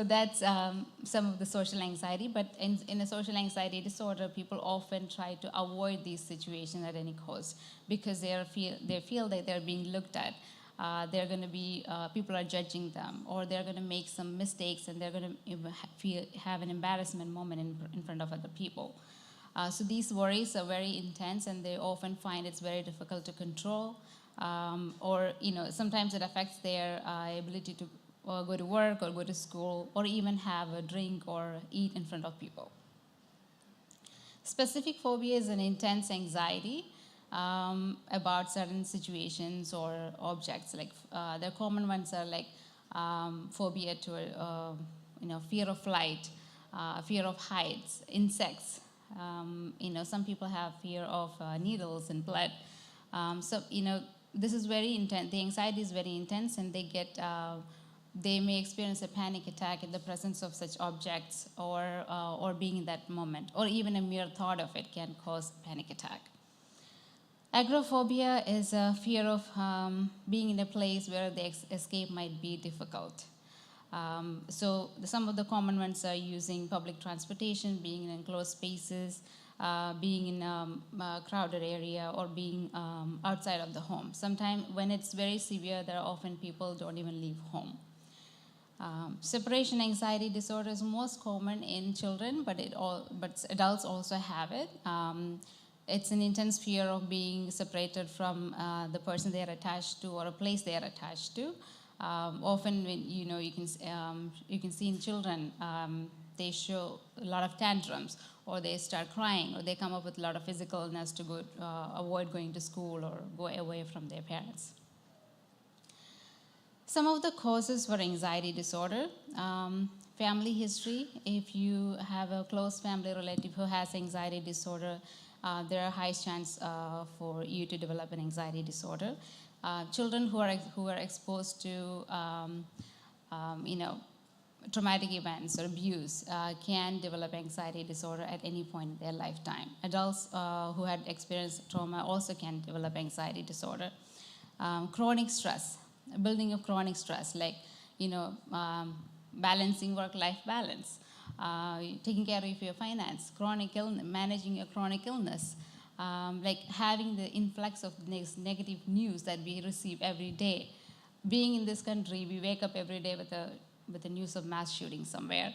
that's some of the social anxiety. But in a social anxiety disorder, people often try to avoid these situations at any cost because they feel that they're being looked at. they're going to be, people are judging them, or they're going to make some mistakes and they're going to have an embarrassment moment in front of other people. So these worries are very intense, and they often find it's very difficult to control, or sometimes it affects their ability to go to work or go to school or even have a drink or eat in front of people. Specific phobia is an intense anxiety about certain situations or objects. Like the common ones are like phobia to fear of flight, fear of heights, insects. Some people have fear of needles and blood. This is very intense. The anxiety is very intense, and they may experience a panic attack in the presence of such objects, or being in that moment, or even a mere thought of it can cause a panic attack. Agoraphobia is a fear of being in a place where the escape might be difficult. So some of the common ones are using public transportation, being in enclosed spaces, being in a crowded area, or being outside of the home. Sometimes when it's very severe, there are often people don't even leave home. Separation anxiety disorder is most common in children, but adults also have it. It's an intense fear of being separated from the person they are attached to or a place they are attached to. Often, when you can see in children, they show a lot of tantrums, or they start crying, or they come up with a lot of physical illness to avoid going to school or go away from their parents. Some of the causes for anxiety disorder: family history. If you have a close family relative who has anxiety disorder, there are high chance for you to develop an anxiety disorder. Children who are exposed to traumatic events or abuse can develop anxiety disorder at any point in their lifetime. Adults who had experienced trauma also can develop anxiety disorder. Chronic stress, building of chronic stress, like balancing work-life balance, taking care of your finance, chronic illness, managing a chronic illness, like having the influx of negative news that we receive every day. Being in this country, we wake up every day with the news of mass shooting somewhere,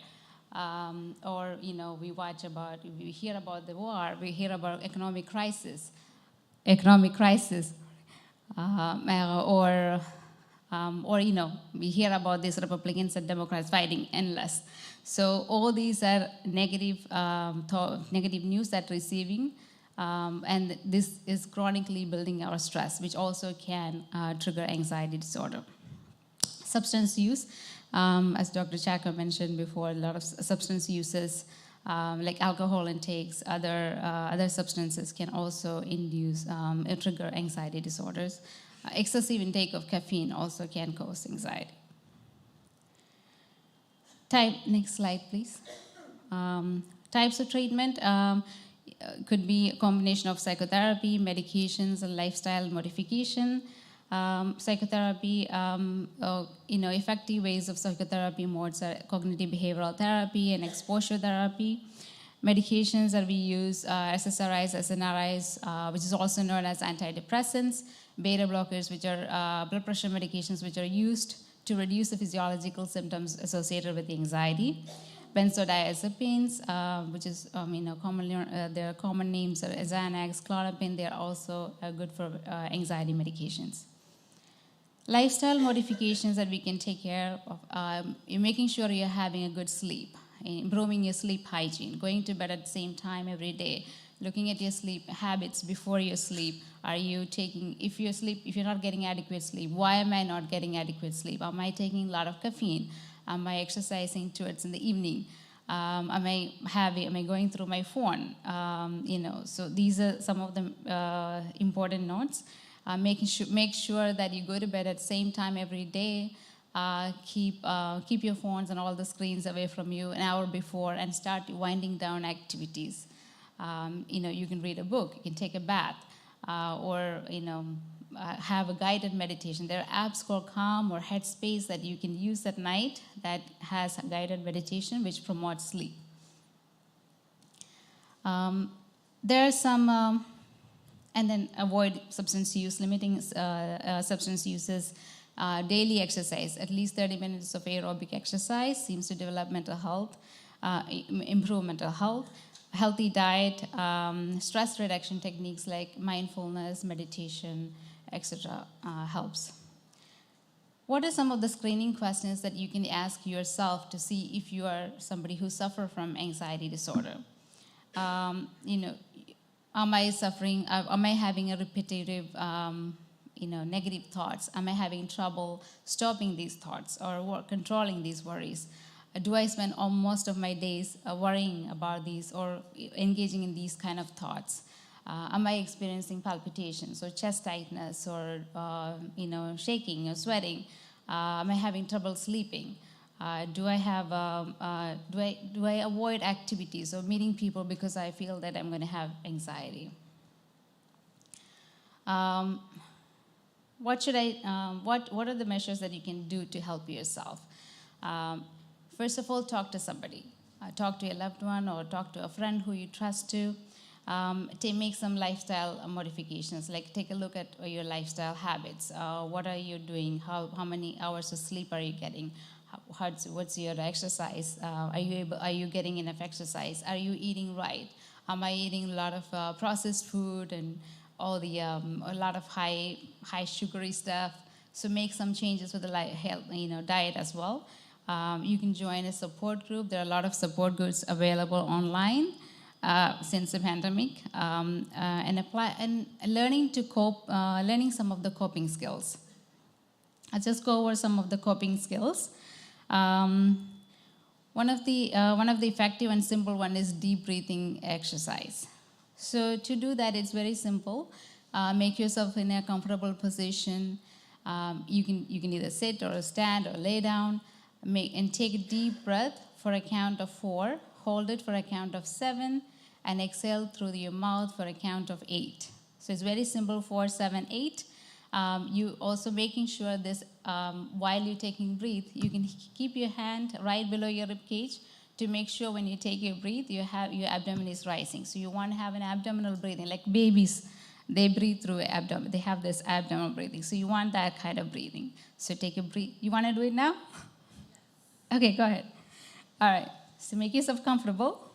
or we hear about the war, we hear about economic crisis, we hear about these Republicans and Democrats fighting endless. So all these are negative news that we're receiving, and this is chronically building our stress, which also can trigger anxiety disorder. Substance use, as Dr. Chaka mentioned before, a lot of substance uses, like alcohol intakes, other substances can also trigger anxiety disorders. Excessive intake of caffeine also can cause anxiety. Next slide, please. Types of treatment could be a combination of psychotherapy, medications, and lifestyle modification. Psychotherapy, effective ways of psychotherapy modes are cognitive behavioral therapy and exposure therapy. Medications that we use, SSRIs, SNRIs, which is also known as antidepressants, beta blockers, which are blood pressure medications which are used to reduce the physiological symptoms associated with anxiety. Benzodiazepines, which is, their common names are Xanax, Klonopin. They are also good for anxiety medications. Lifestyle modifications that we can take care of, making sure you're having a good sleep, improving your sleep hygiene, going to bed at the same time every day, looking at your sleep habits before you sleep. If you're not getting adequate sleep, why am I not getting adequate sleep? Am I taking a lot of caffeine? Am I exercising towards in the evening? Am I going through my phone? So these are some of the important notes. Make sure that you go to bed at the same time every day. Keep your phones and all the screens away from you an hour before, and start winding down activities. You can read a book, you can take a bath, or have a guided meditation. There are apps called Calm or Headspace that you can use at night that has guided meditation which promotes sleep. There are some And then avoid substance use, limiting substance uses, daily exercise, at least 30 minutes of aerobic exercise seems to develop mental health, improve mental health. Healthy diet, stress reduction techniques like mindfulness, meditation, etc. Helps. What are some of the screening questions that you can ask yourself to see if you are somebody who suffers from anxiety disorder? Am I suffering? Am I having a repetitive, negative thoughts? Am I having trouble stopping these thoughts or controlling these worries? Do I spend most of my days worrying about these or engaging in these kind of thoughts? Am I experiencing palpitations or chest tightness or shaking or sweating? Am I having trouble sleeping? Do I avoid activities or meeting people because I feel that I'm going to have anxiety? What are the measures that you can do to help yourself? First of all, talk to somebody. Talk to a loved one or talk to a friend who you trust to make some lifestyle modifications, like take a look at your lifestyle habits. What are you doing? How many hours of sleep are you getting? What's your exercise? Are you getting enough exercise? Are you eating right? Am I eating a lot of processed food and all the a lot of high sugary stuff? So make some changes with the diet as well. You can join a support group. There are a lot of support groups available online since the pandemic, and learning to cope, learning some of the coping skills. I'll just go over some of the coping skills. One of the effective and simple one is deep breathing exercise. So to do that, it's very simple. Make yourself in a comfortable position. You can either sit or stand or lay down. And take a deep breath for a count of 4. Hold it for a count of 7, and exhale through your mouth for a count of 8. So it's very simple: 4, 7, 8. You also making sure this while you're taking breath, you can keep your hand right below your rib cage to make sure when you take your breath, your abdomen is rising. So you want to have an abdominal breathing, like babies. They breathe through abdomen. They have this abdominal breathing. So you want that kind of breathing. So take a breath. You want to do it now? Okay, go ahead. All right. So make yourself comfortable.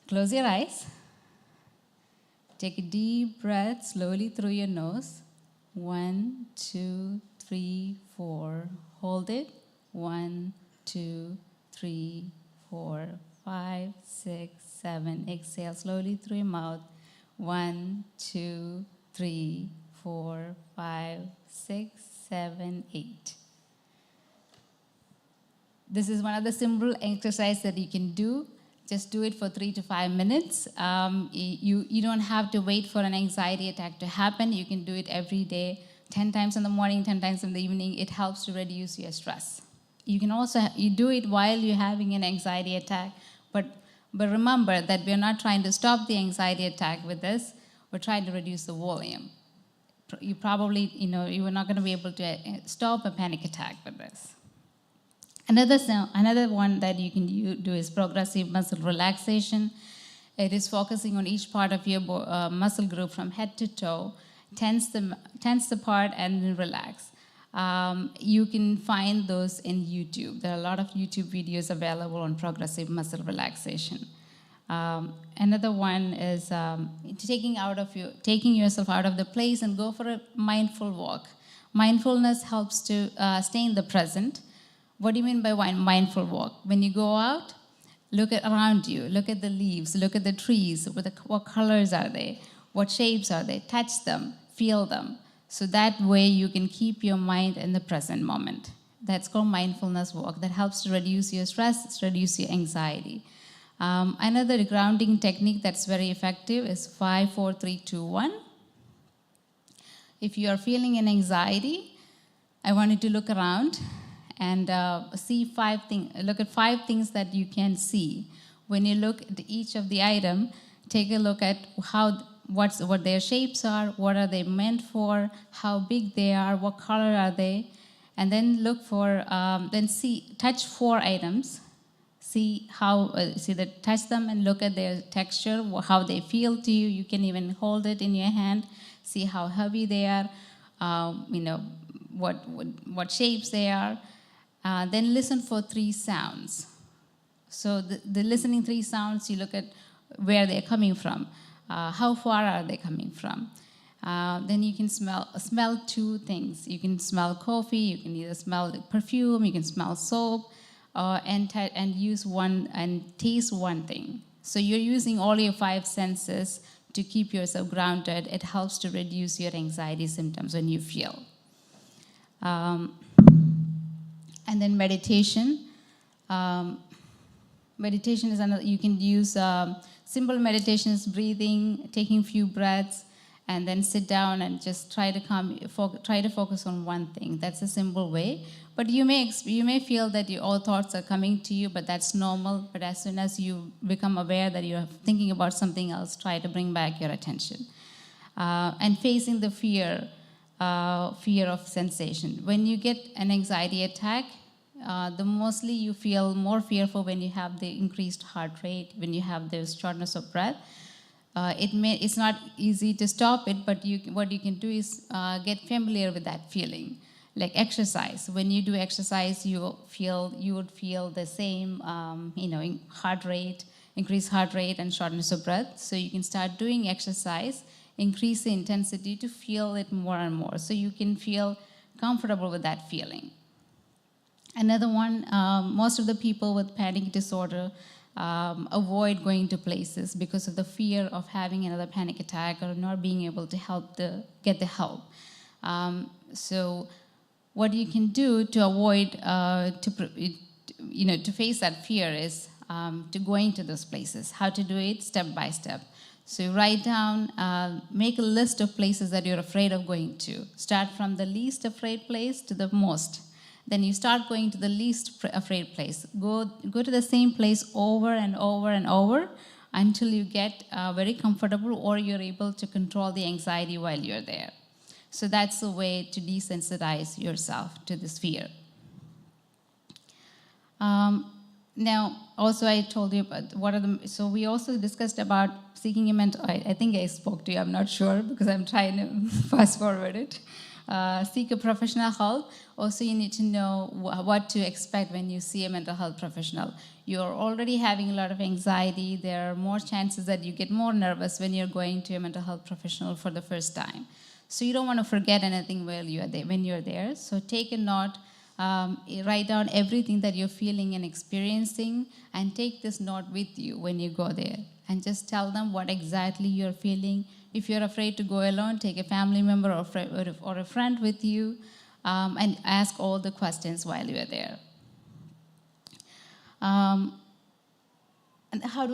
Close your eyes. Take a deep breath slowly through your nose. 1, 2, 3, 4. Hold it. 1, 2, 3, 4, 5, 6, 7. Exhale slowly through your mouth. 1, 2, 3, 4, 5, 6, 7, 8. This is one of the simple exercises that you can do. Just do it for 3 to 5 minutes. You don't have to wait for an anxiety attack to happen. You can do it every day, 10 times in the morning, 10 times in the evening. It helps to reduce your stress. You can also you do it while you're having an anxiety attack, but remember that we're not trying to stop the anxiety attack with this. We're trying to reduce the volume. You probably, you are not going to be able to stop a panic attack with this. Another one that you can do is progressive muscle relaxation. It is focusing on each part of your muscle group from head to toe, tense the part and then relax. You can find those in YouTube. There are a lot of YouTube videos available on progressive muscle relaxation. Another one is taking yourself out of the place and go for a mindful walk. Mindfulness helps to stay in the present. What do you mean by mindful walk? When you go out, look around you, look at the leaves, look at the trees, what colors are they, what shapes are they, touch them, feel them. So that way you can keep your mind in the present moment. That's called mindfulness walk. That helps to reduce your stress, reduce your anxiety. Another grounding technique that's very effective is 5, 4, 3, 2, 1. If you are feeling an anxiety, I want you to look around and look at 5 things that you can see. When you look at each of the item, take a look at what their shapes are, what are they meant for, how big they are, what color are they, and then look for, touch 4 items, See touch them and look at their texture, how they feel to you. You can even hold it in your hand, see how heavy they are, what shapes they are. Then listen for 3 sounds. So the listening 3 sounds, you look at where they're coming from. How far are they coming from? Then you can smell 2 things. You can smell coffee, you can either smell the perfume, you can smell soap, and use one and taste one thing. So you're using all your 5 senses to keep yourself grounded. It helps to reduce your anxiety symptoms when you feel. And then meditation. Meditation is another. You can use simple meditations, breathing, taking few breaths, and then sit down and just try to focus on one thing. That's a simple way. But you may feel that all thoughts are coming to you, but that's normal. But as soon as you become aware that you're thinking about something else, try to bring back your attention. And facing the fear of sensation. When you get an anxiety attack, mostly you feel more fearful when you have the increased heart rate, when you have the shortness of breath. It's not easy to stop it, but what you can do is get familiar with that feeling. Like exercise. When you do exercise, you would feel the same, increased heart rate and shortness of breath. So you can start doing exercise, increase the intensity to feel it more and more. So you can feel comfortable with that feeling. Another one, most of the people with panic disorder avoid going to places because of the fear of having another panic attack or not being able to get the help. So what you can do to avoid, to face that fear is to go into those places. How to do it? Step by step. So you write down, make a list of places that you're afraid of going to. Start from the least afraid place to the most. Then you start going to the least afraid place. Go to the same place over and over and over until you get very comfortable or you're able to control the anxiety while you're there. So that's a way to desensitize yourself to this fear. Now, also I told you about so we also discussed about seeking a mental, I think I spoke to you, I'm not sure because I'm trying to fast forward it. Seek a professional help. Also, you need to know what to expect when you see a mental health professional. You're already having a lot of anxiety. There are more chances that you get more nervous when you're going to a mental health professional for the first time. So you don't want to forget anything when you're there. So take a note, write down everything that you're feeling and experiencing, and take this note with you when you go there. And just tell them what exactly you're feeling. If you're afraid to go alone, take a family member or a friend with you, and ask all the questions while you're there. And how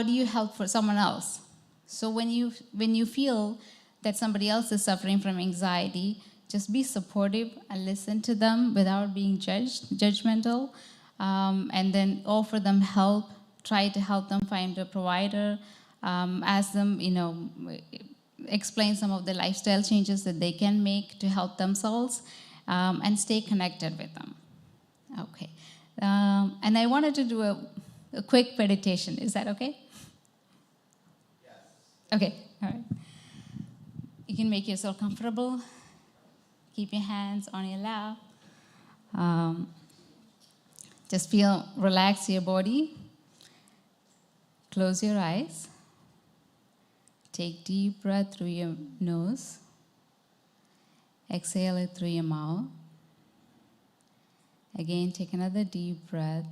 do you help for someone else? So when you feel that somebody else is suffering from anxiety, just be supportive and listen to them without being judgmental, and then offer them help. Try to help them find a provider. Ask them, explain some of the lifestyle changes that they can make to help themselves, and stay connected with them. Okay. And I wanted to do a quick meditation. Is that okay? Yes. Okay, all right. You can make yourself comfortable. Keep your hands on your lap. Just relax your body. Close your eyes. Take deep breath through your nose. Exhale it through your mouth. Again, take another deep breath.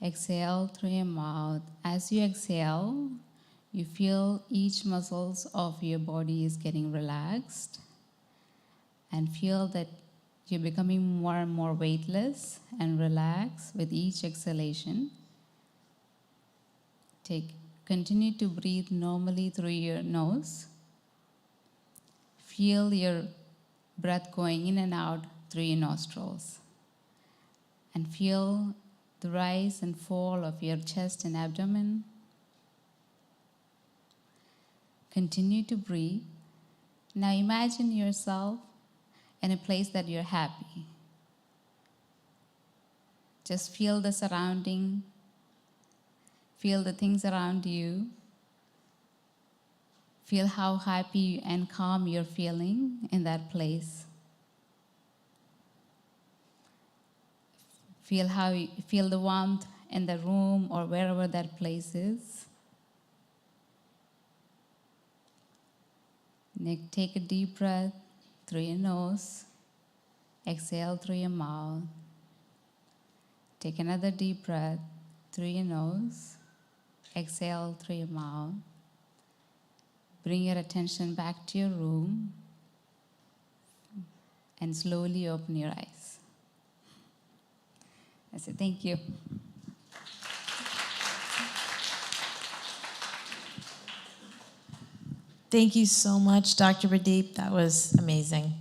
Exhale through your mouth. As you exhale, you feel each muscles of your body is getting relaxed, and feel that you're becoming more and more weightless and relaxed with each exhalation. Continue to breathe normally through your nose. Feel your breath going in and out through your nostrils. And feel the rise and fall of your chest and abdomen. Continue to breathe. Now imagine yourself in a place that you're happy. Just feel the surrounding, feel the things around you. Feel how happy and calm you're feeling in that place. Feel the warmth in the room or wherever that place is. Take a deep breath through your nose. Exhale through your mouth. Take another deep breath through your nose. Exhale through your mouth. Bring your attention back to your room and slowly open your eyes. I say thank you. Thank you so much, Dr. Pradeep. That was amazing.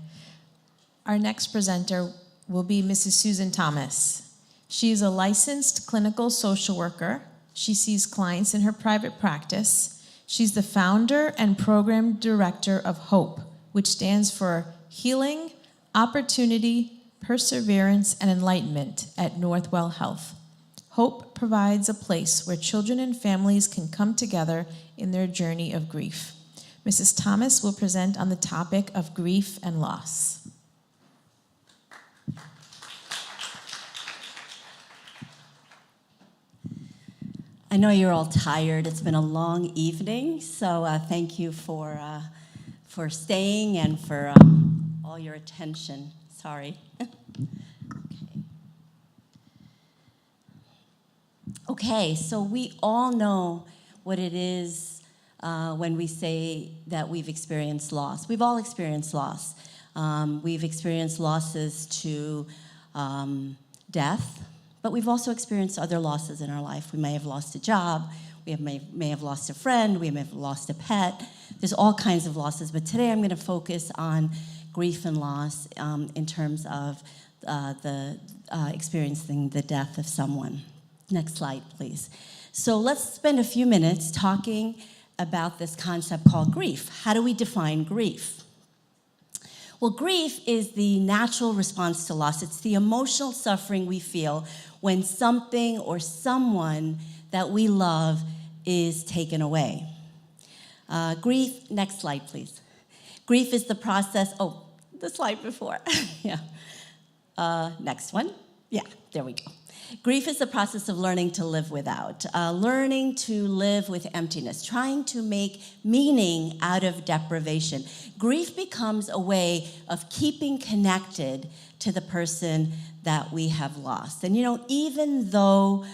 Our next presenter will be Mrs. Susan Thomas. She is a licensed clinical social worker. She sees clients in her private practice. She's the founder and program director of HOPE, which stands for Healing, Opportunity, Perseverance, and Enlightenment at Northwell Health. HOPE provides a place where children and families can come together in their journey of grief. Mrs. Thomas will present on the topic of grief and loss. I know you're all tired. It's been a long evening, so thank you for staying and for all your attention. Sorry. Okay, so we all know what it is when we say that we've experienced loss. We've all experienced loss. We've experienced losses to death, but we've also experienced other losses in our life. We may have lost a job, we may have lost a friend, we may have lost a pet. There's all kinds of losses, but today I'm going to focus on grief and loss in terms of experiencing the death of someone. Next slide, please. So let's spend a few minutes talking about this concept called grief. How do we define grief? Well, grief is the natural response to loss. It's the emotional suffering we feel when something or someone that we love is taken away. Grief, next slide, please. Grief is the process, oh, the slide before, yeah. Next one, yeah, there we go. Grief is the process of learning to live without, learning to live with emptiness, trying to make meaning out of deprivation. Grief becomes a way of keeping connected to the person that we have lost. And you know, even though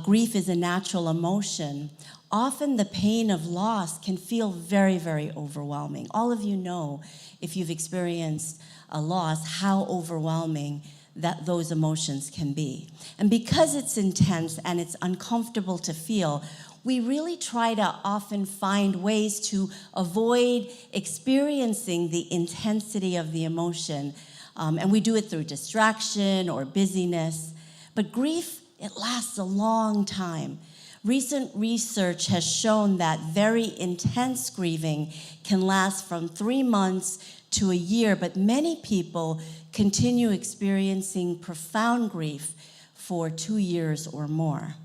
grief is a natural emotion, often the pain of loss can feel very, very overwhelming. All of you know, if you've experienced a loss, how overwhelming that those emotions can be. And because it's intense and it's uncomfortable to feel, we really try to often find ways to avoid experiencing the intensity of the emotion. And we do it through distraction or busyness. But grief, it lasts a long time. Recent research has shown that very intense grieving can last from 3 months to a year, but many people continue experiencing profound grief for 2 years or more.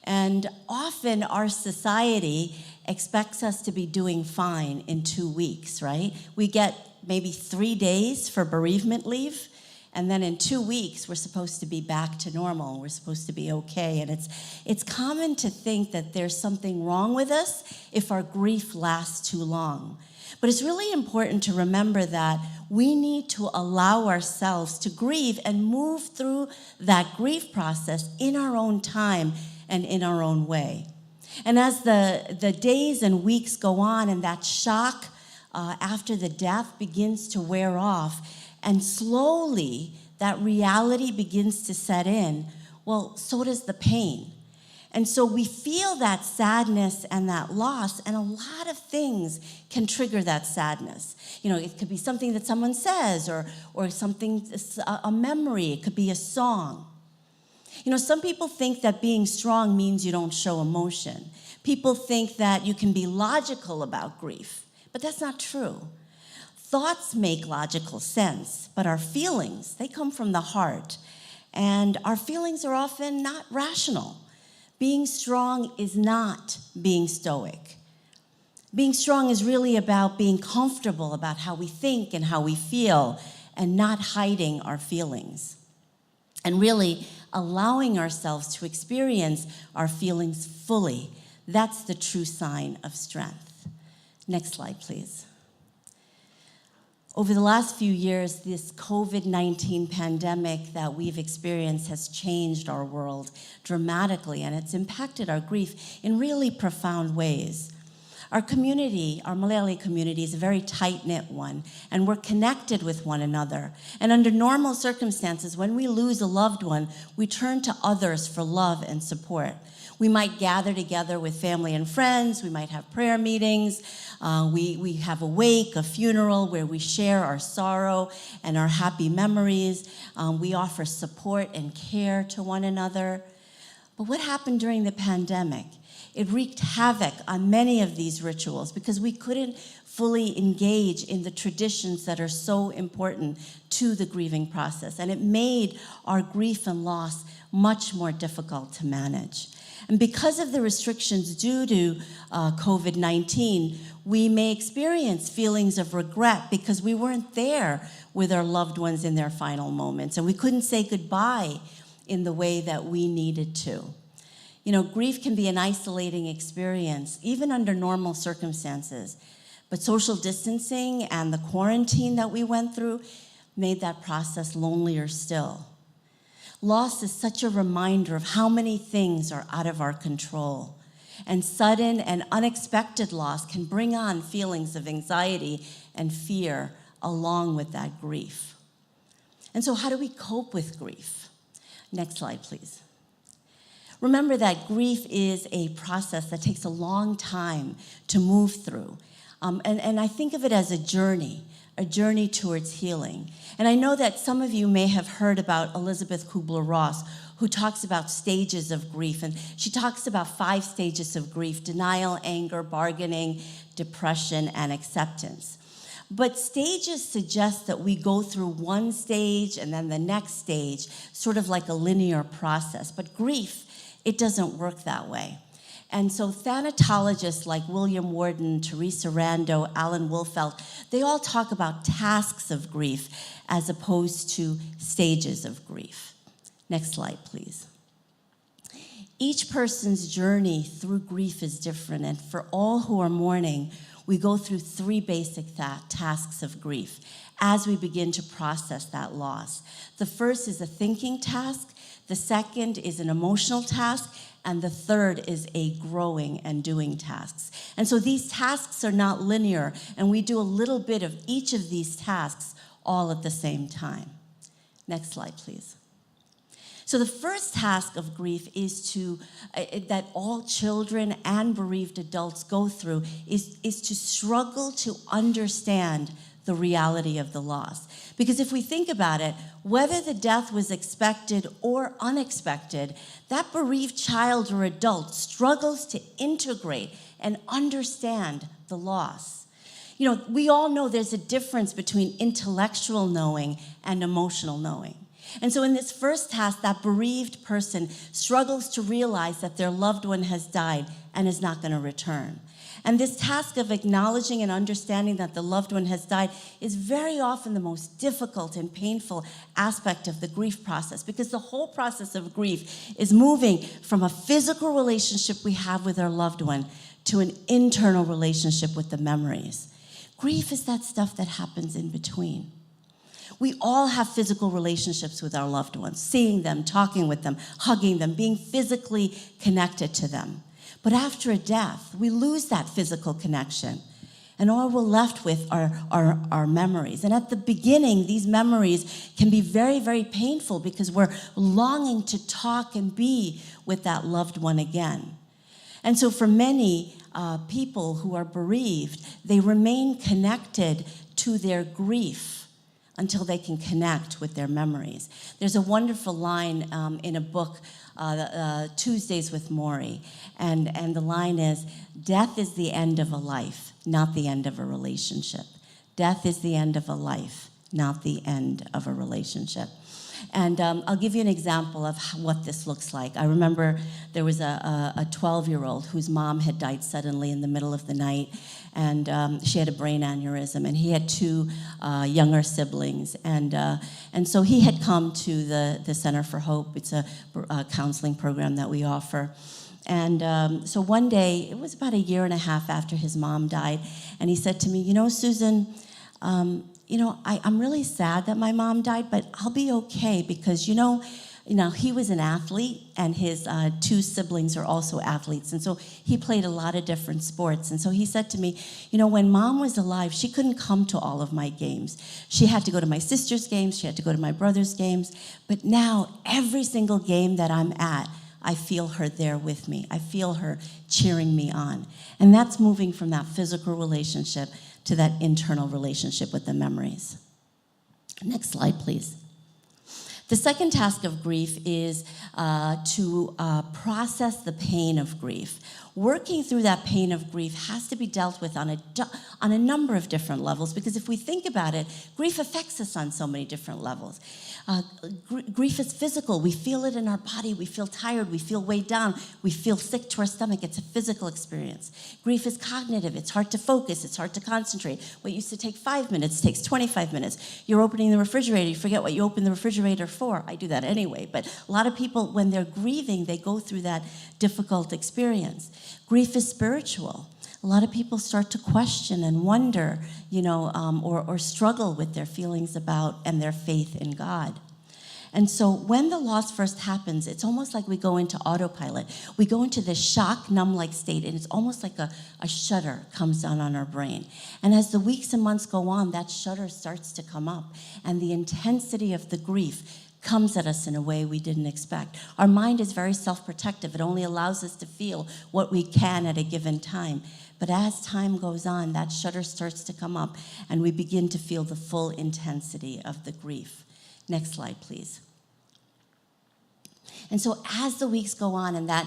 And often our society expects us to be doing fine in 2 weeks, right? We get maybe 3 days for bereavement leave, and then in 2 weeks, we're supposed to be back to normal. We're supposed to be okay. And it's common to think that there's something wrong with us if our grief lasts too long. But it's really important to remember that we need to allow ourselves to grieve and move through that grief process in our own time and in our own way. And as the days and weeks go on and that shock after the death begins to wear off, and slowly that reality begins to set in, well, so does the pain. And so we feel that sadness and that loss, and a lot of things can trigger that sadness. You know, it could be something that someone says, or something, a memory. It could be a song. You know, some people think that being strong means you don't show emotion. People think that you can be logical about grief, but that's not true. Thoughts make logical sense, but our feelings, they come from the heart. and our feelings are often not rational. Being strong is not being stoic. Being strong is really about being comfortable about how we think and how we feel and not hiding our feelings. And really allowing ourselves to experience our feelings fully. That's the true sign of strength. Next slide, please. Over the last few years, this COVID-19 pandemic that we've experienced has changed our world dramatically, and it's impacted our grief in really profound ways. Our community, our Malayali community, is a very tight-knit one, and we're connected with one another. And under normal circumstances, when we lose a loved one, we turn to others for love and support. We might gather together with family and friends. We might have prayer meetings. We have a wake, a funeral where we share our sorrow and our happy memories. We offer support and care to one another. But what happened during the pandemic? It wreaked havoc on many of these rituals because we couldn't fully engage in the traditions that are so important to the grieving process. And it made our grief and loss much more difficult to manage. And because of the restrictions due to COVID-19, we may experience feelings of regret because we weren't there with our loved ones in their final moments, and we couldn't say goodbye in the way that we needed to. You know, grief can be an isolating experience, even under normal circumstances. But social distancing and the quarantine that we went through made that process lonelier still. Loss is such a reminder of how many things are out of our control. And sudden and unexpected loss can bring on feelings of anxiety and fear along with that grief. And so how do we cope with grief? Next slide, please. Remember that grief is a process that takes a long time to move through. And I think of it as a journey towards healing. And I know that some of you may have heard about Elizabeth Kubler-Ross, who talks about stages of grief. And she talks about 5 stages of grief: denial, anger, bargaining, depression, and acceptance. But stages suggest that we go through one stage and then the next stage, sort of like a linear process. But grief, it doesn't work that way. And so thanatologists like William Worden, Teresa Rando, Alan Wolfelt, they all talk about tasks of grief as opposed to stages of grief. Next slide, please. Each person's journey through grief is different, and for all who are mourning, we go through 3 basic tasks of grief as we begin to process that loss. The first is a thinking task, the second is an emotional task, and the third is a growing and doing tasks. And so these tasks are not linear, and we do a little bit of each of these tasks all at the same time. Next slide, please. So the first task of grief is that all children and bereaved adults go through is to struggle to understand the reality of the loss. Because if we think about it, whether the death was expected or unexpected, that bereaved child or adult struggles to integrate and understand the loss. You know, we all know there's a difference between intellectual knowing and emotional knowing. And so in this first task, that bereaved person struggles to realize that their loved one has died and is not going to return. And this task of acknowledging and understanding that the loved one has died is very often the most difficult and painful aspect of the grief process, because the whole process of grief is moving from a physical relationship we have with our loved one to an internal relationship with the memories. Grief is that stuff that happens in between. We all have physical relationships with our loved ones, seeing them, talking with them, hugging them, being physically connected to them. But after a death, we lose that physical connection, and all we're left with are memories. And at the beginning, these memories can be very, very painful because we're longing to talk and be with that loved one again. And so for many people who are bereaved, they remain connected to their grief until they can connect with their memories. There's a wonderful line in a book, Tuesdays with Maury, and the line is, "Death is the end of a life, not the end of a relationship. Death is the end of a life, not the end of a relationship. And I'll give you an example of what this looks like. I remember there was a 12-year-old whose mom had died suddenly in the middle of the night, and she had a brain aneurysm, and he had two younger siblings. And so he had come to the Center for Hope. It's a counseling program that we offer. And so one day, it was about a year and a half after his mom died, and he said to me, Susan, I'm really sad that my mom died, but I'll be okay because, he was an athlete, and his two siblings are also athletes, and so he played a lot of different sports. And so he said to me, when Mom was alive, she couldn't come to all of my games. She had to go to my sister's games, she had to go to my brother's games, but now every single game that I'm at, I feel her there with me. I feel her cheering me on. And that's moving from that physical relationship to that internal relationship with the memories. Next slide, please. The second task of grief is to process the pain of grief. Working through that pain of grief has to be dealt with on a number of different levels, because if we think about it, grief affects us on so many different levels. Grief is physical. We feel it in our body. We feel tired. We feel weighed down. We feel sick to our stomach. It's a physical experience. Grief is cognitive. It's hard to focus. It's hard to concentrate. What used to take 5 minutes takes 25 minutes. You're opening the refrigerator. You forget what you opened the refrigerator for. I do that anyway. But a lot of people, when they're grieving, they go through that difficult experience. Grief is spiritual. A lot of people start to question and wonder, or struggle with their feelings about and their faith in God. And so when the loss first happens, it's almost like we go into autopilot. We go into this shock, numb-like state, and it's almost like a shudder comes down on our brain. And as the weeks and months go on, that shudder starts to come up, and the intensity of the grief comes at us in a way we didn't expect. Our mind is very self-protective. It only allows us to feel what we can at a given time. But as time goes on, that shudder starts to come up, and we begin to feel the full intensity of the grief. Next slide, please. And so as the weeks go on and that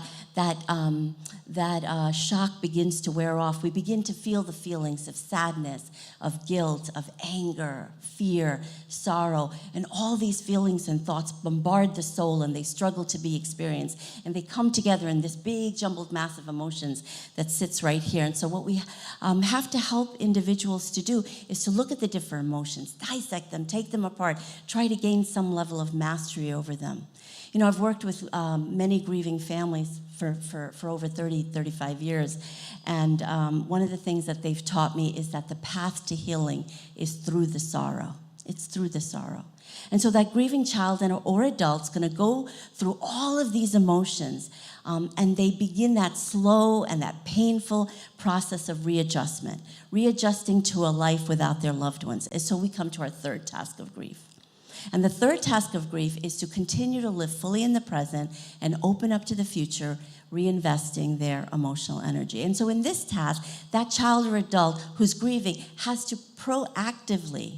shock begins to wear off, we begin to feel the feelings of sadness, of guilt, of anger, fear, sorrow, and all these feelings and thoughts bombard the soul, and they struggle to be experienced, and they come together in this big jumbled mass of emotions that sits right here. And so what we have to help individuals to do is to look at the different emotions, dissect them, take them apart, try to gain some level of mastery over them. I've worked with many grieving families for over 30, 35 years, and one of the things that they've taught me is that the path to healing is through the sorrow. It's through the sorrow. And so that grieving child or adult's going to go through all of these emotions, and they begin that slow and that painful process of readjusting to a life without their loved ones. And so we come to our third task of grief. And the third task of grief is to continue to live fully in the present and open up to the future, reinvesting their emotional energy. And so in this task, that child or adult who's grieving has to proactively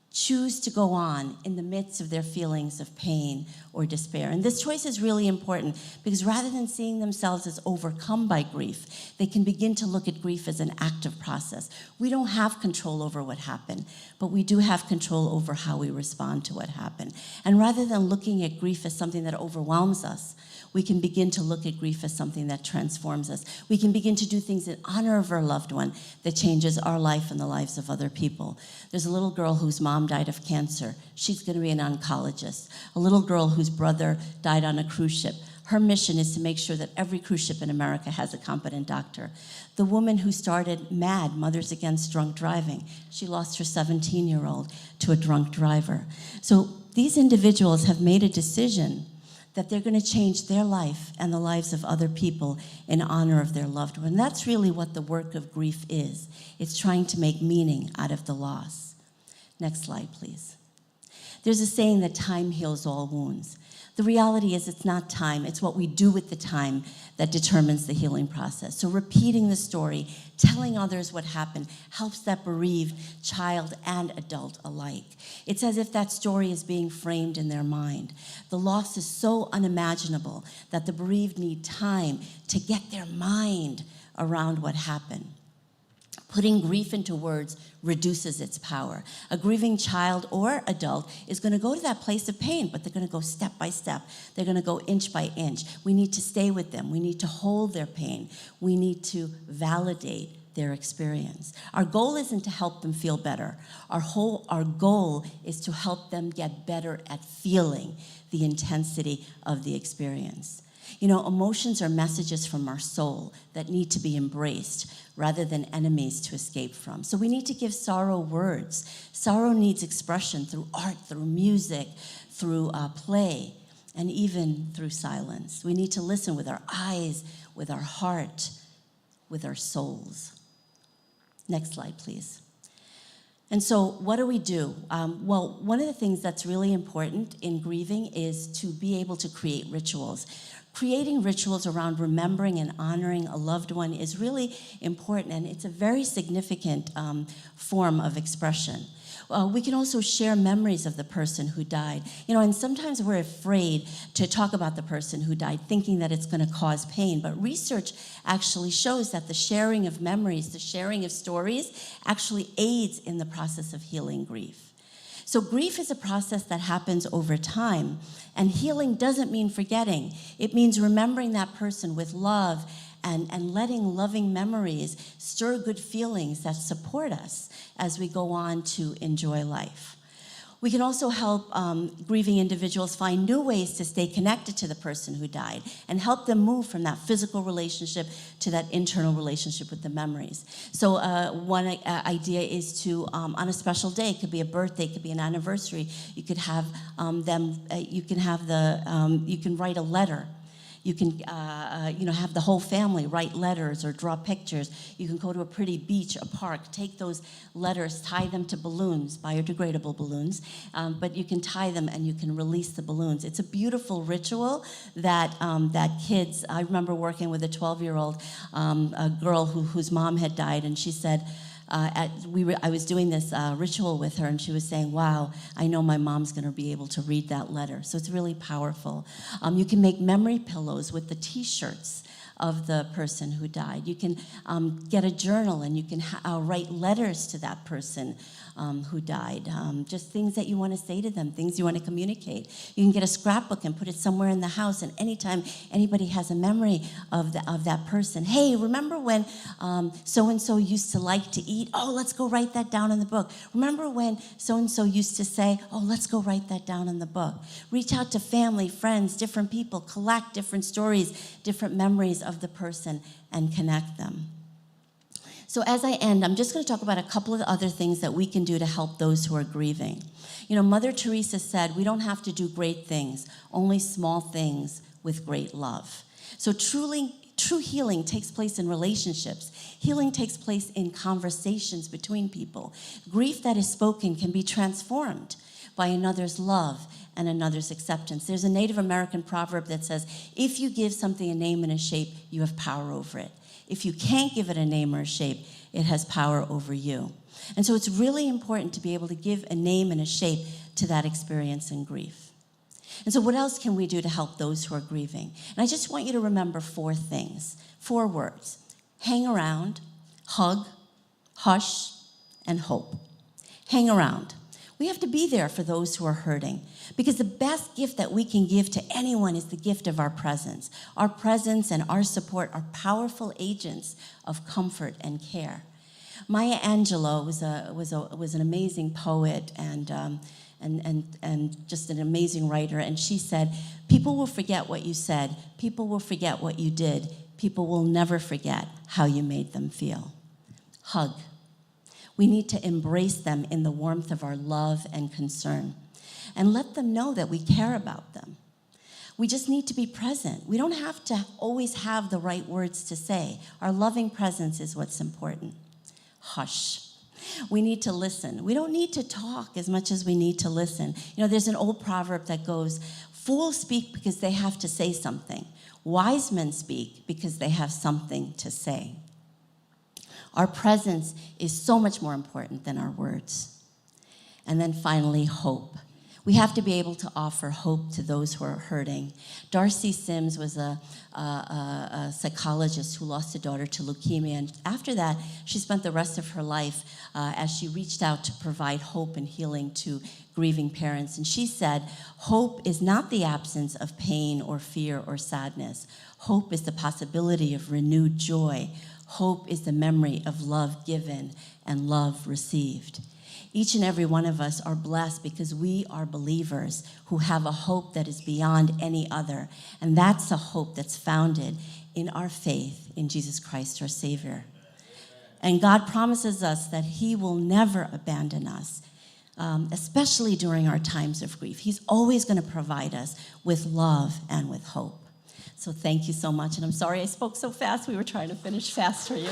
choose to go on in the midst of their feelings of pain or despair. And this choice is really important because rather than seeing themselves as overcome by grief, they can begin to look at grief as an active process. We don't have control over what happened, but we do have control over how we respond to what happened. And rather than looking at grief as something that overwhelms us, we can begin to look at grief as something that transforms us. We can begin to do things in honor of our loved one that changes our life and the lives of other people. There's a little girl whose mom died of cancer. She's going to be an oncologist. A little girl whose brother died on a cruise ship. Her mission is to make sure that every cruise ship in America has a competent doctor. The woman who started MAD, Mothers Against Drunk Driving, she lost her 17-year-old to a drunk driver. So these individuals have made a decision that they're going to change their life and the lives of other people in honor of their loved one. That's really what the work of grief is. It's trying to make meaning out of the loss. Next slide, please. There's a saying that time heals all wounds. The reality is it's not time, it's what we do with the time that determines the healing process. So repeating the story, telling others what happened, helps that bereaved child and adult alike. It's as if that story is being framed in their mind. The loss is so unimaginable that the bereaved need time to get their mind around what happened. Putting grief into words reduces its power. A grieving child or adult is going to go to that place of pain, but they're going to go step by step. They're going to go inch by inch. We need to stay with them. We need to hold their pain. We need to validate their experience. Our goal isn't to help them feel better. Our goal is to help them get better at feeling the intensity of the experience. You know, emotions are messages from our soul that need to be embraced rather than enemies to escape from. So we need to give sorrow words. Sorrow needs expression through art, through music, through play, and even through silence. We need to listen with our eyes, with our heart, with our souls. Next slide, please. And so what do we do? Well, one of the things that's really important in grieving is to be able to create rituals. Creating rituals around remembering and honoring a loved one is really important, and it's a very significant form of expression. We can also share memories of the person who died. You know, and sometimes we're afraid to talk about the person who died, thinking that it's going to cause pain. But research actually shows that the sharing of memories, the sharing of stories, actually aids in the process of healing grief. So grief is a process that happens over time, and healing doesn't mean forgetting. It means remembering that person with love and letting loving memories stir good feelings that support us as we go on to enjoy life. We can also help grieving individuals find new ways to stay connected to the person who died and help them move from that physical relationship to that internal relationship with the memories. So one idea is to, on a special day, it could be a birthday, it could be an anniversary, you could have you can write a letter. You can have the whole family write letters or draw pictures. You can go to a pretty beach, a park, take those letters, tie them to balloons, biodegradable balloons, but you can tie them and you can release the balloons. It's a beautiful ritual that kids, I remember working with a 12-year-old a girl whose mom had died, and she said, I was doing this ritual with her, and she was saying, wow, I know my mom's going to be able to read that letter. So it's really powerful. You can make memory pillows with the T-shirts of the person who died. You can get a journal, and you can write letters to that person who died. Just things that you want to say to them, things you want to communicate. You can get a scrapbook and put it somewhere in the house, and anytime anybody has a memory of that person, hey, remember when so-and-so used to like to eat? Oh, let's go write that down in the book. Remember when so-and-so used to say? Oh, let's go write that down in the book. Reach out to family, friends, different people, collect different stories, different memories of the person, and connect them. So as I end, I'm just going to talk about a couple of other things that we can do to help those who are grieving. You know, Mother Teresa said, we don't have to do great things, only small things with great love. So true healing takes place in relationships. Healing takes place in conversations between people. Grief that is spoken can be transformed by another's love and another's acceptance. There's a Native American proverb that says, if you give something a name and a shape, you have power over it. If you can't give it a name or a shape, it has power over you. And so it's really important to be able to give a name and a shape to that experience in grief. And so what else can we do to help those who are grieving? And I just want you to remember 4 things, 4 words: hang around, hug, hush, and hope. Hang around. We have to be there for those who are hurting, because the best gift that we can give to anyone is the gift of our presence. Our presence and our support are powerful agents of comfort and care. Maya Angelou was an amazing poet and just an amazing writer, and she said, people will forget what you said, people will forget what you did, people will never forget how you made them feel. Hug. We need to embrace them in the warmth of our love and concern and let them know that we care about them. We just need to be present. We don't have to always have the right words to say. Our loving presence is what's important. Hush. We need to listen. We don't need to talk as much as we need to listen. You know, there's an old proverb that goes, fools speak because they have to say something. Wise men speak because they have something to say. Our presence is so much more important than our words. And then finally, hope. We have to be able to offer hope to those who are hurting. Darcy Sims was a psychologist who lost a daughter to leukemia, and after that, she spent the rest of her life as she reached out to provide hope and healing to grieving parents. And she said, hope is not the absence of pain or fear or sadness. Hope is the possibility of renewed joy. Hope is the memory of love given and love received. Each and every one of us are blessed because we are believers who have a hope that is beyond any other. And that's a hope that's founded in our faith in Jesus Christ, our Savior. And God promises us that He will never abandon us, especially during our times of grief. He's always going to provide us with love and with hope. So thank you so much. And I'm sorry I spoke so fast. We were trying to finish fast for you.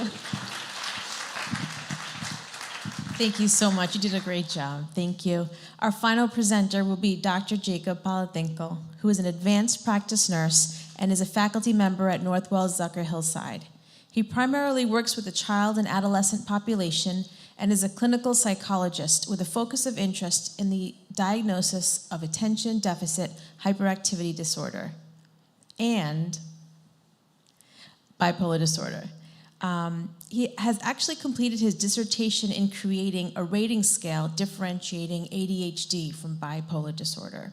Thank you so much. You did a great job. Thank you. Our final presenter will be Dr. Jacob Palatinko, who is an advanced practice nurse and is a faculty member at Northwell Zucker Hillside. He primarily works with the child and adolescent population and is a clinical psychologist with a focus of interest in the diagnosis of attention deficit hyperactivity disorder and bipolar disorder. He has actually completed his dissertation in creating a rating scale differentiating ADHD from bipolar disorder.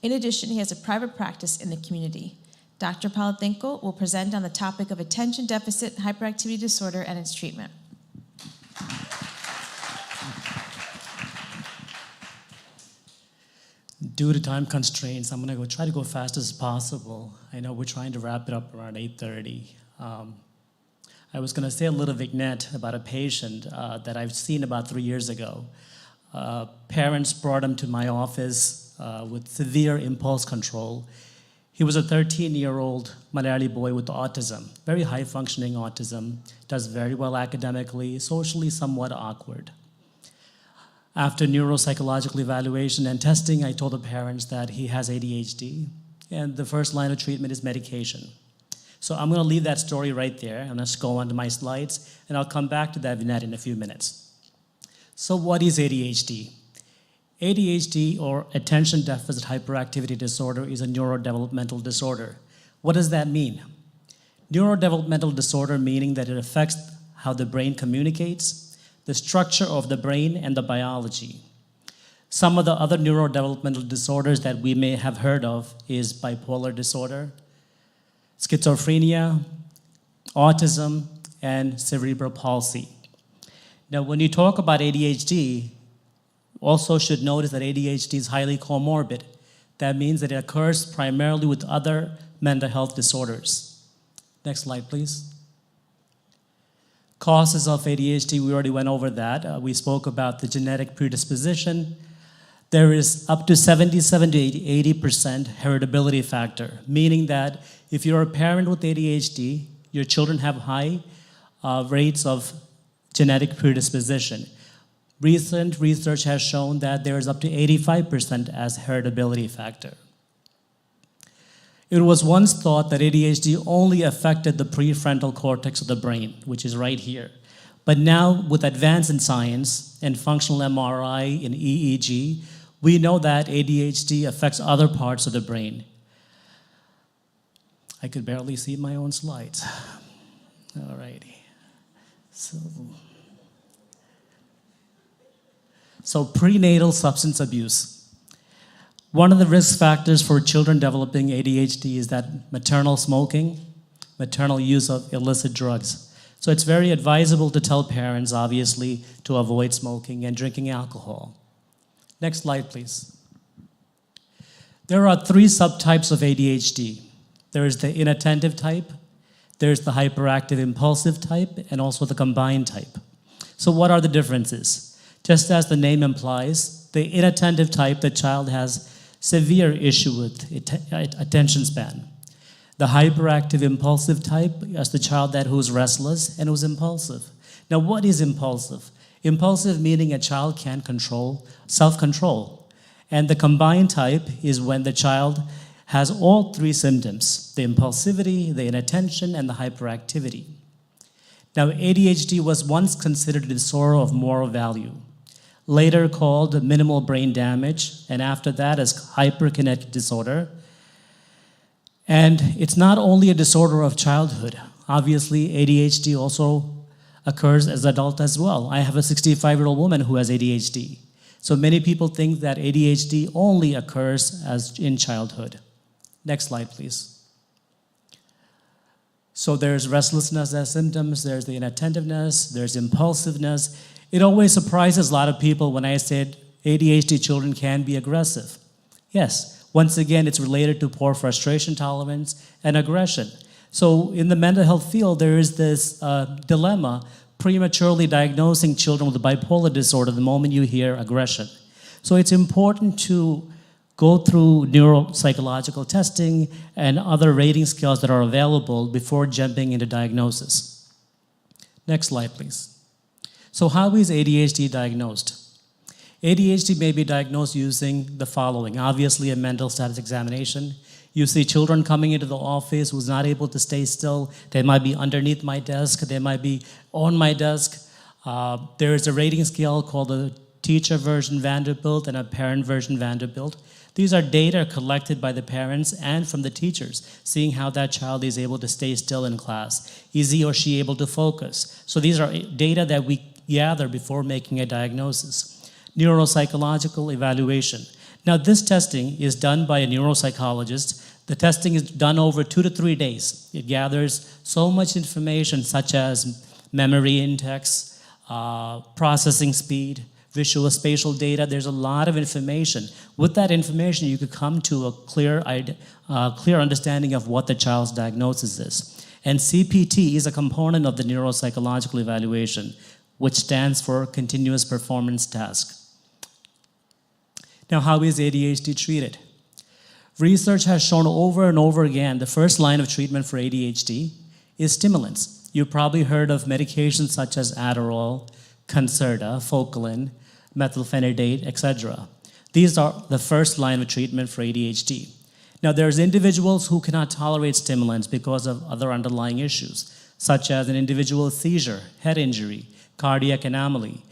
In addition, he has a private practice in the community. Dr. Palatinko will present on the topic of attention deficit hyperactivity disorder and its treatment. Due to time constraints, I'm going to try to go fast as possible. I know we're trying to wrap it up around 8:30. I was going to say a little vignette about a patient that I've seen about 3 years ago. Parents brought him to my office with severe impulse control. He was a 13-year-old Malayali boy with autism, very high-functioning autism, does very well academically, socially somewhat awkward. After neuropsychological evaluation and testing, I told the parents that he has ADHD, and the first line of treatment is medication. So I'm going to leave that story right there, and let's go on to my slides, and I'll come back to that vignette in a few minutes. So what is ADHD? ADHD, or attention deficit hyperactivity disorder, is a neurodevelopmental disorder. What does that mean? Neurodevelopmental disorder meaning that it affects how the brain communicates, the structure of the brain, and the biology. Some of the other neurodevelopmental disorders that we may have heard of is bipolar disorder, schizophrenia, autism, and cerebral palsy. Now, when you talk about ADHD, also should notice that ADHD is highly comorbid. That means that it occurs primarily with other mental health disorders. Next slide, please. Causes of ADHD, we already went over that. We spoke about the genetic predisposition. There is up to 77 to 80% heritability factor, meaning that if you're a parent with ADHD, your children have high rates of genetic predisposition. Recent research has shown that there is up to 85% as heritability factor. It was once thought that ADHD only affected the prefrontal cortex of the brain, which is right here. But now, with advance in science and functional MRI and EEG, we know that ADHD affects other parts of the brain. I could barely see my own slides. All righty. So prenatal substance abuse. One of the risk factors for children developing ADHD is that maternal smoking, maternal use of illicit drugs. So it's very advisable to tell parents, obviously, to avoid smoking and drinking alcohol. Next slide, please. There are 3 subtypes of ADHD. There is the inattentive type, there's the hyperactive impulsive type, and also the combined type. So what are the differences? Just as the name implies, the inattentive type, the child has severe issue with attention span. The hyperactive impulsive type is the child who's restless and who's impulsive. Now, what is impulsive? Impulsive meaning a child can't control, self-control. And the combined type is when the child has all 3 symptoms, the impulsivity, the inattention, and the hyperactivity. Now, ADHD was once considered a disorder of moral value. later called minimal brain damage, and after that as hyperkinetic disorder. And it's not only a disorder of childhood. Obviously, ADHD also occurs as adult as well. I have a 65-year-old woman who has ADHD. So many people think that ADHD only occurs as in childhood. Next slide, please. So there's restlessness as symptoms, there's the inattentiveness, there's impulsiveness. It always surprises a lot of people when I said ADHD children can be aggressive. Yes, once again, it's related to poor frustration tolerance and aggression. So in the mental health field, there is this dilemma, prematurely diagnosing children with bipolar disorder the moment you hear aggression. So it's important to go through neuropsychological testing and other rating scales that are available before jumping into diagnosis. Next slide, please. So how is ADHD diagnosed? ADHD may be diagnosed using the following. Obviously, a mental status examination. You see children coming into the office who's not able to stay still. They might be underneath my desk. They might be on my desk. There is a rating scale called the teacher version Vanderbilt and a parent version Vanderbilt. These are data collected by the parents and from the teachers, seeing how that child is able to stay still in class. Is he or she able to focus? So these are data that we gather before making a diagnosis. Neuropsychological evaluation. Now this testing is done by a neuropsychologist. The testing is done over 2 to 3 days. It gathers so much information such as memory index, processing speed, visual spatial data. There's a lot of information. With that information, you could come to a clear understanding of what the child's diagnosis is. And CPT is a component of the neuropsychological evaluation, which stands for Continuous Performance Task. Now, how is ADHD treated? Research has shown over and over again the first line of treatment for ADHD is stimulants. You've probably heard of medications such as Adderall, Concerta, Focalin, methylphenidate, etc. These are the first line of treatment for ADHD. Now, there's individuals who cannot tolerate stimulants because of other underlying issues, such as an individual's seizure, head injury, cardiac anomaly,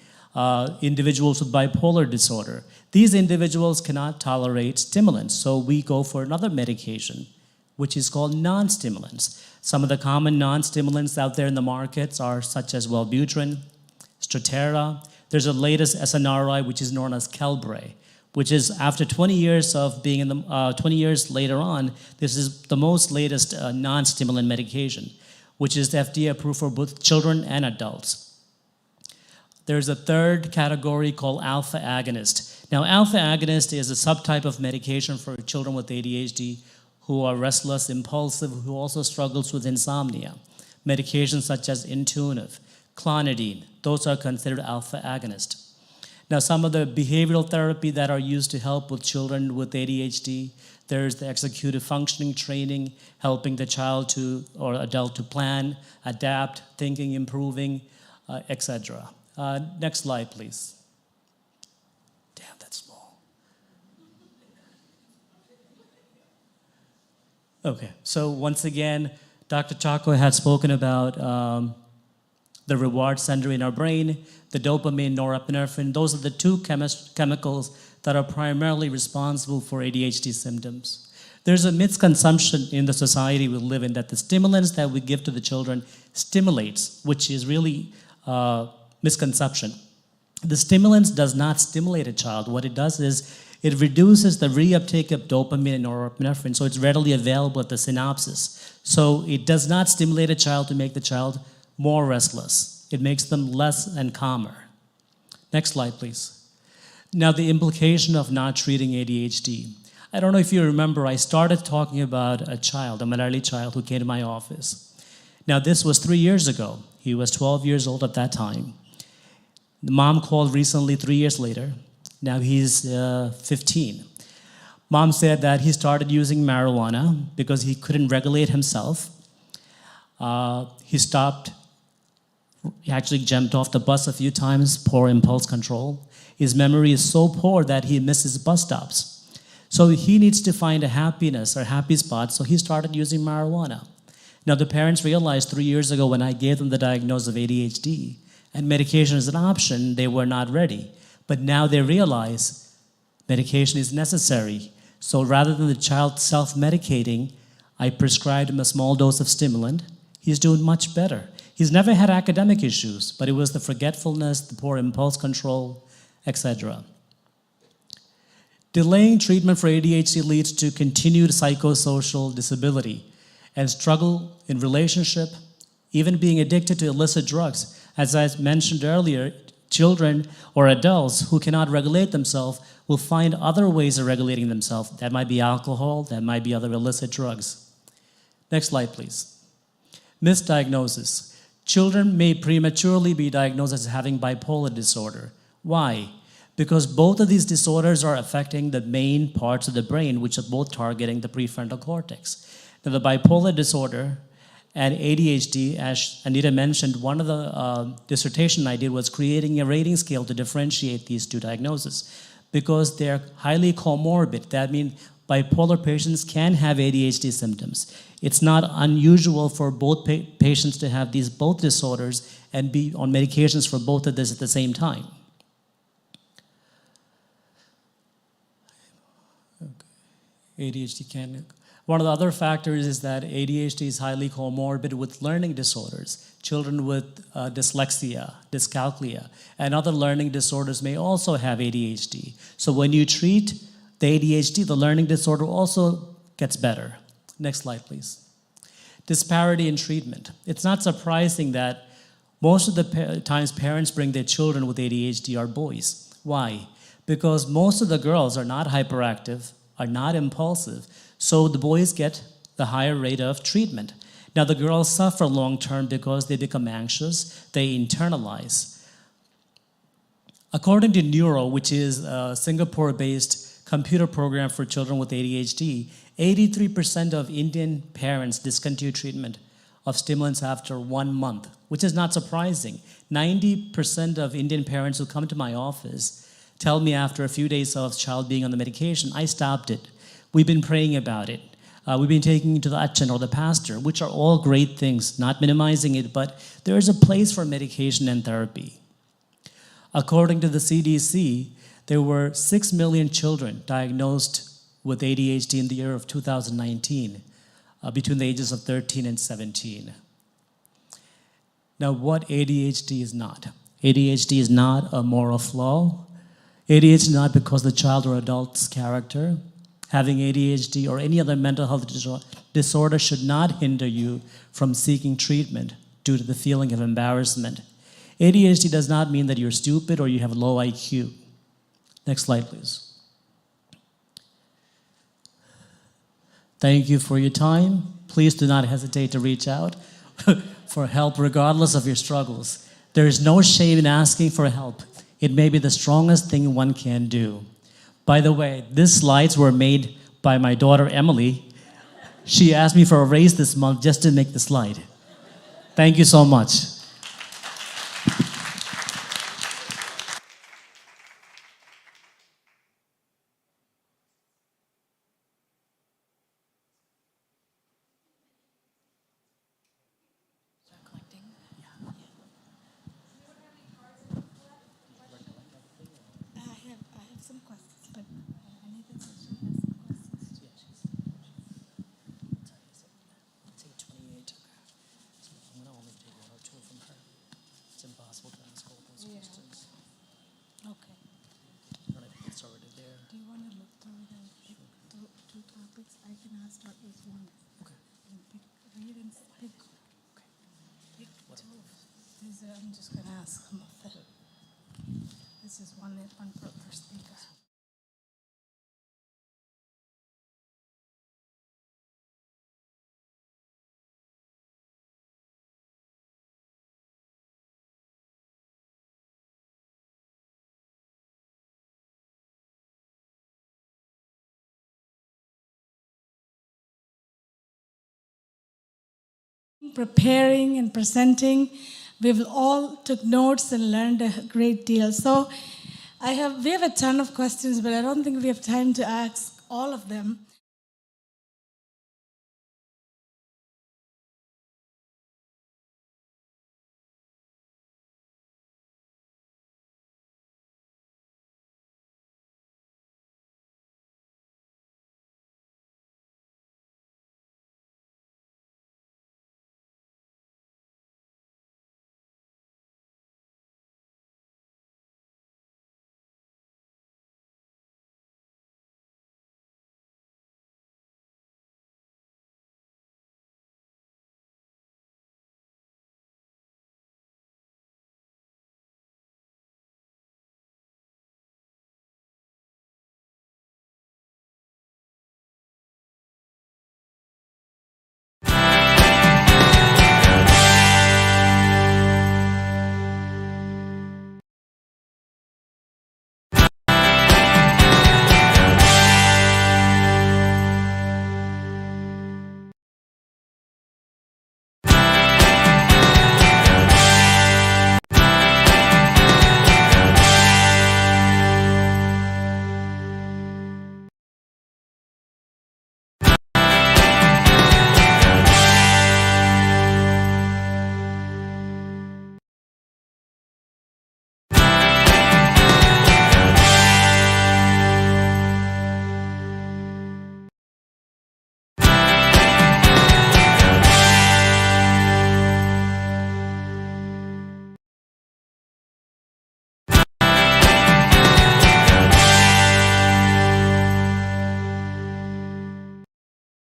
individuals with bipolar disorder. These individuals cannot tolerate stimulants, so we go for another medication, which is called non-stimulants. Some of the common non-stimulants out there in the markets are such as Wellbutrin, Strattera. There's a latest SNRI, which is known as Qelbree, which is after 20 years of being in the, 20 years later on, this is the most latest non-stimulant medication, which is FDA approved for both children and adults. There's a third category called alpha agonist. Now, alpha agonist is a subtype of medication for children with ADHD who are restless, impulsive, who also struggles with insomnia. Medications such as Intuniv, Clonidine, those are considered alpha agonist. Now, some of the behavioral therapy that are used to help with children with ADHD, there's the executive functioning training, helping the child to, or adult to plan, adapt, thinking, improving, etc. Next slide, please. Damn, that's small. Okay, so once again, Dr. Chacko had spoken about the reward center in our brain, the dopamine, norepinephrine. Those are the two chemicals that are primarily responsible for ADHD symptoms. There's a misconception in the society we live in that the stimulants that we give to the children stimulates, which is really misconception. The stimulants does not stimulate a child. What it does is it reduces the reuptake of dopamine and norepinephrine, so it's readily available at the synapses. So it does not stimulate a child to make the child more restless. It makes them less and calmer. Next slide, please. Now, the implication of not treating ADHD. I don't know if you remember, I started talking about a child, a Malayali child who came to my office. Now, this was 3 years ago. He was 12 years old at that time. The mom called recently 3 years later. Now he's 15. Mom said that he started using marijuana because he couldn't regulate himself. He stopped. He actually jumped off the bus a few times, poor impulse control. His memory is so poor that he misses bus stops. So he needs to find a happiness or happy spot, so he started using marijuana. Now the parents realized 3 years ago when I gave them the diagnosis of ADHD and medication is an option, they were not ready. But now they realize medication is necessary. So rather than the child self-medicating, I prescribed him a small dose of stimulant. He's doing much better. He's never had academic issues, but it was the forgetfulness, the poor impulse control, etc. Delaying treatment for ADHD leads to continued psychosocial disability and struggle in relationship, even being addicted to illicit drugs. As I mentioned earlier, children or adults who cannot regulate themselves will find other ways of regulating themselves. That might be alcohol, that might be other illicit drugs. Next slide, please. Misdiagnosis. Children may prematurely be diagnosed as having bipolar disorder. Why? Because both of these disorders are affecting the main parts of the brain, which are both targeting the prefrontal cortex. Now, the bipolar disorder and ADHD, as Anita mentioned, one of the dissertation I did was creating a rating scale to differentiate these two diagnoses because they're highly comorbid. That means bipolar patients can have ADHD symptoms. It's not unusual for both patients to have these both disorders and be on medications for both of this at the same time. Okay. ADHD can. One of the other factors is that ADHD is highly comorbid with learning disorders. Children with dyslexia, dyscalculia, and other learning disorders may also have ADHD. So when you treat the ADHD, the learning disorder also gets better. Next slide, please. Disparity in treatment. It's not surprising that most of the times parents bring their children with ADHD are boys. Why? Because most of the girls are not hyperactive, are not impulsive, so the boys get the higher rate of treatment. Now the girls suffer long term because they become anxious, they internalize. According to Neuro, which is a Singapore-based computer program for children with ADHD, 83% of Indian parents discontinue treatment of stimulants after 1 month, which is not surprising. 90% of Indian parents who come to my office tell me after a few days of child being on the medication, I stopped it. We've been praying about it. We've been taking it to the achan or the pastor, which are all great things, not minimizing it, but there is a place for medication and therapy. According to the CDC, there were 6 million children diagnosed with ADHD in the year of 2019, between the ages of 13 and 17. Now, what ADHD is not? ADHD is not a moral flaw. ADHD is not because the child or adult's character. Having ADHD or any other mental health disorder should not hinder you from seeking treatment due to the feeling of embarrassment. ADHD does not mean that you're stupid or you have low IQ. Next slide, please. Thank you for your time. Please do not hesitate to reach out for help regardless of your struggles. There is no shame in asking for help. It may be the strongest thing one can do. By the way, these slides were made by my daughter, Emily. She asked me for a raise this month just to make the slide. Thank you so much. I'm just going to ask some of them. This is one per speaker. Preparing and presenting, we've all took notes and learned a great deal. So we have a ton of questions, but I don't think we have time to ask all of them.